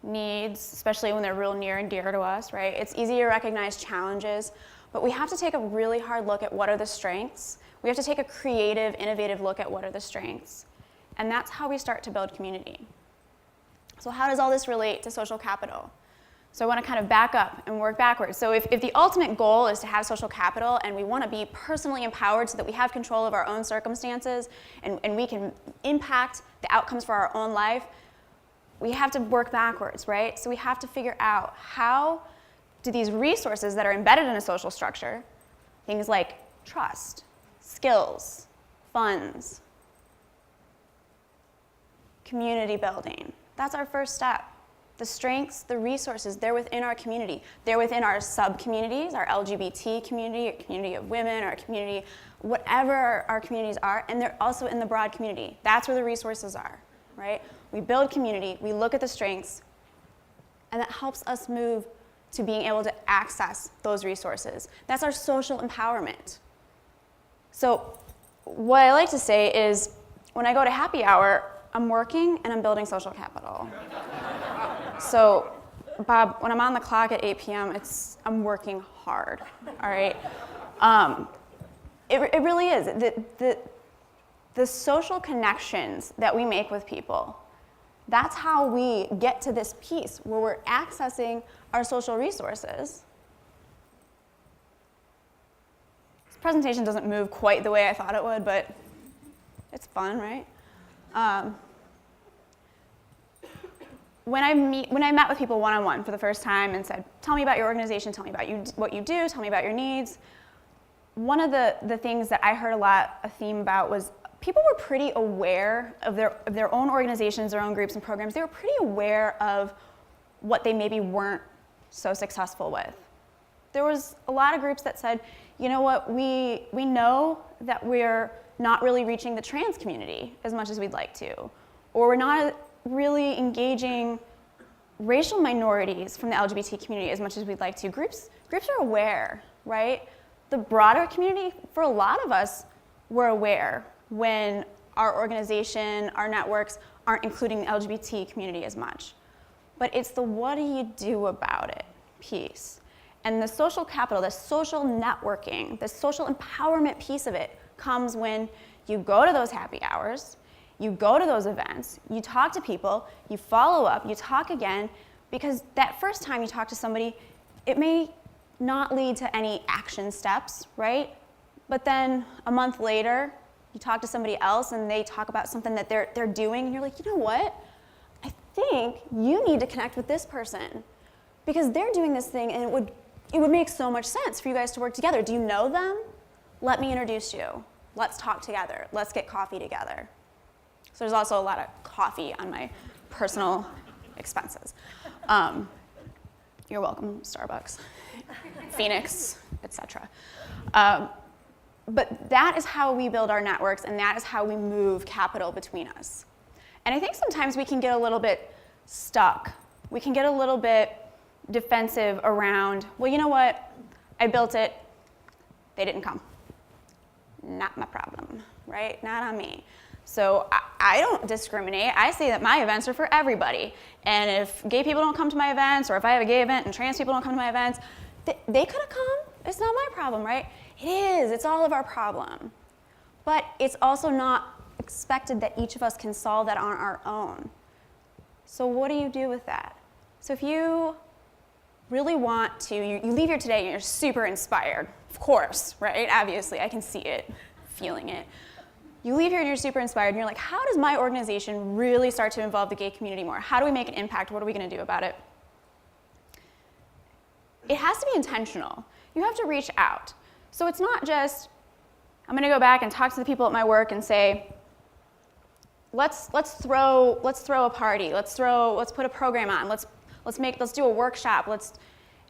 needs, especially when they're real near and dear to us, right? It's easy to recognize challenges, but we have to take a really hard look at what are the strengths. We have to take a creative, innovative look at what are the strengths. And that's how we start to build community. So how does all this relate to social capital? So I want to kind of back up and work backwards. So if the ultimate goal is to have social capital and we want to be personally empowered so that we have control of our own circumstances and we can impact the outcomes for our own life, we have to work backwards, right? So we have to figure out how do these resources that are embedded in a social structure, things like trust, skills, funds, community building, that's our first step. The strengths, the resources, they're within our community. They're within our sub-communities, our LGBT community, our community of women, our community, whatever our communities are, and they're also in the broad community. That's where the resources are, right? We build community, we look at the strengths, and that helps us move to being able to access those resources. That's our social empowerment. So what I like to say is, when I go to happy hour, I'm working and I'm building social capital. So, Bob, when I'm on the clock at 8 p.m., I'm working hard, all right? It really is. The social connections that we make with people, that's how we get to this piece where we're accessing our social resources. This presentation doesn't move quite the way I thought it would, but it's fun, right? When I met with people one-on-one for the first time and said, tell me about your organization, tell me about what you do, tell me about your needs, one of the things that I heard a theme about was people were pretty aware of their own organizations, their own groups and programs. They were pretty aware of what they maybe weren't so successful with. There was a lot of groups that said, you know what, we know that we're not really reaching the trans community as much as we'd like to, or we're not really engaging racial minorities from the LGBT community as much as we'd like to. Groups are aware, right? The broader community, for a lot of us, we're aware when our organization, our networks aren't including the LGBT community as much. But it's the what do you do about it piece. And the social capital, the social networking, the social empowerment piece of it comes when you go to those happy hours, you go to those events, you talk to people, you follow up, you talk again, because that first time you talk to somebody, it may not lead to any action steps, right? But then a month later, you talk to somebody else and they talk about something that they're doing, and you're like, you know what? I think you need to connect with this person because they're doing this thing and it would make so much sense for you guys to work together. Do you know them? Let me introduce you. Let's talk together. Let's get coffee together. So there's also a lot of coffee on my personal expenses. You're welcome, Starbucks, Phoenix, etc. But that is how we build our networks, and that is how we move capital between us. And I think sometimes we can get a little bit stuck. We can get a little bit defensive around, well, you know what? I built it. They didn't come. Not my problem, right? Not on me. So I don't discriminate. I say that my events are for everybody. And if gay people don't come to my events, or if I have a gay event and trans people don't come to my events, they could have come. It's not my problem, right? It is. It's all of our problem. But it's also not expected that each of us can solve that on our own. So what do you do with that? So if you really want to, you leave here today and you're super inspired, of course, right? Obviously, I can see it, feeling it. You leave here and you're super inspired and you're like, how does my organization really start to involve the gay community more? How do we make an impact? What are we going to do about it? It has to be intentional. You have to reach out. So it's not just, I'm going to go back and talk to the people at my work and say, let's throw a party. Let's put a program on. Let's do a workshop.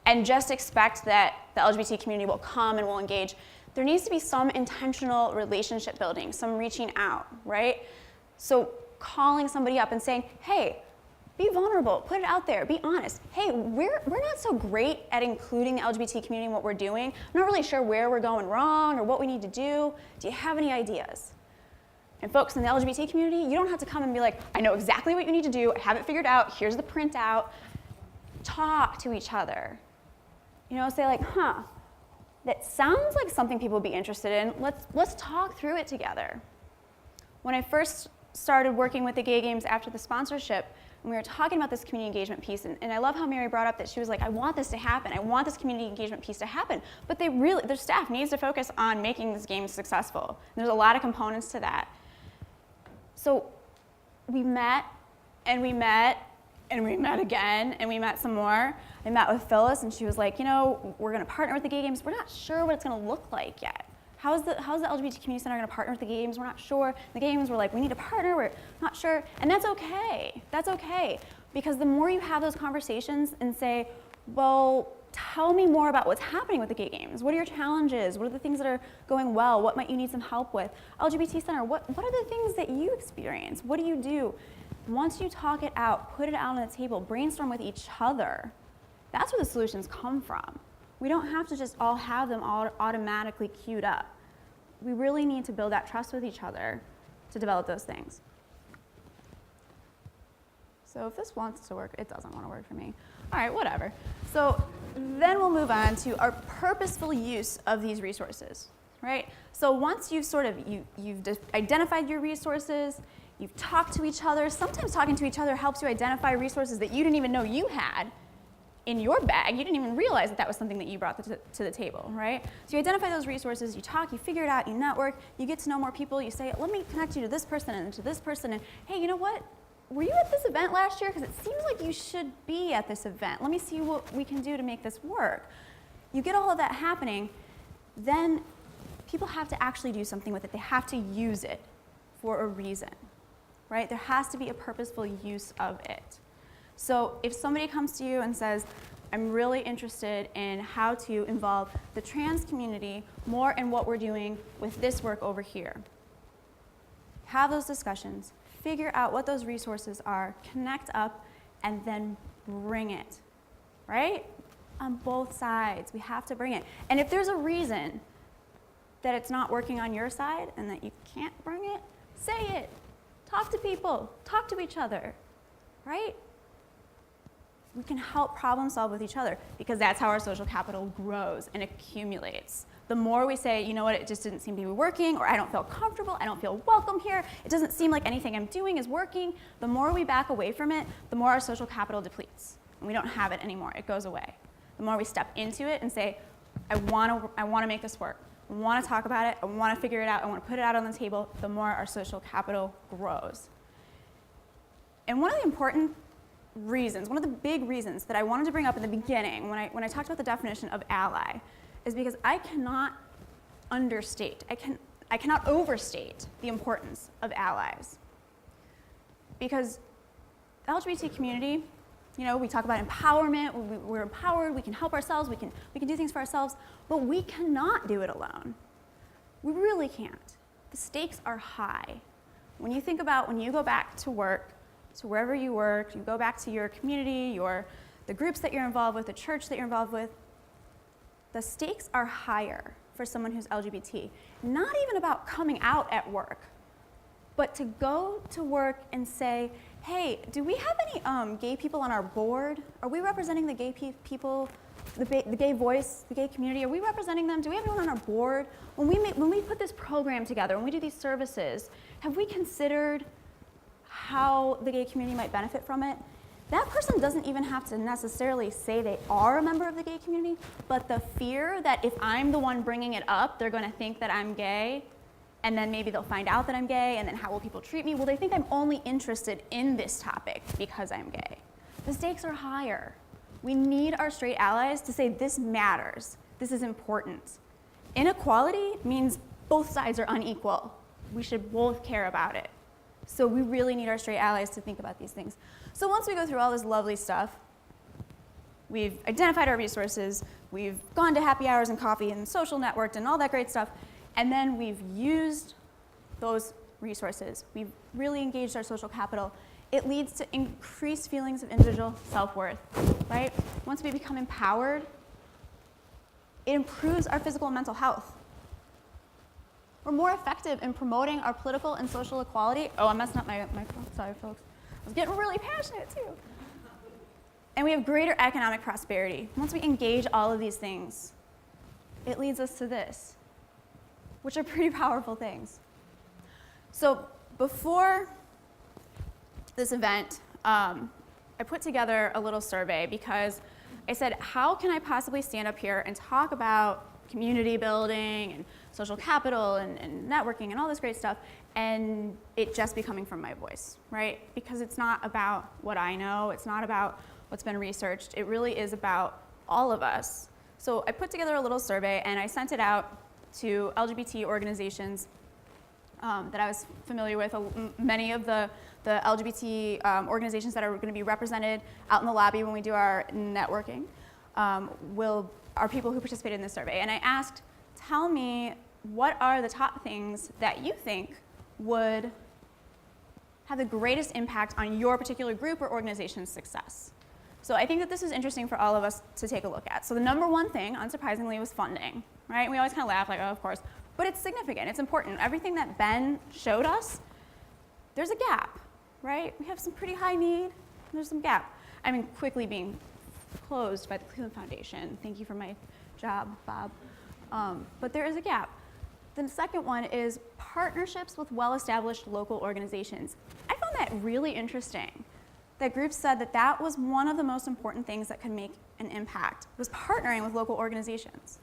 And just expect that the LGBT community will come and will engage. There needs to be some intentional relationship building, some reaching out, right? So calling somebody up and saying, hey, be vulnerable, put it out there, be honest. Hey, we're not so great at including the LGBT community in what we're doing. I'm not really sure where we're going wrong or what we need to do. Do you have any ideas? And folks in the LGBT community, you don't have to come and be like, I know exactly what you need to do, I have it figured out, here's the printout. Talk to each other. You know, say like, that sounds like something people would be interested in. Let's talk through it together. When I first started working with the Gay Games after the sponsorship, and we were talking about this community engagement piece, and I love how Mary brought up that she was like, I want this to happen. I want this community engagement piece to happen. But their staff needs to focus on making this game successful. And there's a lot of components to that. So we met, and we met, and we met again, and we met some more. I met with Phyllis, and she was like, you know, we're going to partner with the Gay Games. We're not sure what it's going to look like yet. How's the LGBT Community Center going to partner with the Gay Games? We're not sure. The Gay Games were like, we need to partner. We're not sure. And that's okay. That's okay. Because the more you have those conversations and say, well, tell me more about what's happening with the Gay Games. What are your challenges? What are the things that are going well? What might you need some help with? LGBT Center, what are the things that you experience? What do you do? Once you talk it out, put it out on the table, brainstorm with each other, that's where the solutions come from. We don't have to just all have them all automatically queued up. We really need to build that trust with each other to develop those things. So if this wants to work, it doesn't want to work for me. All right, whatever. So then we'll move on to our purposeful use of these resources, right? So once you've identified your resources, you've talked to each other. Sometimes talking to each other helps you identify resources that you didn't even know you had in your bag. You didn't even realize that was something that you brought to the table, right? So you identify those resources, you talk, you figure it out, you network, you get to know more people, you say, let me connect you to this person and to this person, and hey, you know what? Were you at this event last year? Because it seems like you should be at this event. Let me see what we can do to make this work. You get all of that happening, then people have to actually do something with it. They have to use it for a reason, right? There has to be a purposeful use of it. So if somebody comes to you and says, I'm really interested in how to involve the trans community more in what we're doing with this work over here, have those discussions, figure out what those resources are, connect up, and then bring it, right? On both sides, we have to bring it. And if there's a reason that it's not working on your side and that you can't bring it, say it. Talk to people, talk to each other, right? We can help problem solve with each other because that's how our social capital grows and accumulates. The more we say, you know what, it just didn't seem to be working, or I don't feel comfortable, I don't feel welcome here, it doesn't seem like anything I'm doing is working, the more we back away from it, the more our social capital depletes. And we don't have it anymore, it goes away. The more we step into it and say, I want to make this work, I want to talk about it, I want to figure it out, I want to put it out on the table, the more our social capital grows. And one of the important reasons, one of the big reasons that I wanted to bring up in the beginning when I talked about the definition of ally is because I cannot understate, I cannot overstate the importance of allies. Because the LGBT community, you know, we talk about empowerment, we're empowered, we can help ourselves, we can do things for ourselves, but we cannot do it alone. We really can't. The stakes are high. When you think about when you go back to work, to wherever you work, you go back to your community, the groups that you're involved with, the church that you're involved with, the stakes are higher for someone who's LGBT. Not even about coming out at work, but to go to work and say, hey, do we have any gay people on our board? Are we representing the gay people, the gay voice, the gay community? Are we representing them? Do we have anyone on our board? When we put this program together, when we do these services, have we considered how the gay community might benefit from it? That person doesn't even have to necessarily say they are a member of the gay community, but the fear that if I'm the one bringing it up, they're going to think that I'm gay, and then maybe they'll find out that I'm gay, and then how will people treat me? Well, they think I'm only interested in this topic because I'm gay. The stakes are higher. We need our straight allies to say this matters, this is important. Inequality means both sides are unequal. We should both care about it. So we really need our straight allies to think about these things. So once we go through all this lovely stuff, we've identified our resources, we've gone to happy hours and coffee and social networked and all that great stuff, and then we've used those resources. We've really engaged our social capital. It leads to increased feelings of individual self-worth, right? Once we become empowered, it improves our physical and mental health. We're more effective in promoting our political and social equality. Oh, I'm messing up my phone. Sorry, folks. I was getting really passionate, too. And we have greater economic prosperity. Once we engage all of these things, it leads us to this, which are pretty powerful things. So before this event, I put together a little survey because I said, how can I possibly stand up here and talk about community building and social capital and networking and all this great stuff, and it just be coming from my voice, right? Because it's not about what I know, it's not about what's been researched, it really is about all of us. So I put together a little survey and I sent it out to LGBT organizations that I was familiar with. Many of the LGBT organizations that are going to be represented out in the lobby when we do our networking are people who participated in this survey. And I asked, tell me, what are the top things that you think would have the greatest impact on your particular group or organization's success? So I think that this is interesting for all of us to take a look at. So the number one thing, unsurprisingly, was funding, right? We always kind of laugh like, oh, of course. But it's significant, it's important. Everything that Ben showed us, there's a gap, right? We have some pretty high need, there's some gap. I mean, quickly being closed by the Cleveland Foundation. Thank you for my job, Bob. But there is a gap. The second one is partnerships with well-established local organizations. I found that really interesting. That group said that that was one of the most important things that could make an impact, was partnering with local organizations.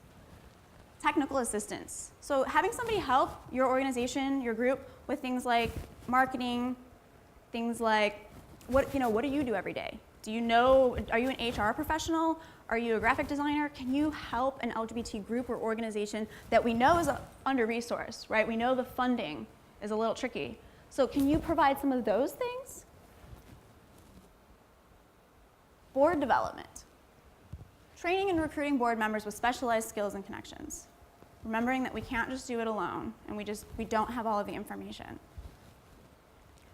Technical assistance. So having somebody help your organization, your group, with things like marketing, things like, what do you do every day? Do you know, are you an HR professional? Are you a graphic designer? Can you help an LGBT group or organization that we know is under-resourced, right? We know the funding is a little tricky. So can you provide some of those things? Board development. Training and recruiting board members with specialized skills and connections. Remembering that we can't just do it alone, and we don't have all of the information.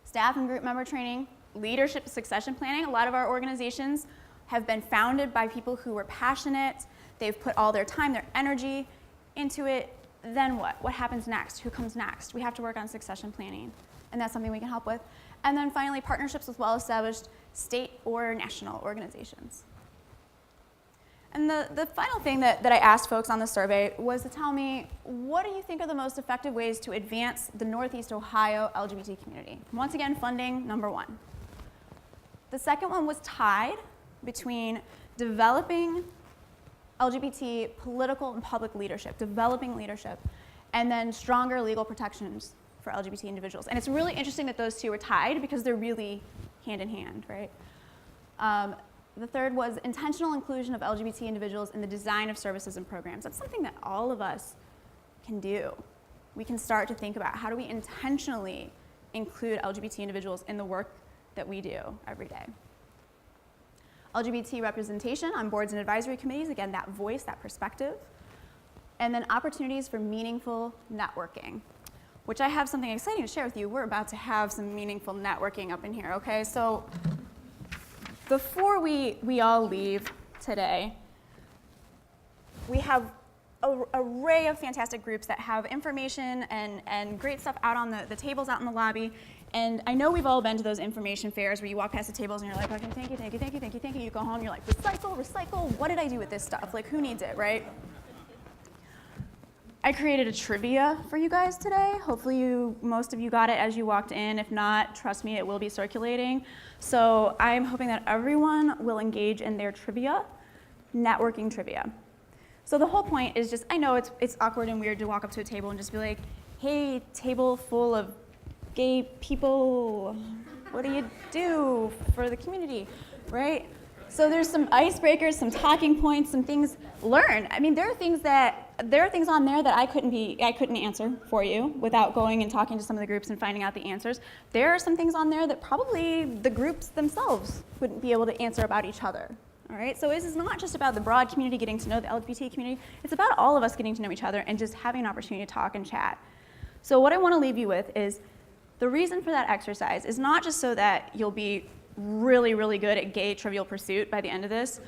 Staff and group member training, leadership succession planning. A lot of our organizations have been founded by people who were passionate. They've put all their time, their energy into it. Then what? What happens next? Who comes next? We have to work on succession planning, and that's something we can help with. And then finally, partnerships with well-established state or national organizations. And the final thing that I asked folks on the survey was to tell me, what do you think are the most effective ways to advance the Northeast Ohio LGBT community? Once again, funding, number one. The second one was tied between developing LGBT political and public leadership, developing leadership, and then stronger legal protections for LGBT individuals. And it's really interesting that those two were tied because they're really hand in hand, right? The third was intentional inclusion of LGBT individuals in the design of services and programs. That's something that all of us can do. we can start to think about how do we intentionally include LGBT individuals in the work that we do every day. LGBT representation on boards and advisory committees, again, that voice, that perspective. And then opportunities for meaningful networking, which I have something exciting to share with you. We're about to have some meaningful networking up in here, okay? So before we all leave today, we have an array of fantastic groups that have information and great stuff out on the tables out in the lobby. And I know we've all been to those information fairs where you walk past the tables and you're like, okay, thank you, thank you, thank you, thank you, thank you. You go home and you're like, recycle, recycle. What did I do with this stuff? Like, who needs it, right? I created a trivia for you guys today. Hopefully most of you got it as you walked in. If not, trust me, it will be circulating. So I'm hoping that everyone will engage in their trivia, networking trivia. So the whole point is just, I know it's awkward and weird to walk up to a table and just be like, hey, table full of gay people, what do you do for the community, right? So there's some icebreakers, some talking points, some things learned. I mean, there are things on there that I couldn't answer for you without going and talking to some of the groups and finding out the answers. There are some things on there that probably the groups themselves wouldn't be able to answer about each other. All right, so this is not just about the broad community getting to know the LGBT community, it's about all of us getting to know each other and just having an opportunity to talk and chat. So what I want to leave you with is the reason for that exercise is not just so that you'll be really, really good at gay Trivial Pursuit by the end of this,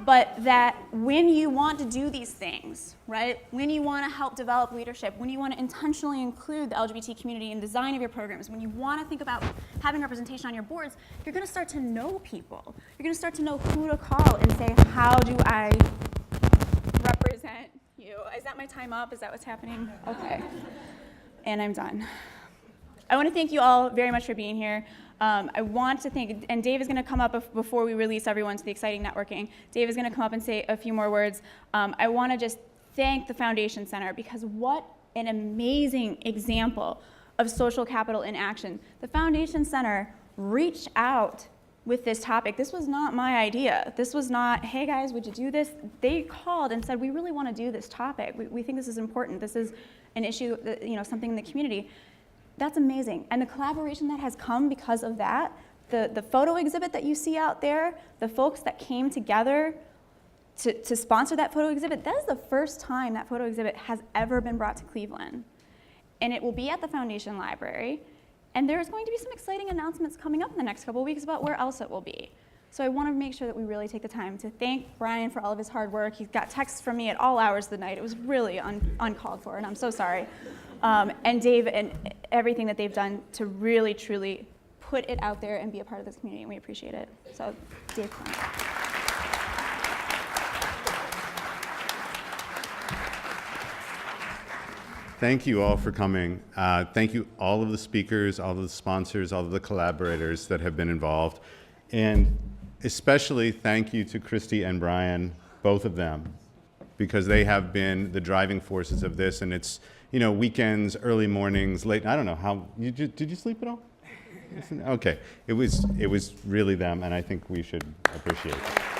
but that when you want to do these things, right, when you want to help develop leadership, when you want to intentionally include the LGBT community in the design of your programs, when you want to think about having representation on your boards, you're going to start to know people. You're going to start to know who to call and say, how do I represent you? Is that my time up? Is that what's happening? Okay. And I'm done. I want to thank you all very much for being here. I want to thank, and Dave is going to come up before we release everyone to the exciting networking. Dave is going to come up and say a few more words. I want to just thank the Foundation Center because what an amazing example of social capital in action. The Foundation Center reached out with this topic. This was not my idea. This was not, hey guys, would you do this? They called and said, we really want to do this topic. We think this is important. This is an issue, something in the community. That's amazing. And the collaboration that has come because of that, the photo exhibit that you see out there, the folks that came together to sponsor that photo exhibit, that is the first time that photo exhibit has ever been brought to Cleveland. And it will be at the Foundation Library. And there's going to be some exciting announcements coming up in the next couple of weeks about where else it will be. So I want to make sure that we really take the time to thank Brian for all of his hard work. He's got texts from me at all hours of the night. It was really uncalled for, and I'm so sorry. And Dave and everything that they've done to really, truly put it out there and be a part of this community, and we appreciate it. So, Dave, come on. Thank you all for coming. Thank you all of the speakers, all of the sponsors, all of the collaborators that have been involved. And especially thank you to Christy and Brian, both of them, because they have been the driving forces of this. And it's, weekends, early mornings, late, I don't know how, did you sleep at all? Okay, it was really them, and I think we should appreciate it.